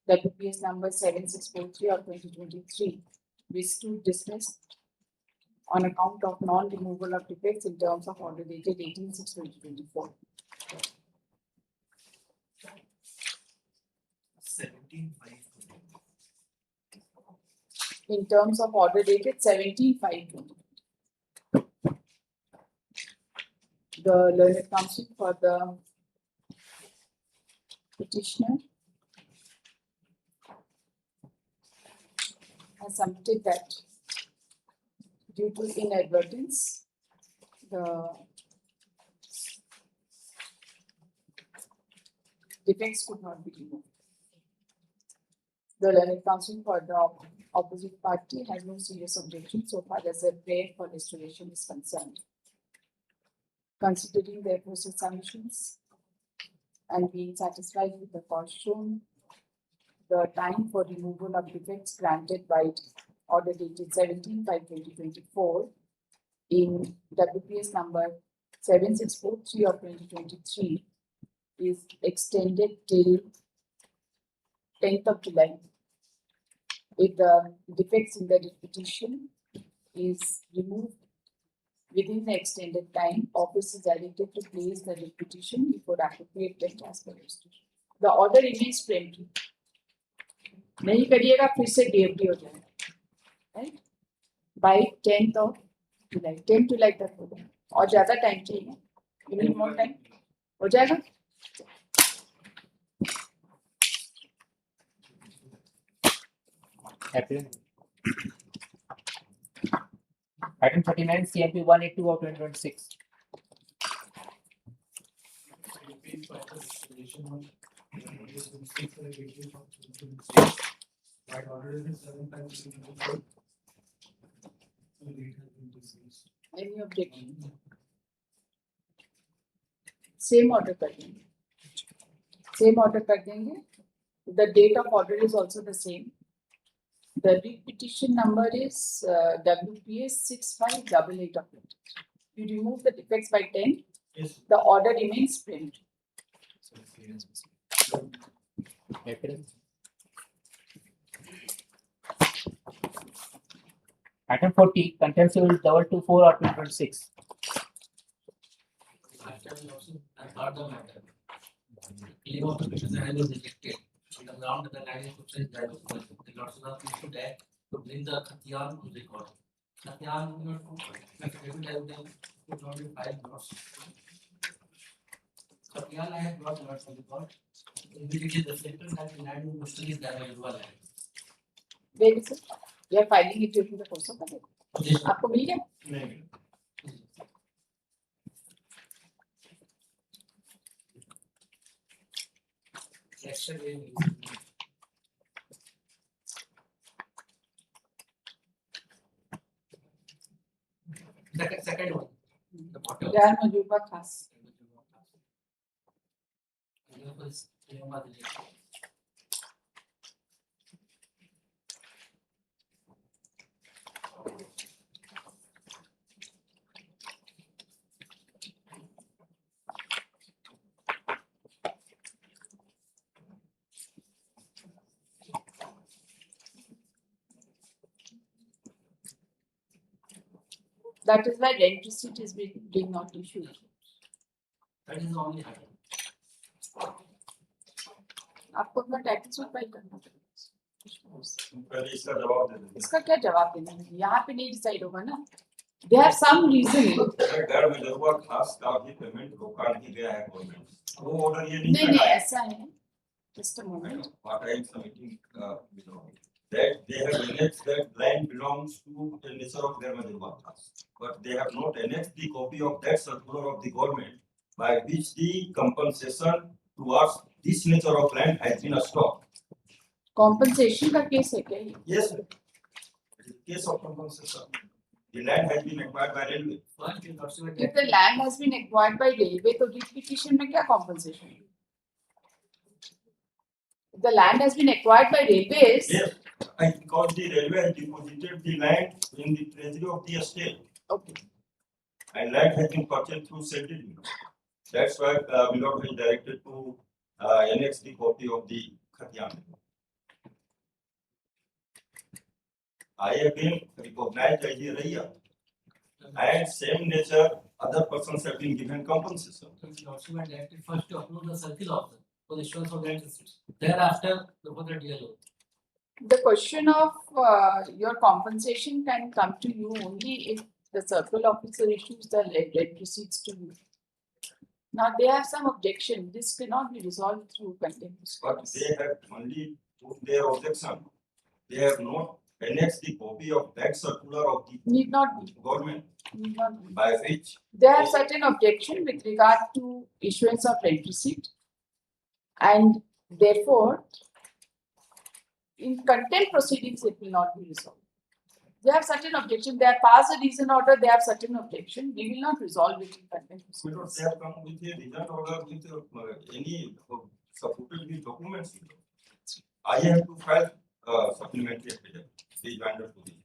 WPS number 7643 of 2023, which stood dismissed on account of non-removal of defects in terms of order dated 18/6/2024. 17.5. In terms of order dated 17/5/2024. The learned counsel for the petitioner has submitted that due to inadvertence, the defects could not be removed. The learned counsel for the opposite party has no serious objection so far as a prayer for restoration is concerned. Considering their process submissions and being satisfied with the cause shown, the time for removal of defects granted by order dated 17/5/2024 in WPS number 7643 of 2023 is extended till 10th of July. If the defects in the petition is removed within the extended time, office is directed to place the petition before appropriate date as per restoration. The order remains preemptive. नहीं करिएगा फिर से DFD हो जाएगा, right? By 10th of July, 10 July तक होगा और ज़्यादा टाइम चाहिए, you need more time, हो जाएगा? April. Item 39, CMP 182 of 2026. That order is 7/5/2024. So the date has been dismissed. Any objection? Same order कर देंगे. Same order कर देंगे. The date of order is also the same. The petition number is WPS 6588 of it. You remove the defects by 10. Yes. The order remains print. April. Item 40, contempt civil 224 of 2026. As part of the matter, claim of the petition has been rejected on the ground that the land is subject to the lordship of issue that to bring the Khatyan to the court. Khatyan affidavit has been put on the file loss. Khatyan I have brought lots of the court. In which it is reflected that the land in question is valuable land. Where is it? You are filing it during the course of the day. आपको मिल गया? नहीं. Second one. The bottom. गैर मौजूदा खास. That is why rent receipt is being not issued. That is the only item. आपको अपना tax file करना पड़ेगा. पहले इसका जवाब दे दें. इसका क्या जवाब देना है? यहाँ पे नहीं डिसाइड होगा ना. They have some reasoning. गैर मजरूबा खास का भी पेमेंट रोका नहीं गया है गवर्नमेंट वो ऑर्डर ये नहीं नहीं ऐसा है. Just a moment. what I am submitting that they have annexed that land belongs to the nature of their Majorba class, but they have not annexed the copy of that circular of the government by which the compensation towards this nature of land has been stopped. Compensation का case है क्या ये? Yes, sir. It is case of compensation. The land has been acquired by railway. If the land has been acquired by railway, तो writ petition में क्या compensation है? If the land has been acquired by railways. Yes, because the railway has deposited the land in the treasury of the estate. Okay. And land has been purchased through sale deed. That's why Milord is directed to annex the copy of the Khatiyan. I have been recognized as a Raya. And same nature, other persons have been given compensation. The document directed first to upload the circle of for the issuance of land receipts. Thereafter, before the DLO. The question of your compensation can come to you only if the circle officer issues the lead receipts to you. Now they have some objection. This cannot be resolved through contempt. But they have only put their objection. They have not annexed the copy of that circular of the Need not be. government. Need not be. By which They have certain objection with regard to issuance of rent receipt, and therefore, in contempt proceedings, it will not be resolved. They have certain objection. They have passed a reason order. They have certain objection. We will not resolve it in contempt proceedings. they have come with a reason order with any supported with documents. I have to file supplementary affidavit. They joined to this.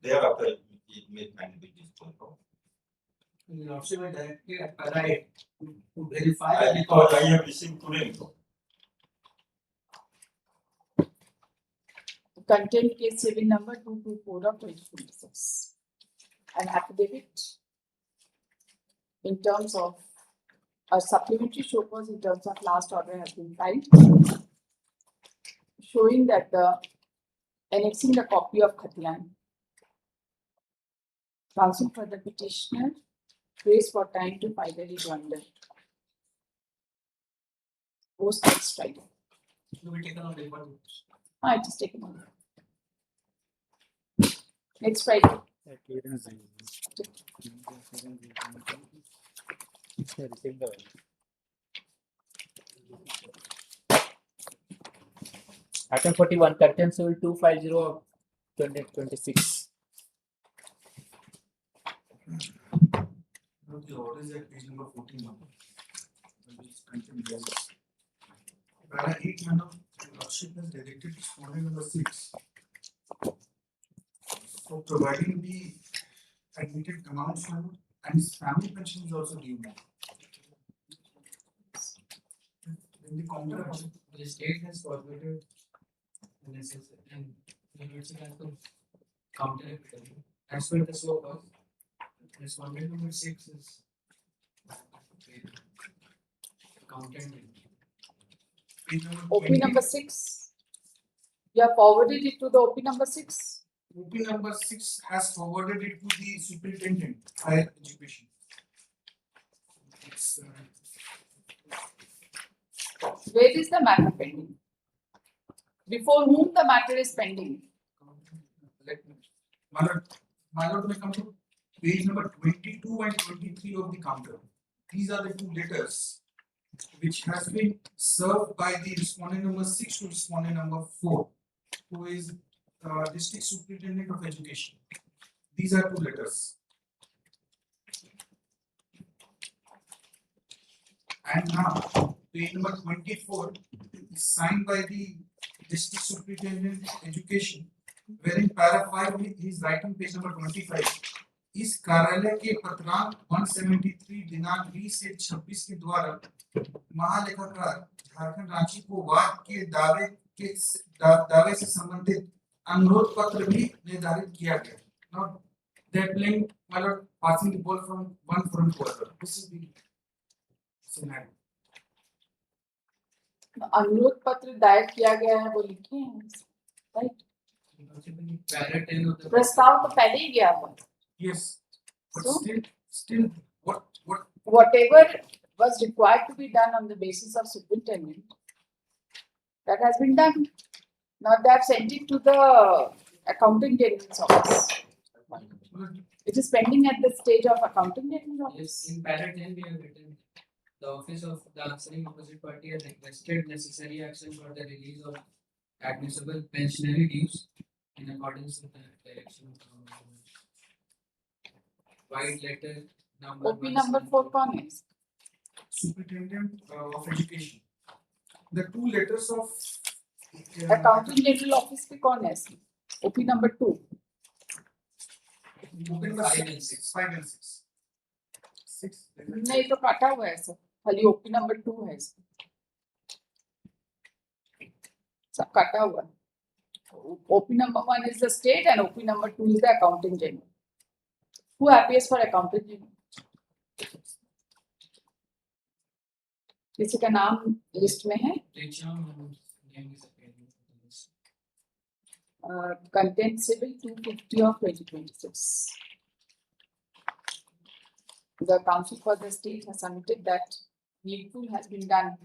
Thereafter, it may find with this point. The document directly applied to verify I the thought record. I have received today. Contempt case civil number 224 of 2026. An affidavit in terms of a supplementary show cause in terms of last order has been filed, showing that the annexing the copy of Khatiyan transferred for the petitioner grace for time to finally joinder. Post next Friday. To be taken on record. I just take a moment. Next Friday. Item 41, contempt civil 250 of 2026. What is that page number 14 now? Para 8 madam, lordship has directed respondent number 6. So providing the admitted amounts now and his family pension is also due now. When the counter The state has forwarded the necessary and the university has to counter it. As per the slope of respondent number 6 is accountant. page number OP 20, number 6. You have forwarded it to the OP number 6. OP number 6 has forwarded it to the superintendent higher education. It's, Where is the matter pending? Before whom the matter is pending? my lord, may come to page number 22 and 23 of the counter. These are the two letters which has been served by the respondent number 6 to respondent number 4, who is district superintendent of education. These are two letters. And now, page number 24 is signed by the district superintendent of education, wherein para 5 he is writing page number 25. इस कार्यालय के पत्रांक 173 दिनांक 20 से 26 के द्वारा महालेखाकार झारखंड रांची को वाद के दावे से संबंधित अनुरोध पत्र भी निर्धारित किया गया. Now they are playing, my lord, passing the ball from one forum to other. This is the scenario. अनुरोध पत्र दायर किया गया है वो लिखे हैं, राइट? प्रस्ताव तो पहले ही गया हुआ. Yes. But So still, what, whatever was required to be done on the basis of superintendent, that has been done. Now they have sent it to the accounting general's office. It is pending at the stage of accounting general's office. Yes, in paragraph 10 we have written, the office of the answering opposite party has requested necessary action for the release of admissible pensionary dues in accordance with the direction of the white letter number. OP number 4 कौन है? superintendent of education. The two letters of Accounting general office पे कौन है? OP number 2. OP number 5 and 6. 5 and 6. 6. नहीं तो काटा हुआ है सर. खाली OP number 2 है इसमें. सब काटा हुआ है. OP number 1 is the state and OP number 2 is the accounting general. Who appears for accounting general? किसी का नाम लिस्ट में है? Content Civil 250 of 2026. The Council for the State has submitted that needful has been done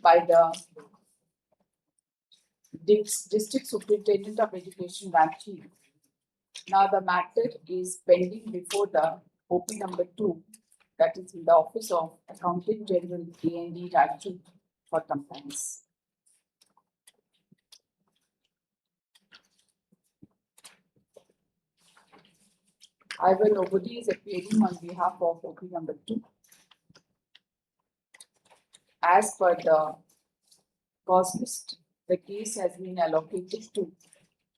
by the District Superintendent of Education, Ranchi. Now the matter is pending before the OP number 2, that is in the Office of Accountant General A&E Ranchi for compliance. Ivan Nobody is appearing on behalf of OP number 2. As per the cause list, the case has been allocated to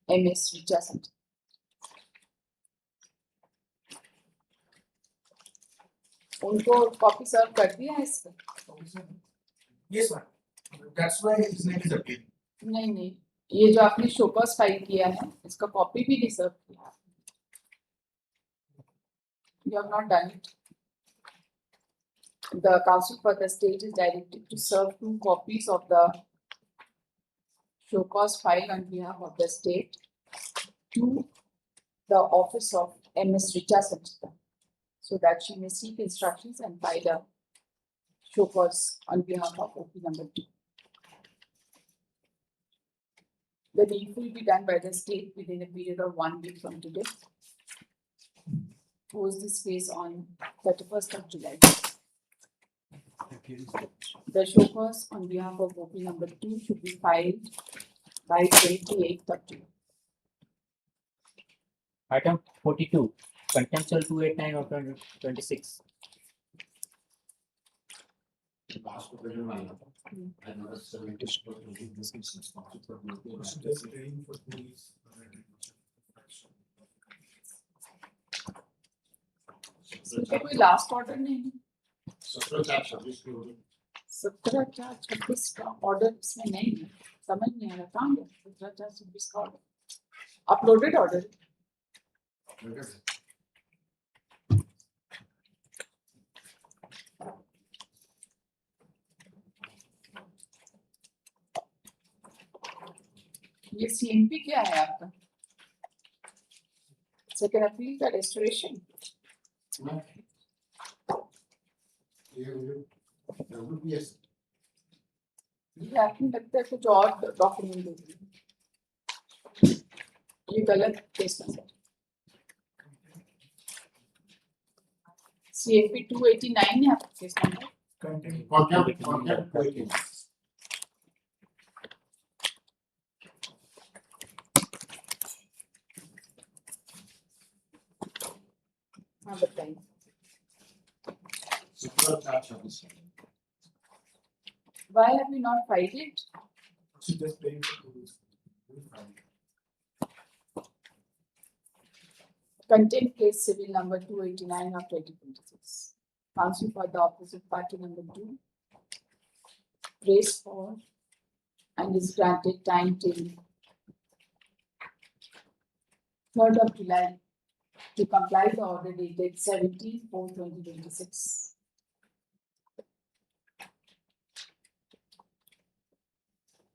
MS Richardson. उनको copy सर्व कर दिया है इसका? Yes, ma'am. That's why his name is appearing. नहीं, ये जो आपने show cause file किया है, इसका कॉपी भी नहीं सर्व किया. You have not done it. The Council for the State is directed to serve 2 copies of the show cause file on behalf of the state to the office of MS Richardson, so that she may seek instructions and file a show cause on behalf of OP number 2. The deed will be done by the state within a period of 1 week from today. Close this case on 31st of July. The show cause on behalf of OP number 2 should be filed by 28th of July. Item 42, Contempt Cell 289 of 2026. Last question, I noticed 70 stores in this instance. Just paying for police. इसका कोई last order नहीं है. 17/4/26 का order इसमें नहीं है. समझ नहीं आ रहा कहाँ गया 17/4/26 का ऑर्डर. Uploaded order. ये CMP क्या है आपका? सेकेंड अपील का रेस्टोरेशन. Yes. ये आपने लगता है कुछ और डॉक्यूमेंट दे दिए. ये गलत केस है सर. CMP 289 है आपका केस नंबर. हाँ बताइए. Why have you not filed it? Just paying for police. Content case civil number 289 of 2026. Counsel for the opposite party number 2. Raised for and is granted time till 3rd of July to comply the order dated 17/4/2026.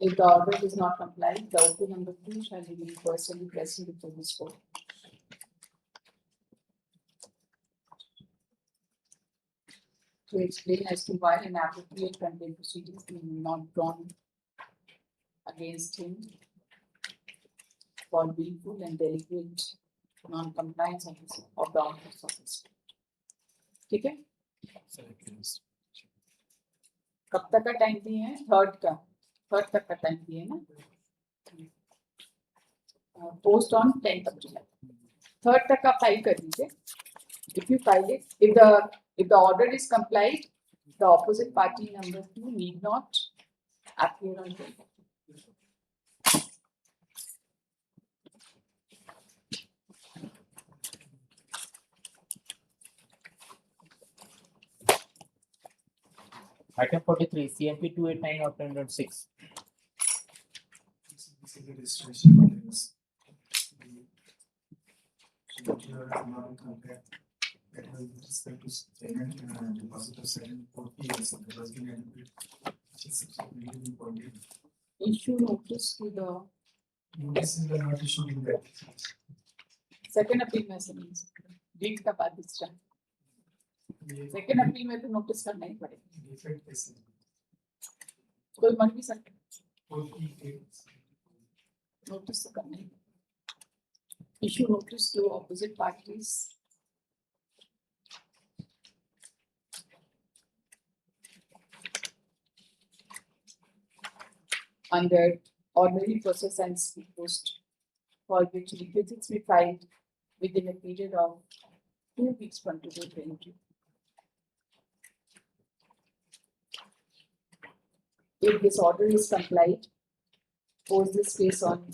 If the order is not complied, the OP number 2 shall be personally present before this court. to explain as to why an appropriate contempt proceedings be not drawn against him for willful and deliberate non-compliance of the office of his. ठीक है? कब तक का time दिए हैं? Third तक का time दिए ना? Post on 10th of July. Third तक का फाइल कर दीजिए. If you file it, if the order is complied, the opposite party number 2 need not appear on the. Item 43, CMP 289 of 2006. This is the registration documents. So that you are not compared. That was with respect to second deposit of second 4 years. There was given which is subsequently been pointed. Issue notice to the Notice is not issued in that. second appeal में से नहीं सकता. Date का बाद दूसरा. Second appeal में तो notice करना ही पड़ेगा. Different cases. कोई मर भी सकता है. 4 years. Notice तो करना ही पड़ेगा. Issue notice to opposite parties. Under ordinary process and speed post, for which requisites be filed within a period of 2 weeks from today's entry. If this order is complied, post this case on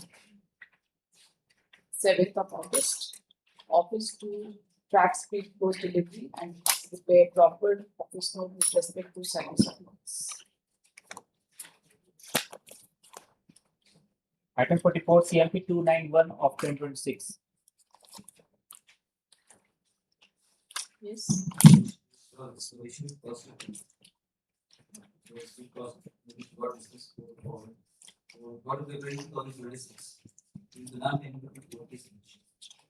7th of August, office to track speed post delivery and prepare proper office note with respect to service of notes. Item 44, CMP 291 of 2026. Yes. So issue first. Because what is this for? What is the range of the 26? Is the not anything to what is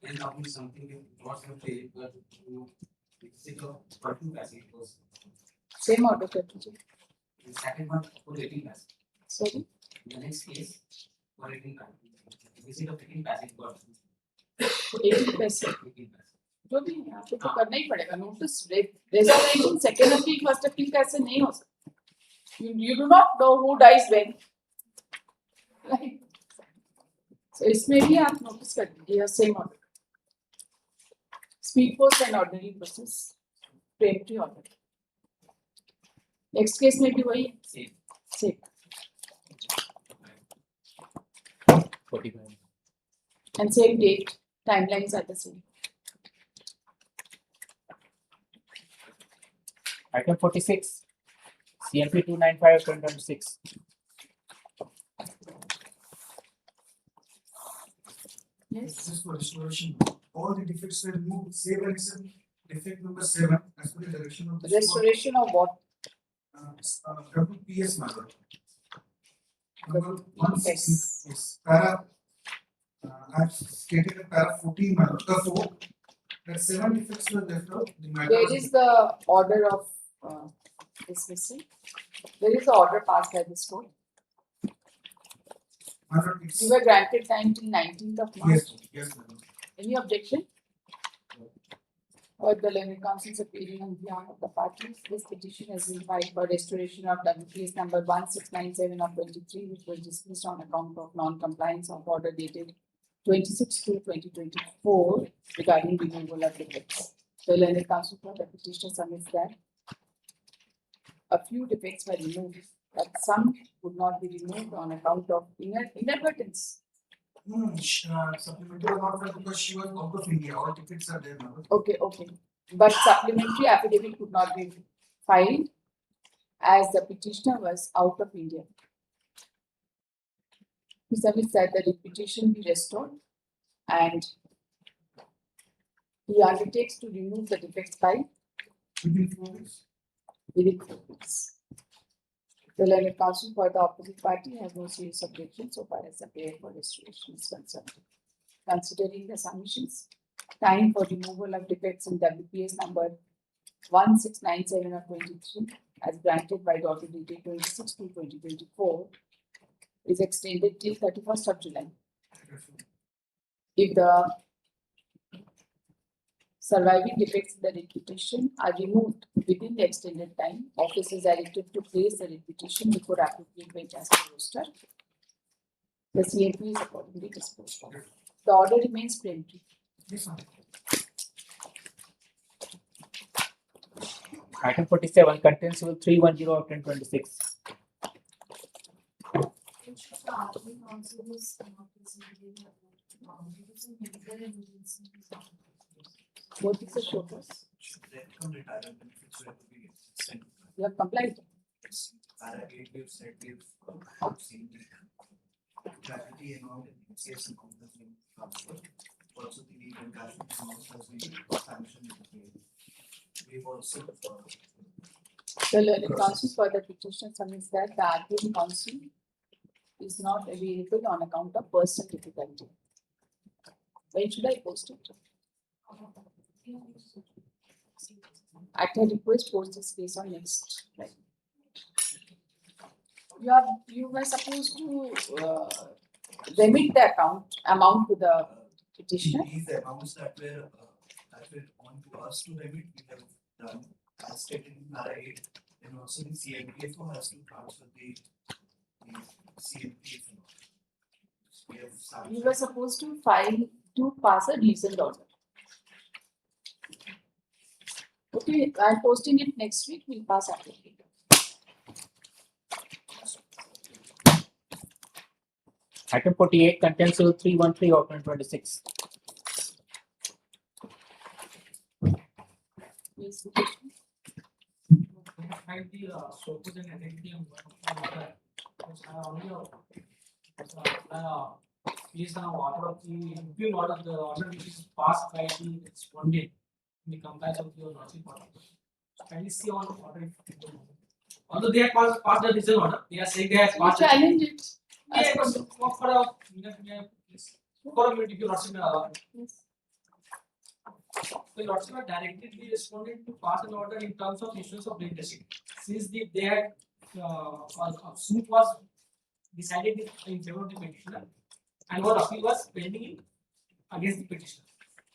and now something what's the pay but to sit of parking passage was Same order कर दीजिए. the second one for 18 passage. Sorry. The next case for 18 passage. Visit of 18 passage got 18 पैसे. जो भी है आपको तो करना ही पड़ेगा. Notice reservation second appeal first appeal कैसे नहीं हो सकता. You do not know who dies when. Right. So इसमें भी आप notice कर दीजिए same order. Speed post and ordinary process. Preemptory order. Next case में भी वही. Same. 45. And same date. Timelines are the same. Item 46, CMP 295 of 2026. Yes. This is for restoration. All the defects were removed, save and except defect number 7 as per the direction of the Restoration of what? WPS method. Number 116 is para. I've stated in para 14 method. The 4 that 7 defects were left out. The matter Where was- is the order of dismissal? Where is the order passed by this court? Method is- You were granted time till 19th of March. Yes, madam. Any objection? Or the learned council's opinion on behalf of the parties, this petition has been filed for restoration of WPS number 1697 of 23, which was dismissed on account of non-compliance of order dated 26/2/2024 regarding removal of defects. The learned council for the petitioner submits that a few defects were removed, but some could not be removed on account of inadvertence. Supplementary was not filed because she was out of India. All tickets are there now. Okay. But supplementary affidavit could not be filed as the petitioner was out of India. He submits that the petition be restored and he undertakes to remove the defects by Within 4 weeks. within 4 weeks. The learned counsel for the opposite party has no serious objection so far as the prayer for restoration is concerned. Considering the submissions, time for removal of defects in WPS number 1697 of 23 as granted by the order dated 26/2/2024 is extended till 31st of July. If the surviving defects in the reputation are removed within the extended time, office is directed to place the reputation before appropriate bench as per roster. The CMP is accordingly disposed of. The order remains preemptive. Item 47, Content Civil 310 of 2026. Both is a showcase. You have complied. Clarity and all, it's also the legal judgment has been sanctioned. We've also. The learned counsel for the petition submits that the arguing counsel is not available on account of personal difficulty. When should I post it? At her request, post this case on next. Right. You were supposed to remit the amount to the petitioner. These amounts that were on to us to remit, we have done as stated in RA, and also the CMPFO has to transfer the CMPFO. We have You were supposed to file to pass a recent order. Okay, I'm posting it next week. We'll pass after it. Item 48, Content Civil 313 of 2026. Yes. Find the sources and identity and based on order of the impugn order, the order which is passed by the respondent in the compliance of your lordship order. Can you see on order? Although they have passed the decision order, they are saying they have passed. You challenge it. Yeah, but for a minute, if your lordship may allow. The lordship had directed the respondent to pass an order in terms of issuance of leadership. Since they had a suit was decided in favor of the petitioner and what appeal was pending against the petitioner.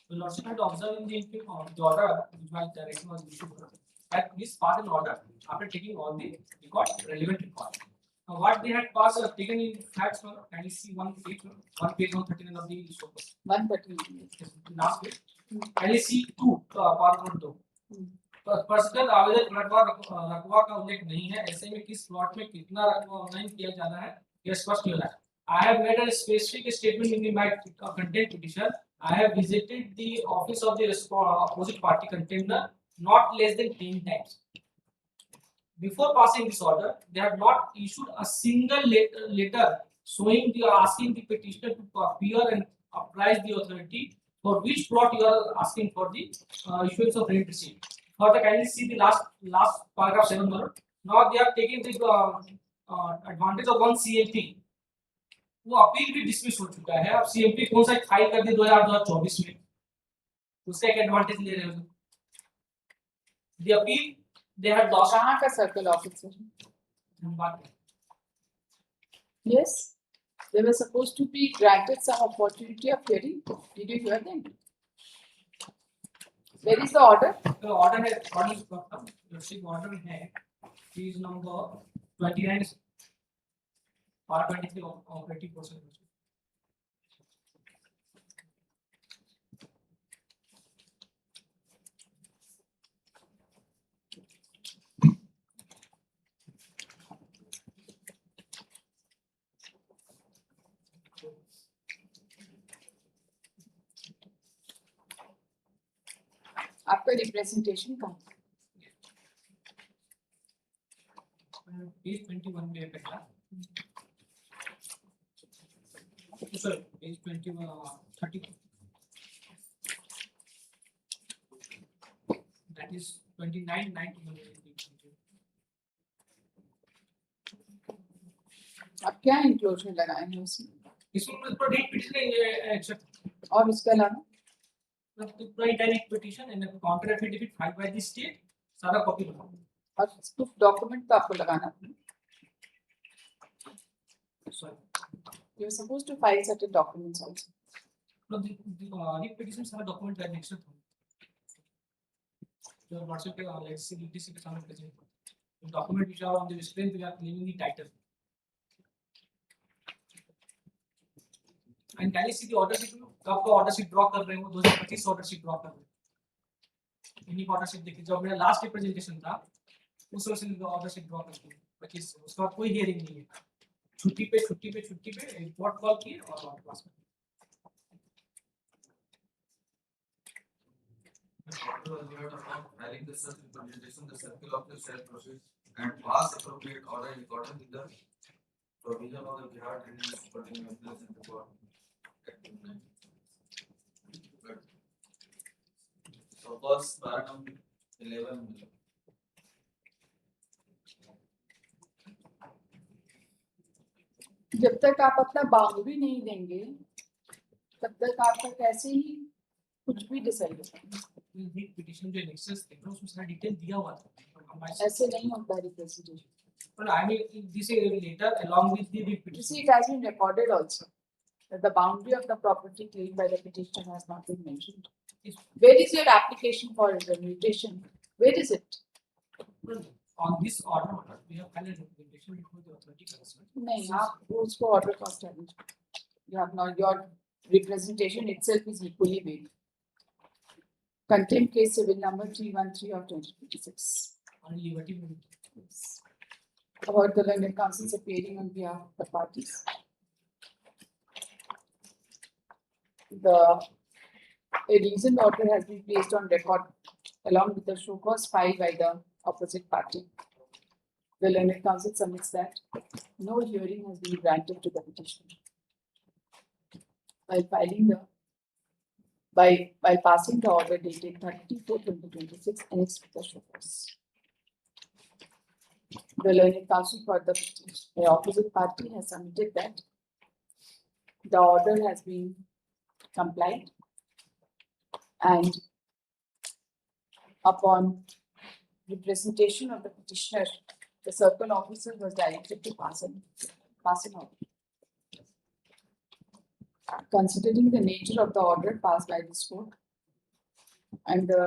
The lordship had observed in the order which was direction was issued that this pass an order after taking all the relevant records. Now what they had passed taken in facts for can you see one page 139 of the source. 139. Last page. Can you see two part number 2. Personal आवेदन रकबा का उल्लेख नहीं है ऐसे में किस plot में कितना रकबा ऑनलाइन किया जाना है यह स्पष्ट हो रहा है I have made a specific statement in my content petition. I have visited the office of the opposite party contender not less than 10 times. Before passing this order, they have not issued a single letter showing asking the petitioner to appear and apprise the authority for which plot you are asking for the issuance of rent receipt. Further, kindly see the last paragraph 7. Now they are taking the advantage of one CMP. वो appeal भी dismiss हो चुका है अब CMP कौन सा file कर दी 2024 में उसका एक एडवांटेज ले रहे हो the appeal they have lost कहां का circle officer yes they were supposed to be granted some opportunity of hearing. Did you hear them? Where is the order? The order है page number 29 part 23 of 80%. आपका representation कहाँ page 21 में पहला sorry page 21 30 that is 29 90 आप क्या inclusion लगाए हैं इसमें पूरा डेट पिटीशन और उसके अलावा the direct petition and a counter affidavit filed by the state सारा कॉपी बनाओ। और प्रूफ डॉक्यूमेंट तो आपको लगाना है। Sorry. You are supposed to file certain documents also. No, the petition सारा document का next step. Your WhatsApp पे let's see DTC के सामने present. The document which are on the screen we are claiming the title. And can you see the order sheet? कब का order sheet draw कर रहे हो? 2025 order sheet draw कर रहे हो। इन्हीं order sheet देखिए जब मेरा last presentation था उस वर्ष में order sheet draw करते हैं 25 उसका कोई hearing नहीं है। छुट्टी पे रिपोर्ट कॉल किए और क्लास में Filing the such representation, the circle of the shall proceed and pass appropriate order in accordance with the provision of the Bihar Training and Supporting Mechanism for so first paragraph 11 जब तक आप अपना boundary नहीं देंगे तब तक आपका कैसे ही कुछ भी डिसाइड होगा। पिटीशन जो नेक्सस थे उसमें सारा डिटेल दिया हुआ था। ऐसे नहीं होता representation. But I mean this is later along with the petition. You see, it has been recorded also that the boundary of the property claimed by the petitioner has not been mentioned. Where is your application for remuneration? Where is it? On this order we have filed a representation before the authority concerned. नहीं, आप उसको order का challenge. You have not, your representation itself is equally vague. Contempt case civil number 313 of 2026. On liberty. Yes. About the learned counsels appearing on behalf of the parties. A reasoned order has been placed on record along with the show cause filed by the opposite party. The learned counsel submits that no hearing has been granted to the petitioner. While passing the order dated 30/4/2026 annexed with the show cause. The learned counsel for the opposite party has submitted that the order has been complied and upon representation of the petitioner, the circle officer was directed to pass an order. Considering the nature of the order passed by this court and the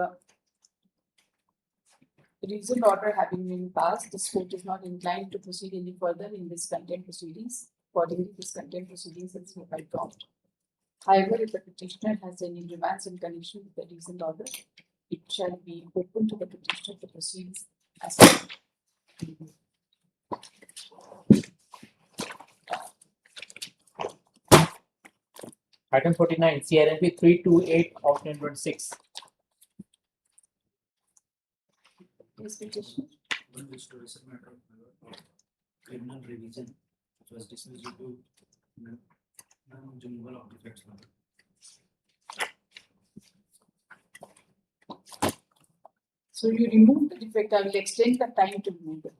reasoned order having been passed, this court is not inclined to proceed any further in this contempt proceedings. Accordingly, this contempt proceedings is hereby dropped. However, if the petitioner has any demands in connection with the reasoned order, it shall be open to the petitioner to proceed as Item 49, CRNP 328 of 2026. Yes, petitioner. One restoration matter of criminal revision, which was dismissed due to non-removal of defects. So you remove the defect. I will extend the time to remove it.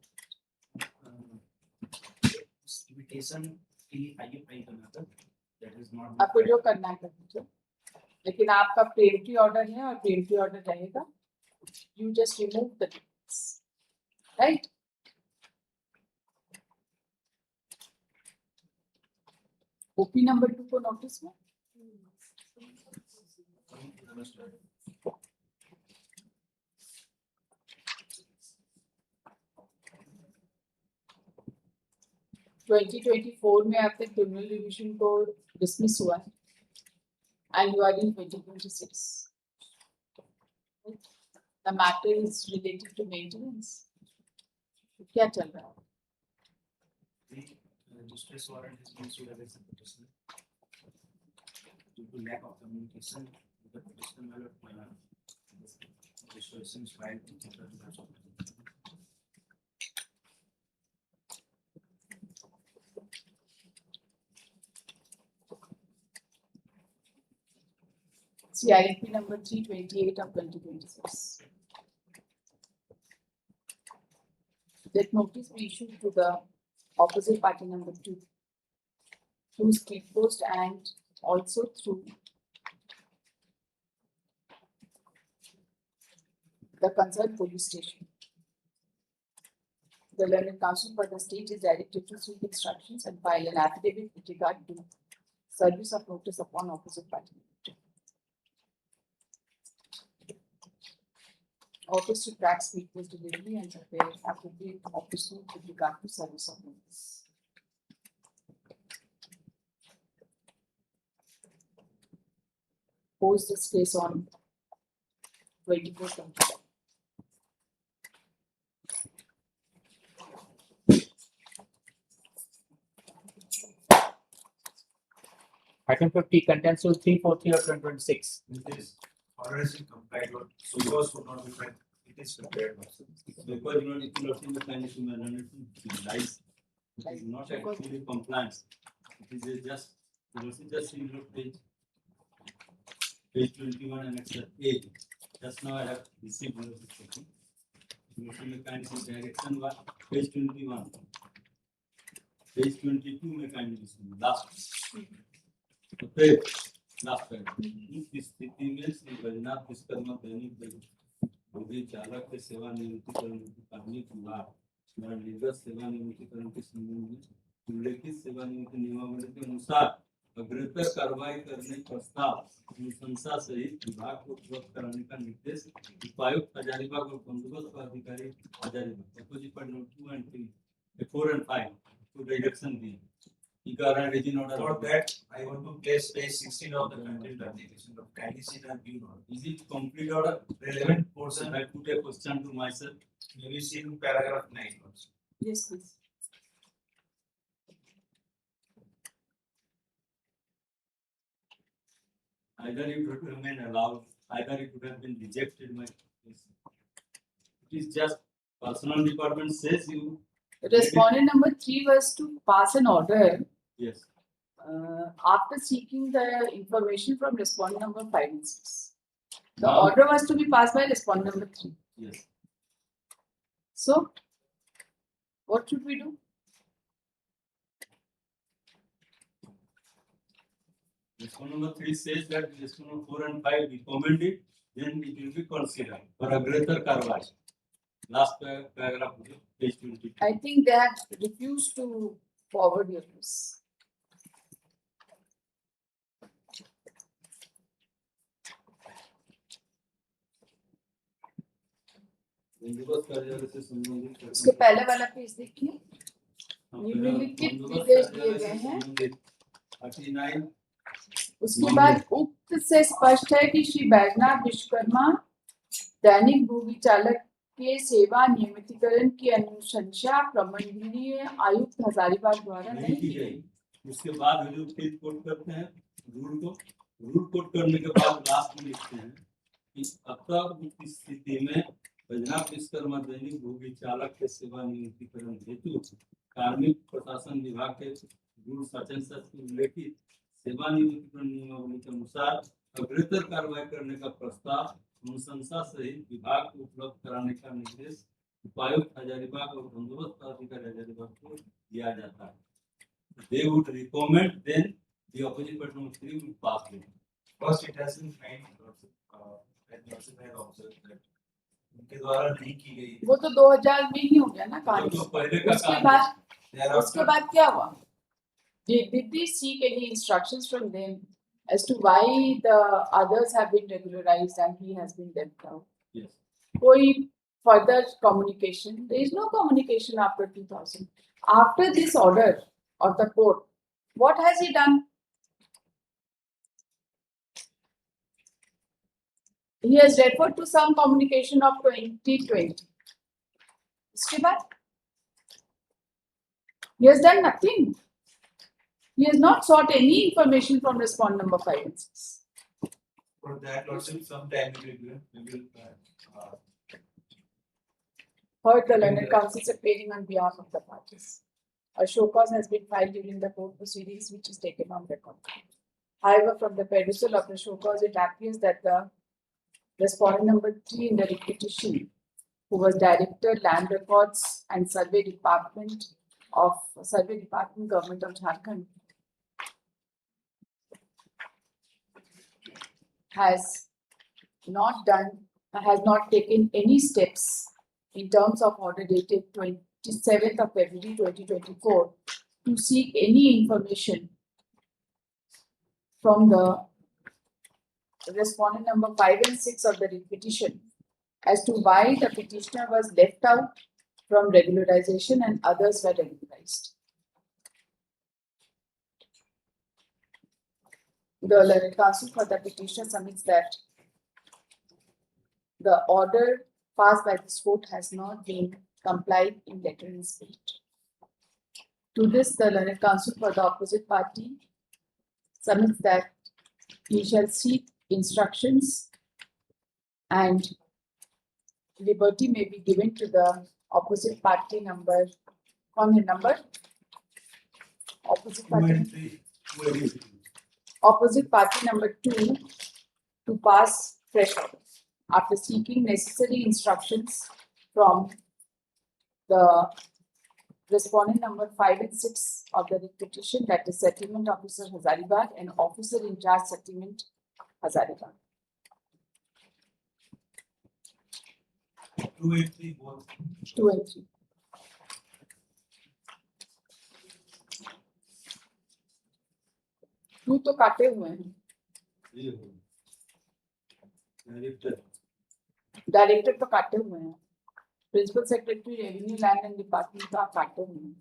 Limitation I another that is not. आपको जो करना है कर दीजिए, लेकिन आपका प्रेम्पटी order है और प्रेम्पटी ऑर्डर रहेगा. You just remove the defects, right? OP number 2 को नोटिस में 2024 में आपके क्रिमिनल रिविजन को डिसमिस हुआ है and you are in 2026. The matter is related to maintenance. क्या चल रहा है? The distress warrant has been issued against the petitioner due to lack of communication with the petitioner. Restoration is filed in the CIP number 328 of 2026. That notice be issued to the opposite party number 2 through speed post and also through the concerned police station. The learned counsel for the state is directed to seek instructions and file an affidavit with regard to service of notice upon opposite party. Office to track speed post delivery and prepare appropriate office note with regard to service of notice. Post this case on 24th. Item 50, contents to 343 of 2026. This order is complied with, so yours would not be met. It is prepared. Because you know, if you look in the mechanism and it lies, it is not actually compliance. It is just in your page 21 and it's A. Just now I have received notification. Motion mechanism direction one, page 21. Page 22 mechanism, last. Okay, last page. इस स्थिति में श्री बैजनाथ विश्वकर्मा दैनिक बोधि चालक के सेवा नियुक्तिकरण की कहानी की बात द्वारा निर्गत सेवा नियुक्तिकरण के संबंध में उल्लेखित सेवा नियुक्ति नियमावली के अनुसार अग्रतर कार्रवाई करने प्रस्ताव अनुशंसा सहित विभाग को उपलब्ध कराने का निर्देश उपायुक्त हजारीबाग और बंदोबस्त अधिकारी हजारीबाग अपोजिट पर note 2 and 3 4 and 5 to direction the For that, I want to place page 16 of the content application of kindly sit and view note. Is it complete order? Relevant portion. I put a question to myself. Maybe see in paragraph 9 also. Yes, please. Either it would remain allowed, either it would have been rejected. My case. It is just personal department says you. Respondent number 3 was to pass an order. Yes. After seeking the information from respondent number 5 and 6. The order was to be passed by respondent number 3. Yes. So, what should we do? Respondent number 3 says that respondent 4 and 5 recommend it, then it will be considered for a greater karwai. Last paragraph, page 22. I think they have refused to forward your news. उसके पहले वाला page देखिए, निम्नलिखित निर्देश दिए गए हैं। उसके बाद उक्त से स्पष्ट है कि श्री बैजनाथ विश्वकर्मा दैनिक भूमि चालक के सेवा नियमितीकरण की अनुशंसा प्रमंडलीय आयुक्त हजारीबाग द्वारा नहीं की गई। उसके बाद हम लोग फिर कोट करते हैं रूल कोट करने के बाद लास्ट में लिखते हैं कि अतः इस स्थिति में बैजनाथ विश्वकर्मा दैनिक भूमि चालक के सेवा नियमितीकरण हेतु कार्मिक प्रशासन विभाग के रूल सचन सच उल्लेखित सेवा नियमितीकरण नियमावली के अनुसार अग्रतर कार्रवाई करने का प्रस्ताव अनुशंसा सहित विभाग को उपलब्ध कराने का निर्देश उपायुक्त हजारीबाग और बंदोबस्त अधिकारी हजारीबाग को दिया जाता है। They would recommend, then the opposite person would pass it. First, it has been found that उनके द्वारा नहीं की गई। वो तो 2000 में ही हो गया ना काम। उसके बाद क्या हुआ? Did they seek any instructions from them as to why the others have been regularized and he has been left out? Yes. कोई further communication? There is no communication after 2000. After this order of the court, what has he done? He has referred to some communication of 2020. उसके बाद he has done nothing. He has not sought any information from respondent number 5 and 6. For that, also some time we will Heard the learned counsels appearing on behalf of the parties. A show cause has been filed during the court proceedings, which is taken on record. However, from the pedestal of the show cause, it appears that the respondent number 3 in the petition, who was Director, Land Records and Survey Department, Government of Jharkhand, has not done has not taken any steps in terms of order dated 27th of February 2024 to seek any information from the respondent number 5 and 6 of the petition as to why the petitioner was left out from regularization and others were regularized. The learned counsel for the petitioner submits that the order passed by this court has not been complied in letter and spirit. To this, the learned counsel for the opposite party submits that he shall seek instructions and liberty may be given to the opposite party number. Opposite party number 2 to pass fresh orders after seeking necessary instructions from the respondent number 5 and 6 of the petition, that is settlement officer Hazaribagh and officer in charge settlement Hazaribagh. 2 and 3 both. 2 and 3. Two तो काटे हुए हैं. Director तो काटे हुए हैं. Principal secretary revenue land and department का काटे हुए हैं.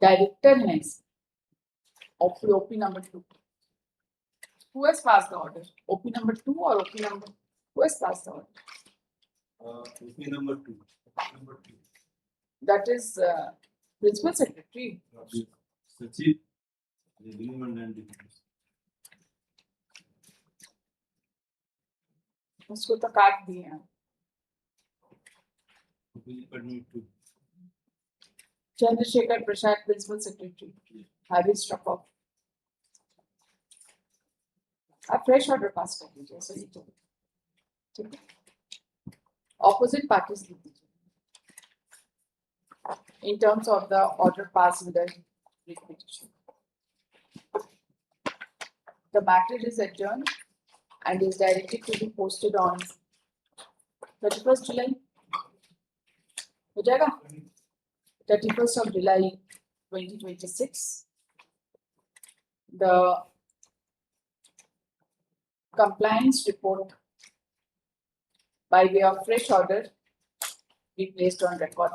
डायरेक्टर हैं OP number 2. Who has passed the order? OP number 2 or OP number? Who has passed the order? OP number 2. Number 2. That is principal secretary. Sachiv, revenue and land department. उसको तो काट दिए हैं. Chandrasekhar Prasad, principal secretary. Have you struck off? आप fresh order pass कर दीजिए ऐसे ही तो. ठीक है. Opposite parties लिख दीजिए. In terms of the order passed with the writ petition. The matter is adjourned and is directed to be posted on 31st July. हो जाएगा? 31st of July 2026. The compliance report by way of fresh order be placed on record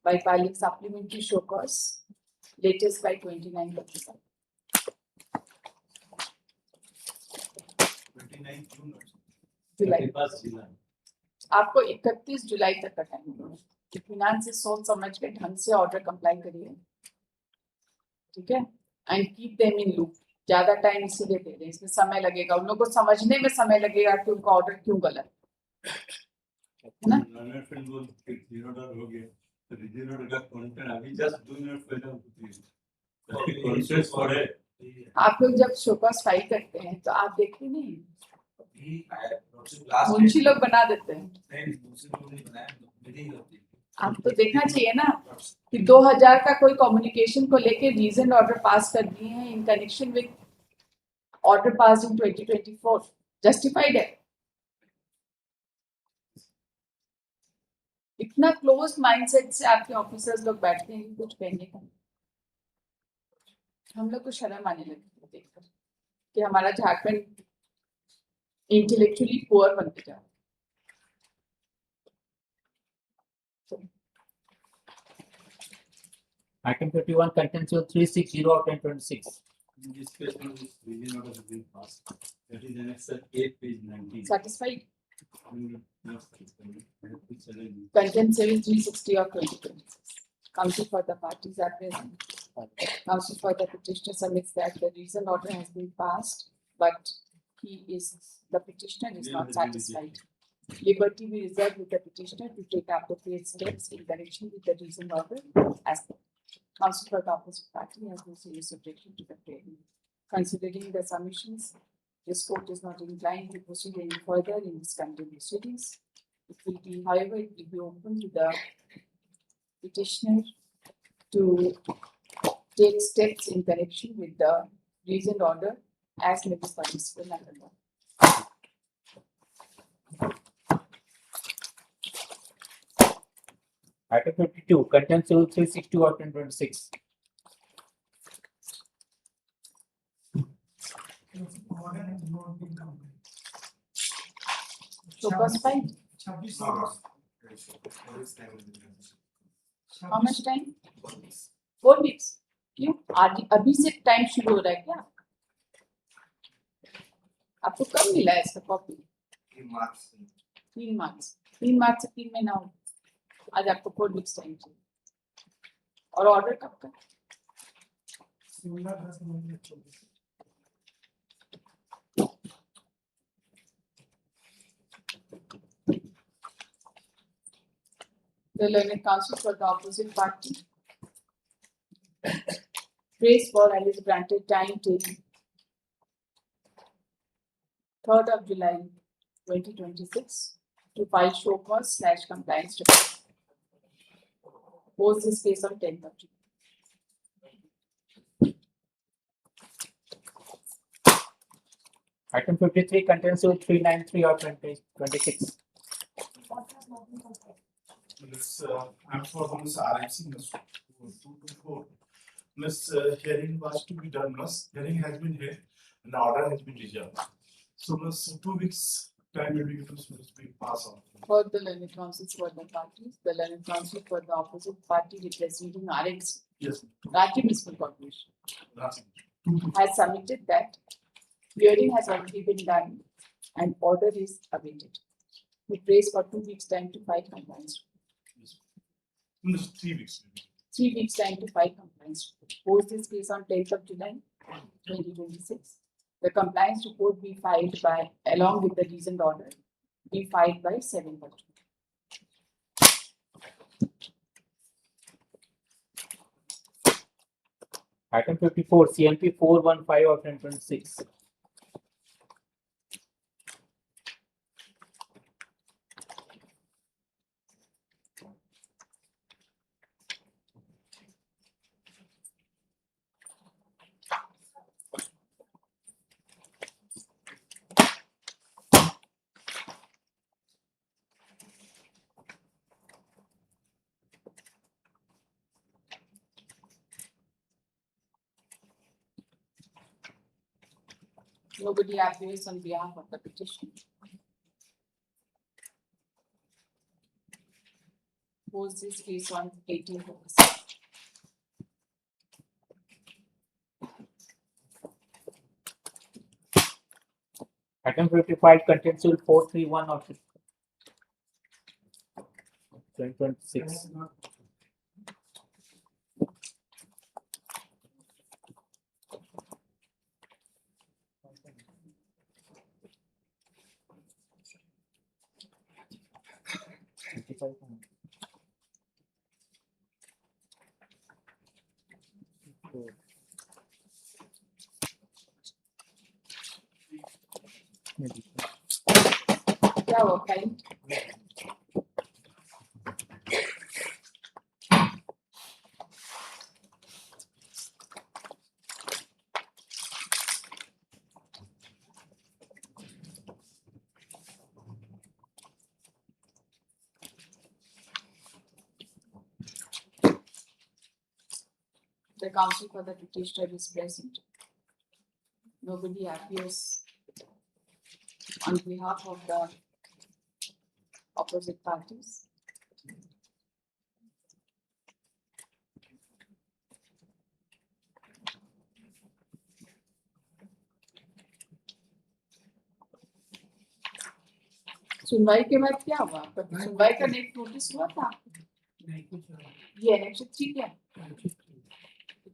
by filing supplementary show cause latest by 29th of July. 29 June. July. 31st July. आपको 31 जुलाई तक का time है. इत्मीनान से सोच समझ के ढंग से ऑर्डर कंप्लाई करिए. ठीक है. And keep them in loop. ज्यादा टाइम इसीलिए दे रहे हैं, इसमें समय लगेगा, उन लोगों को समझने में समय लगेगा कि उनका ऑर्डर क्यों गलत है ना. हो गया. Regional का content अभी just 2 minutes पहले concept पढ़े. आप लोग जब शोकॉस फाइल करते हैं तो आप देखते नहीं, मुंशी लोग बना देते हैं. आप तो देखना चाहिए ना कि 2000 का कोई कम्युनिकेशन को लेके रीजन ऑर्डर पास कर दिए हैं in connection with order pass in 2024. Justified है. इतना क्लोज माइंडसेट से आपके ऑफिसर्स लोग बैठते हैं कुछ कहने का. हम लोग को शर्म आने लगी है देखकर कि हमारा झारखंड इंटेलेक्चुअली पुअर बनते जा रहा है. Item 51 contains 360 of 2026. In this case, this region order has been passed. That is annexed 8 page 19. Satisfied? Content Content 7360 of 2026. Counsel for the parties are present. Counsel for the petitioner submits that the reason order has been passed, but the petitioner is not satisfied. Liberty be reserved with the petitioner to take appropriate steps in connection with the reason order as per. Counsel for the opposite party has no serious objection to the claim. Considering the submissions, this court is not inclined to proceed any further in this contempt proceedings. It will be, however, it will be open to the petitioner to take steps in connection with the reasoned order as may be permissible under law. Item 52, content civil 362 of 2026. Order has not been completed. So first five, how much time? 4 weeks. क्यों? आज अभी से time शुरू हो रहा है क्या? आपको कब मिला है इसका कॉपी? 3 मार्च से 3 महीना हो, आज आपको 4 वीक्स टाइम चाहिए। और ऑर्डर कब का? 16/10/2024. The learned counsel for the opposite party prays for and is granted time till 3rd of July 2026 to file show cause / compliance report. Post this case on 10th of July. Item 53, content civil 393 of 2026. I'm for Miss RMC, Miss 224. Miss hearing was to be done, Miss hearing has been held and order has been reserved. So Miss 2 weeks time will be given to Miss we pass on. For the learned counsels for the parties, the learned counsel for the opposite party representing RMC, Yes. Rajya Municipal Corporation, Nothing. has submitted that hearing has already been done and order is awaited. He prays for 2 weeks time to file compliance. Miss 3 weeks. 3 weeks time to file compliance. Post this case on 10th of July 2026. The compliance report be filed by, along with the reasoned order, be filed by 7th of July. Item 54, CMP 415 of 2026. Nobody appears on behalf of the petition. Post this case on 18th of December. Item 55, content civil 431 of 2026. क्या हुआ file? The counsel for the petitioner is present. Nobody appears on behalf of the opposite parties. सुनवाई के बाद क्या हुआ? सुनवाई का next notice हुआ था? ये एनेक्स 3 क्या?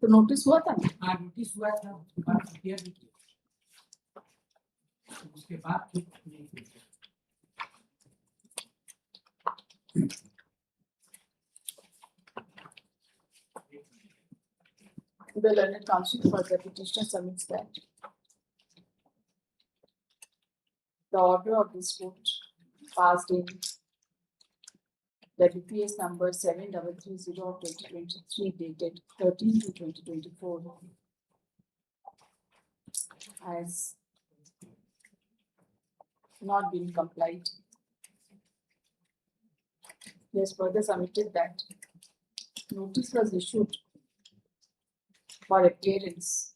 तो नोटिस हुआ था ना? हाँ नोटिस हुआ था, उसके बाद क्लियर नहीं किया, उसके बाद ठीक नहीं किया। The learned counsel for the petitioner submits that the order of this court passed in the DPS number 7330 of 2023 dated 13/2/2024 as not been complied. He has further submitted that notice was issued for appearance,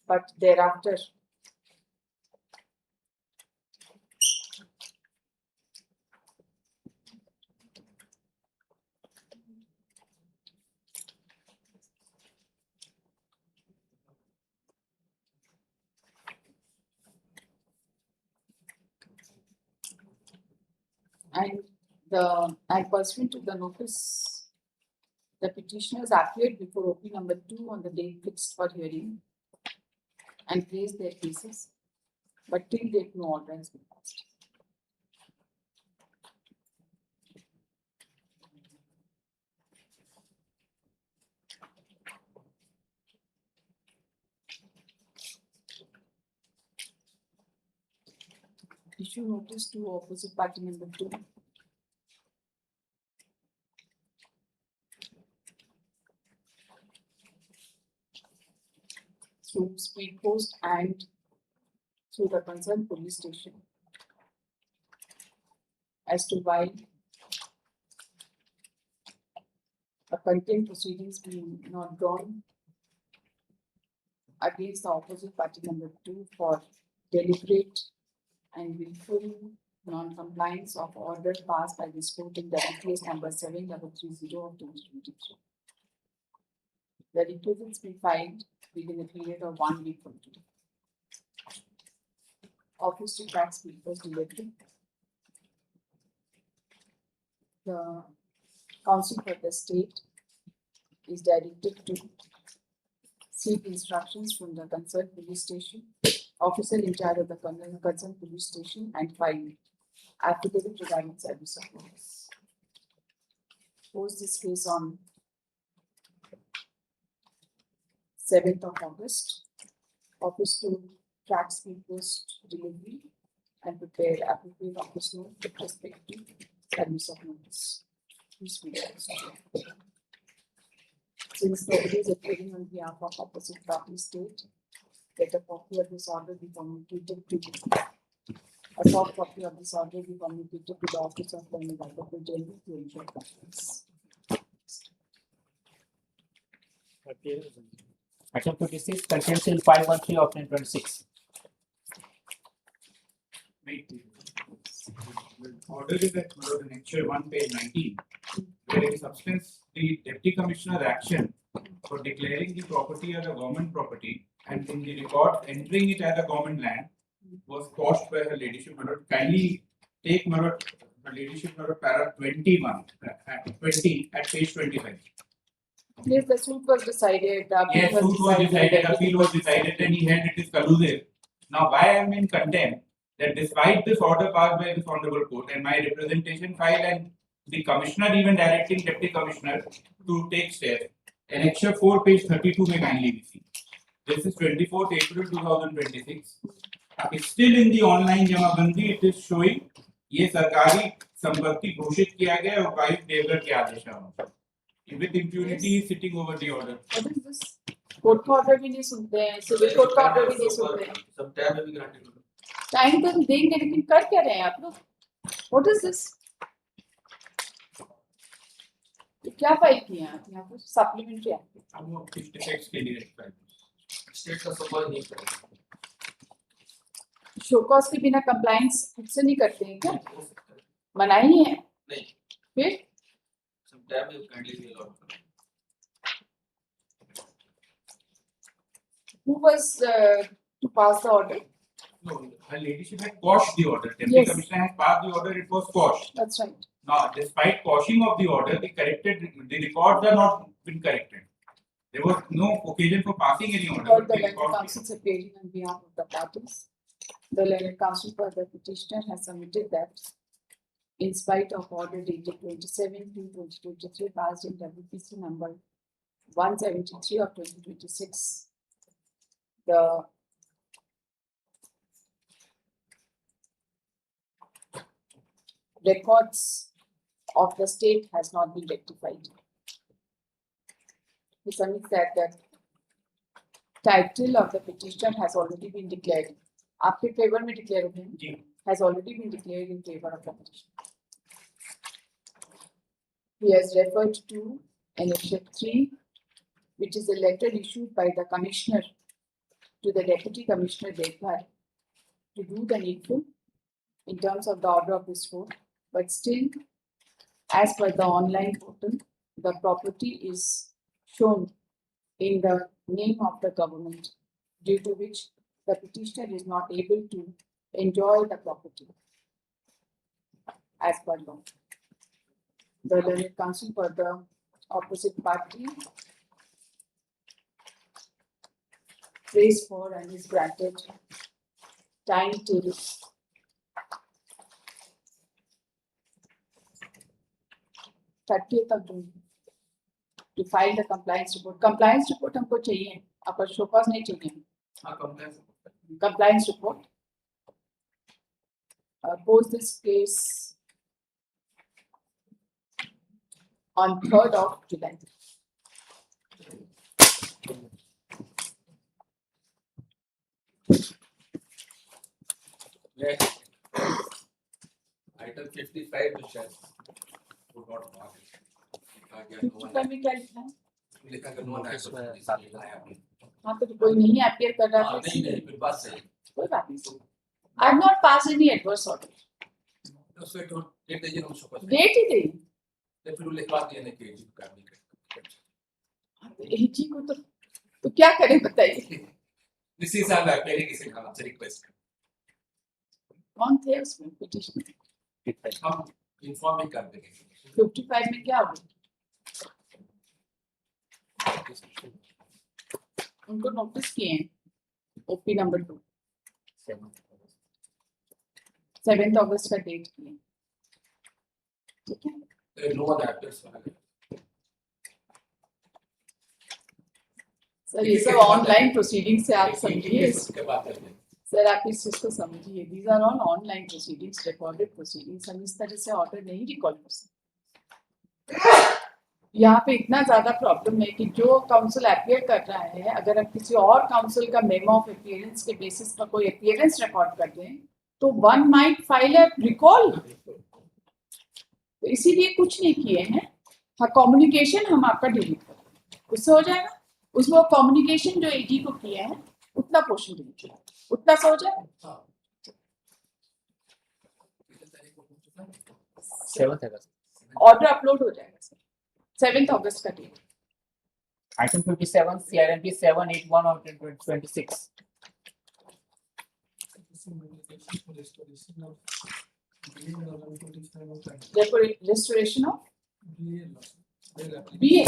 but thereafter and pursuant to the notice, the petitioners appeared before OP number 2 on the date fixed for hearing and placed their cases, but till date no order has been passed. Issue notice to opposite party number 2. Through speed post and through the concerned police station as to why a contempt proceedings being not drawn against the opposite party number 2 for deliberate and willful non-compliance of order passed by this court in WPS number 7330 of 2023. The requisites be filed within a period of 1 week from today. Office to tax papers delivery. The counsel for the state is directed to seek instructions from the concerned police station, officer in charge of the concerned police station, and file affidavit regarding service of notice. Post this case on 7th of August. Office to track speed post delivery and prepare appropriate office note with respect to service of notice. Since the order is appearing on behalf of opposite party state, let a copy of this order be communicated to a soft copy of this order be communicated to the office of the Advocate General to ensure compliance. Item 26, contempt till 513 of 2026. Order is at lecture 1 page 19, where in substance the deputy commissioner action for declaring the property as a government property and in the record entering it as a government land was quashed by her ladyship. Kindly take her ladyship para 21 at 20 at page 25. Yes, the suit was decided. Yes, suit was decided, appeal was decided, and he held it is collusive. Now, why I am in contempt that despite this order passed by this honorable court and my representation file and the commissioner even directing deputy commissioner to take steps, annexure 4 page 32 may kindly be seen. This is 24th April 2026. It's still in the online jamabandi. It is showing ये सरकारी संपत्ति घोषित किया गया है उपायुक्त देवगढ़ के आदेशानुसार. With impunity is sitting over the order. What is this? Court का ऑर्डर भी नहीं सुनते हैं, सिविल कोर्ट का ऑर्डर भी नहीं सुनते हैं. सब टाइम में भी ग्रांटेड टाइम तो देंगे लेकिन कर क्या रहे हैं आप लोग? What is this? क्या फाइल किए आप यहाँ पर? सप्लीमेंट्री है. हम वो किस डिफेक्ट्स के लिए स्टेट का सपोर्ट नहीं करेगा. शो कॉज के बिना कंप्लायंस खुद से नहीं करते हैं क्या? मनाही है? नहीं. फिर? सब टाइम में kindly be allowed. Who was to pass the order? No, her ladyship had quashed the order. Deputy Commissioner has passed the order, it was quashed. That's right. Now, despite quashing of the order, the records are not been corrected. There was no occasion for passing any order. Or the learned counsel appearing on behalf of the parties. The learned counsel for the petitioner has submitted that in spite of order dated 27/2/2023 passed in WPC number 173 of 2026, the records of the state has not been rectified. He submits that the title of the petitioner has already been declared आपके favour में declare हो गए has already been declared in favor of the petition. He has referred to Annexure 3, which is a letter issued by the Commissioner to the Deputy Commissioner Dekar to do the needful in terms of the order of this court, but still, as per the online portal, the property is shown in the name of the government, due to which the petitioner is not able to enjoy the property as per law. The learned counsel for the opposite party prays for and is granted time till 30th of June to file the compliance report. Compliance report हमको चाहिए, अपर show cause नहीं चाहिए. Compliance report. Post this case on 3rd of July. Item 55 to share. Would not mark it. 55 में क्या लिखा है? लिखा कि no action is taken. हाँ तो कोई नहीं अपियर कर रहा है. नहीं फिर बात सही. कोई बात नहीं. I have not passed any adverse order. उसको एक डेट दीजिए हम उसको. डेट ही दें. तो फिर लिखवा दिए नहीं कि एजी करनी है. एजी को तो क्या करें बताइए. This is an appearing किसी का आपसे रिक्वेस्ट. कौन थे उसमें पिटीशन? हम इन्फॉर्म कर देंगे. 55 में क्या होगा? उनको नोटिस किए हैं. ओपी नंबर 2 7th अगस्त का डेट किए. ठीक है. No one actors. सर ये सब ऑनलाइन प्रोसीडिंग से आप समझिए. सर आप इस चीज को समझिए. These are all online proceedings, recorded proceedings. हम इस तरह से ऑर्डर नहीं रिकॉर्ड कर सकते. यहाँ पे इतना ज्यादा प्रॉब्लम है कि जो काउंसिल अपियर कर रहा है, अगर हम किसी और काउंसिल का मेमो ऑफ अपीयरेंस के बेसिस पर कोई अपीयरेंस रिकॉर्ड कर दें तो one might file a recall. तो इसीलिए कुछ नहीं किए हैं. हाँ कम्युनिकेशन हम आपका डिलीट कर दें, उससे हो जाएगा. उसमें कम्युनिकेशन जो एजी को किया है उतना पोर्शन डिलीट किया, उतना से हो जाएगा. 7th अगस्त ऑर्डर अपलोड हो जाएगा सर. 7th अगस्त का date. Item 57 CRMP 781 of 2026. Restoration of BA.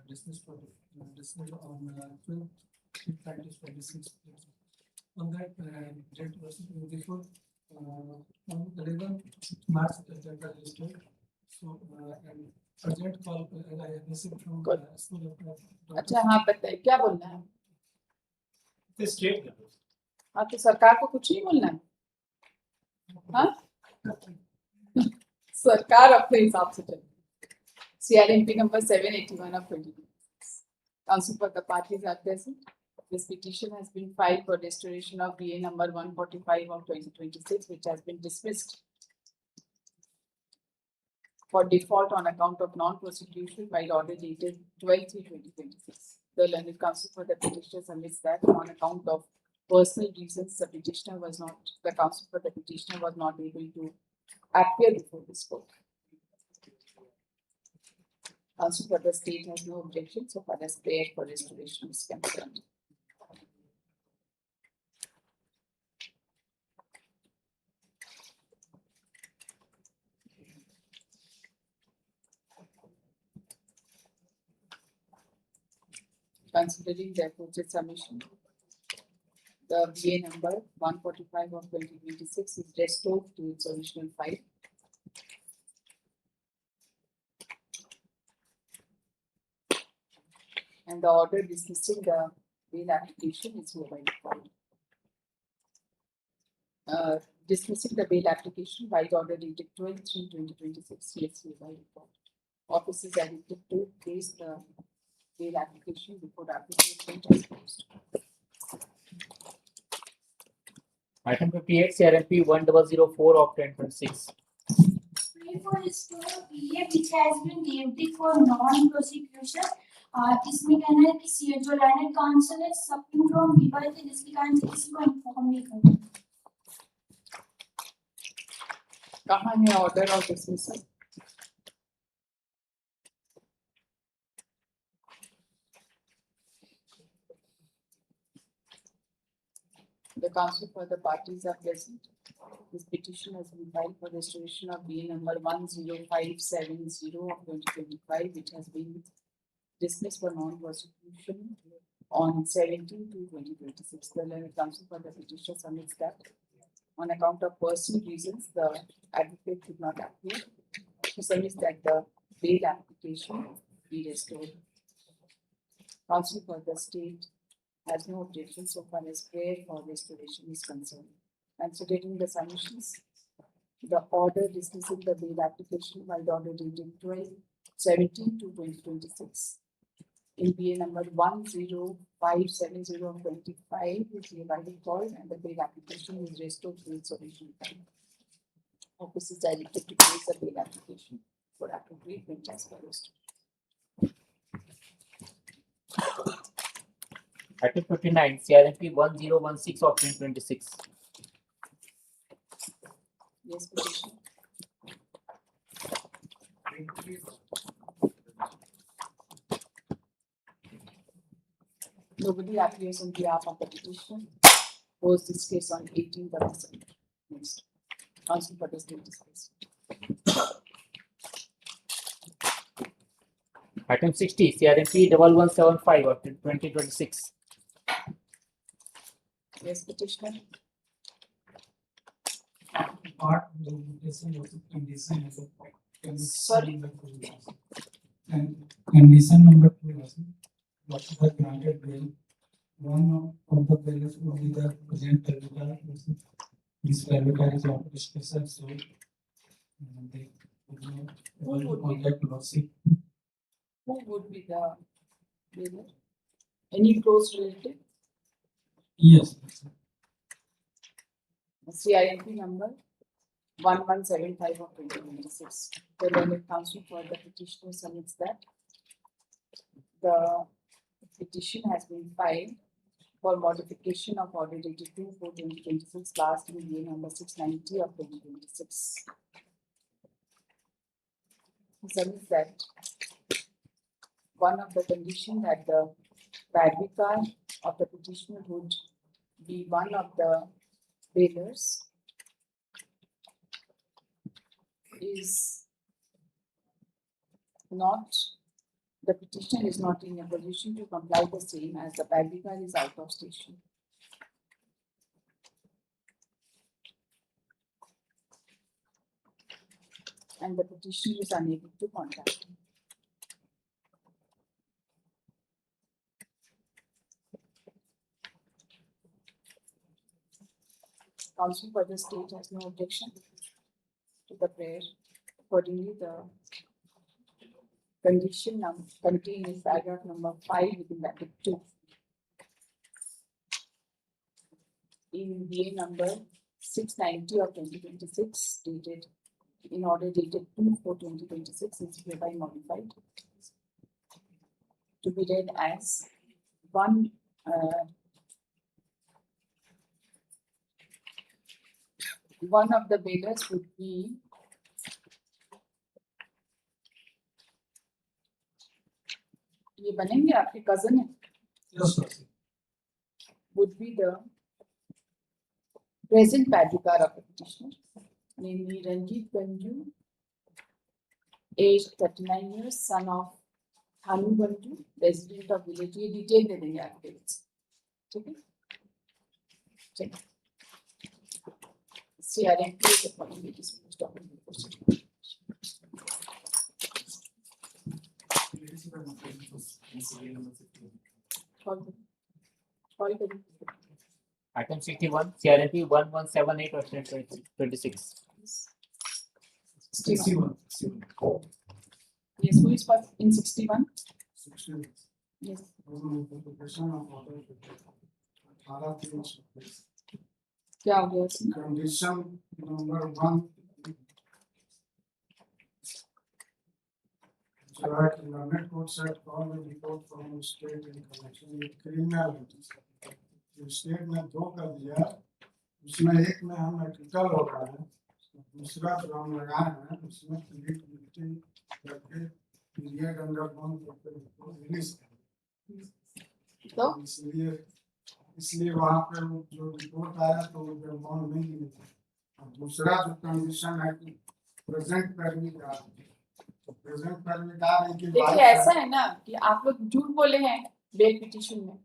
Dismissal on 12/26. On that date was before on 11 March that was registered. So and urgent call I have received from school of. अच्छा हाँ बताइए क्या बोलना है. State level. हाँ तो सरकार को कुछ नहीं बोलना है. हाँ सरकार अपने हिसाब से चले. CRMP number 781 of 2026. Counsel for the parties are present. This petition has been filed for restoration of BA number 145 of 2026, which has been dismissed for default on account of non-prosecution by order dated 12/3/2026. The learned counsel for the petitioner submits that on account of personal reasons, the counsel for the petitioner was not able to appear before this court. Counsel for the state has no objection so far as prayer for restoration is concerned. Considering the approached submission, the BA number 145 of 2026 is restored to its original file. And the order dismissing the bail application is hereby default. Dismissing the bail application by order dated 12/3/2026 is hereby default. Office is added to place the bail application before application is closed. Item 58, CRMP 1004 of 2026. For is for PA which has been named for non-prosecution. इसमें कहना है कि सी जो land council है सबको from BY थे जिसके कारण से किसी को इन्फॉर्म नहीं करना. कहाँ है order of dismissal? The counsel for the parties are present. This petition has been filed for restoration of BA number 10570 of 2025, which has been dismissed for non-prosecution on 17/2/2026. The learned counsel for the petitioner submits that on account of personal reasons, the advocate could not appear. He submits that the bail application be restored. Counsel for the state has no objection so far as prayer for restoration is concerned. Considering the submissions, the order dismissing the bail application by the order dated 12/17/2026 in PA number 10570 of 25 is hereby recalled and the bail application is restored to its original time. Office is directed to place the bail application for appropriate bench as follows. Item 59, CRMP 1016 of 2026. Yes, petition. Nobody appears on behalf of the petitioner. Post this case on 18th of December. Next. Counsel for the state is present. Item 60, CRMP 1175 of 2026. Yes, petitioner. Part of the litigation was condition as a Sorry. And condition number 2 was what was granted bail. One of the bailers would be the present creditor. This creditor is of special so they would not able to contact lawsuit. Who would be the bailiff? Any close relative? Yes. CIMP number 1175 of 2026. The learned counsel for the petitioner submits that the petition has been filed for modification of order dated 2/4/2026 last in DA number 690 of 2026. He submits that one of the conditions that the badvicar of the petitioner would be one of the bailers is not, the petitioner is not in a position to comply the same as the badvicar is out of station. And the petitioner is unable to contact him. Counsel for the state has no objection to the prayer. Accordingly, the condition contained in paragraph number 5 within bracket 2 in DA number 690 of 2026 dated in order dated 2/4/2026 is hereby modified to be read as one of the bailers would be ये बनेंगे आपके cousin है? Yes, sir. Would be the present badvicar of the petitioner, namely Ranjit Banju, aged 39 years, son of Thanu Banju, resident of village. ये detail दे देंगे आपके ठीक है? ठीक है. CRMP is accordingly disposed of in the procedure. Call the Item 61, CRMP 1178 of 2026. 61. Yes, who is first in 61? Yes. Notification of order. 18/3/26. क्या हो गया इसमें? Condition number 1. That learned court said call the report from the state in connection with criminal. State ने 2 कर दिया, उसमें एक में हम आर्टिकल हो रहा है, दूसरा जो हम लगाए हैं उसमें करके पीरियड अंडर वन रिलीज तो इसलिए वहाँ पे जो रिपोर्ट आया तो वो बॉन्ड नहीं मिला। और दूसरा जो कंडीशन है कि प्रेजेंट परमिट आ प्रेजेंट परमिट आ रही कि देखिए ऐसा है ना कि आप लोग झूठ बोले हैं बेल पिटीशन में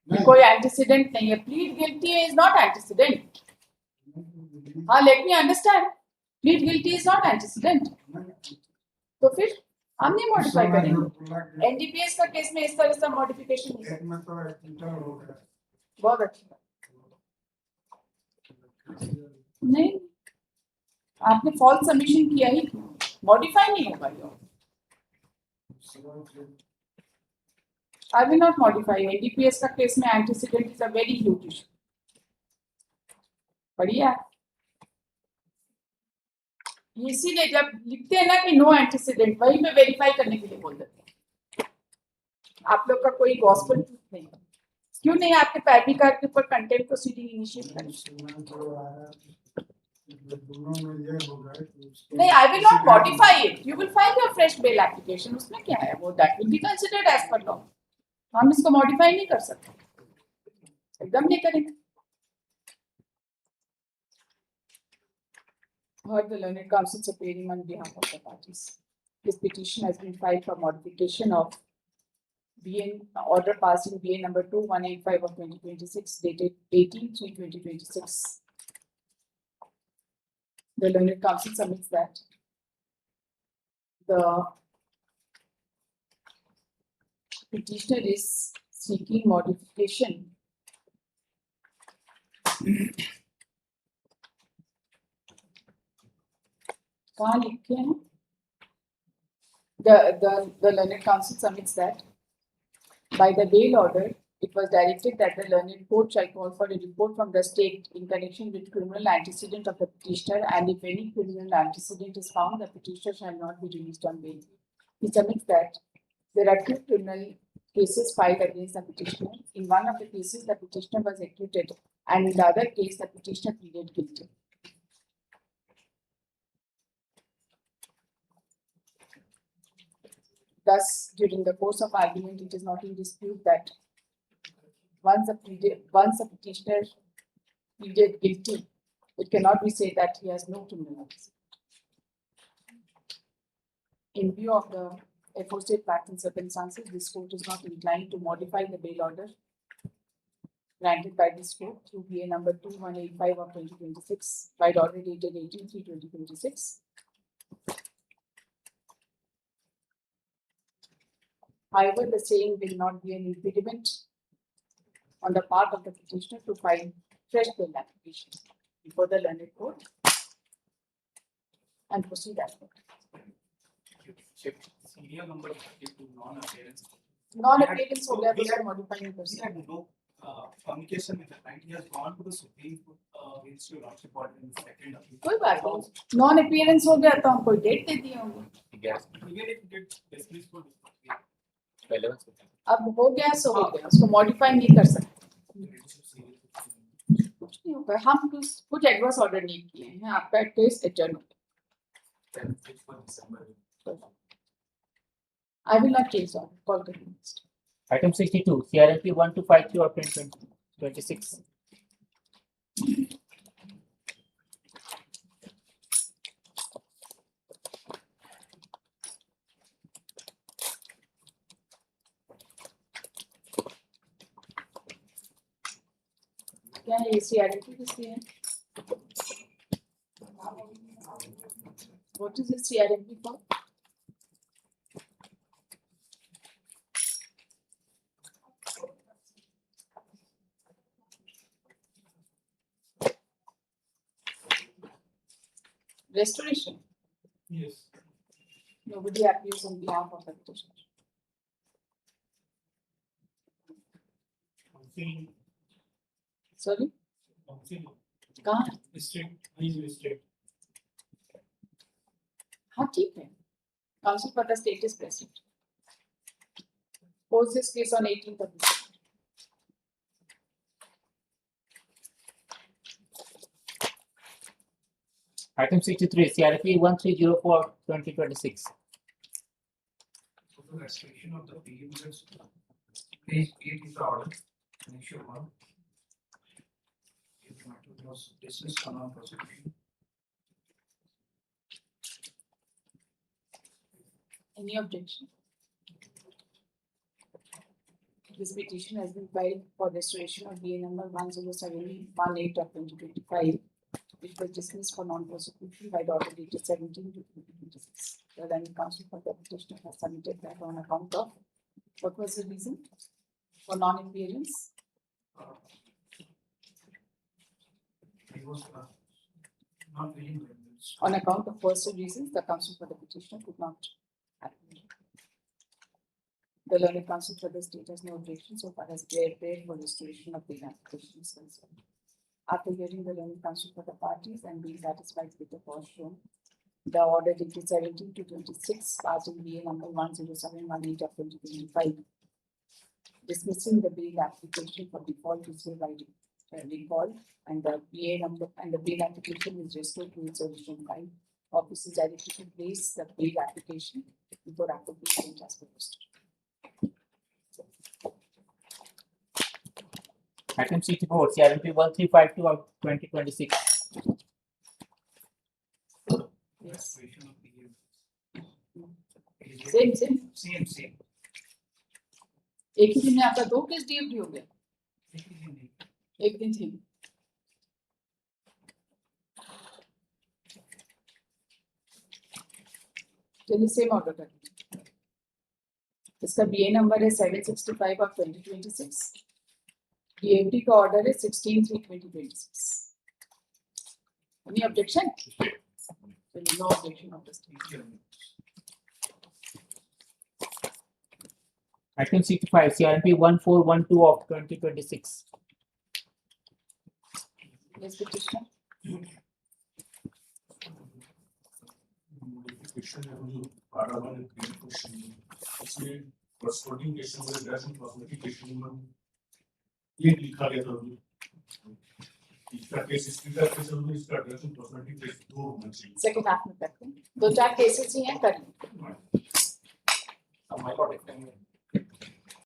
कि कोई एंटीसीडेंट नहीं है, plead guilty is not antecedent. हाँ, let me understand, plead guilty is not antecedent, तो फिर हम नहीं मॉडिफाई करेंगे। एनडीपीएस का केस में इस तरह से मॉडिफिकेशन बहुत अच्छा नहीं, आपने फॉल्स सबमिशन किया ही क्यों, मॉडिफाई नहीं होगा ये। I will not modify. NDPS का केस में antecedent is a very huge issue. बढ़िया, इसीलिए जब लिखते हैं ना कि नो एंटीसीडेंट, वही में वेरीफाई करने के लिए बोल देते हैं। आप लोग का कोई गॉस्पेल ट्रूथ नहीं, क्यों नहीं आपके पैरवी कार्ड के ऊपर कंटेंट प्रोसीडिंग इनिशिएट करें? नहीं, I will not modify it. You will file your fresh bail application. उसमें क्या है, वो that will be considered as per law. हम इसको मॉडिफाई नहीं कर सकते, एकदम नहीं करेंगे। Heard the learned counsels appearing on behalf of the parties. This petition has been filed for modification of BN order passing BN number 2185 of 2026 dated 18/3/2026. The learned counsel submits that the petitioner is seeking modification कहाँ लिखे हैं? The learned counsel submits that by the bail order it was directed that the learned court shall call for a report from the state in connection with criminal antecedent of the petitioner, and if any criminal antecedent is found, the petitioner shall not be released on bail. He submits that there are 2 criminal cases filed against the petitioner. In one of the cases, the petitioner was acquitted, and in the other case, the petitioner pleaded guilty. Thus, during the course of argument, it is not in dispute that once a petitioner pleaded guilty, it cannot be said that he has no criminal antecedent. In view of the aforesaid facts and circumstances, this court is not inclined to modify the bail order granted by this court through BA number 2185 of 2026 by the order dated 18/3/2026. However, the same will not be an impediment on the part of the petitioner to file fresh bail application before the learned court and proceed as per. Serial number 32 non-appearance. Non-appearance हो गया तो उसको modify नहीं कर We सकते। had no communication with the client. He has gone to the Supreme Court against your lordship order in the second appeal. कोई बात नहीं, non-appearance हो गया तो हम कोई डेट दे दिए होंगे। Even if it gets dismissed for relevance. अब हो गया सो हो गया, उसको मॉडिफाई नहीं कर सकते। कुछ नहीं होगा, हम कुछ एडवर्स ऑर्डर नहीं किए हैं, आपका केस एडजर्न हो गया। I will not change that. Call the next. Item 62, CRLP 1253 of 2026. क्या है ये CRLP किसकी है? What is the CRLP for? Restoration. Yes. Nobody appears on behalf of the petitioner. Sorry, कहाँ है? हाँ ठीक है. Council for the state is present. Post this case on 18th of December. Item 63, CRP 1304/2026. So the restoration of the PMS, page 8 is the order, and issue 1. If matter was dismissed for non-prosecution. Any objection? This petition has been filed for restoration of DA number 10718 of 2025, which was dismissed for non-prosecution by the order dated 17 to 2026. The Land Council for the petitioner has submitted that on account of, what was the reason for non-appearance? It was not willing to. On account of personal reasons, the counsel for the petitioner could not appear. The learned counsel for the state has no objection so far as prepared for restoration of the application is concerned. After hearing the learned counsel for the parties and being satisfied with the cause shown, the order dated 17 to 26 passing BA number 10718 of 2025, dismissing the bail application for default receipt by recall, and the BA number and the bail application is restored to its original file. Office is directed to place the bail application before application as proposed. Item 64, CRP 1352 of 2026. Yes. Restoration of PMS. Same. एक ही दिन में आपका 2 case DFD हो गया. एक दिन थी. चलिए सेम ऑर्डर कर. इसका बीए नंबर है 765 of 2026. DFD का ऑर्डर है 16/3/2026. Any objection? No objection of this. Item 65, CRP 1412 of 2026. Yes, petitioner. Modification है जो पारावान क्रिएट क्वेश्चन इसमें corresponding question में एड्रेस एंड क्लासिफिकेशन में ये लिखा गया था इसका केस इसका एड्रेस एंड क्लासिफिकेशन 2 होना चाहिए. सेकंड हाफ में करते हैं. 2-4 केसेस ही हैं कर लें.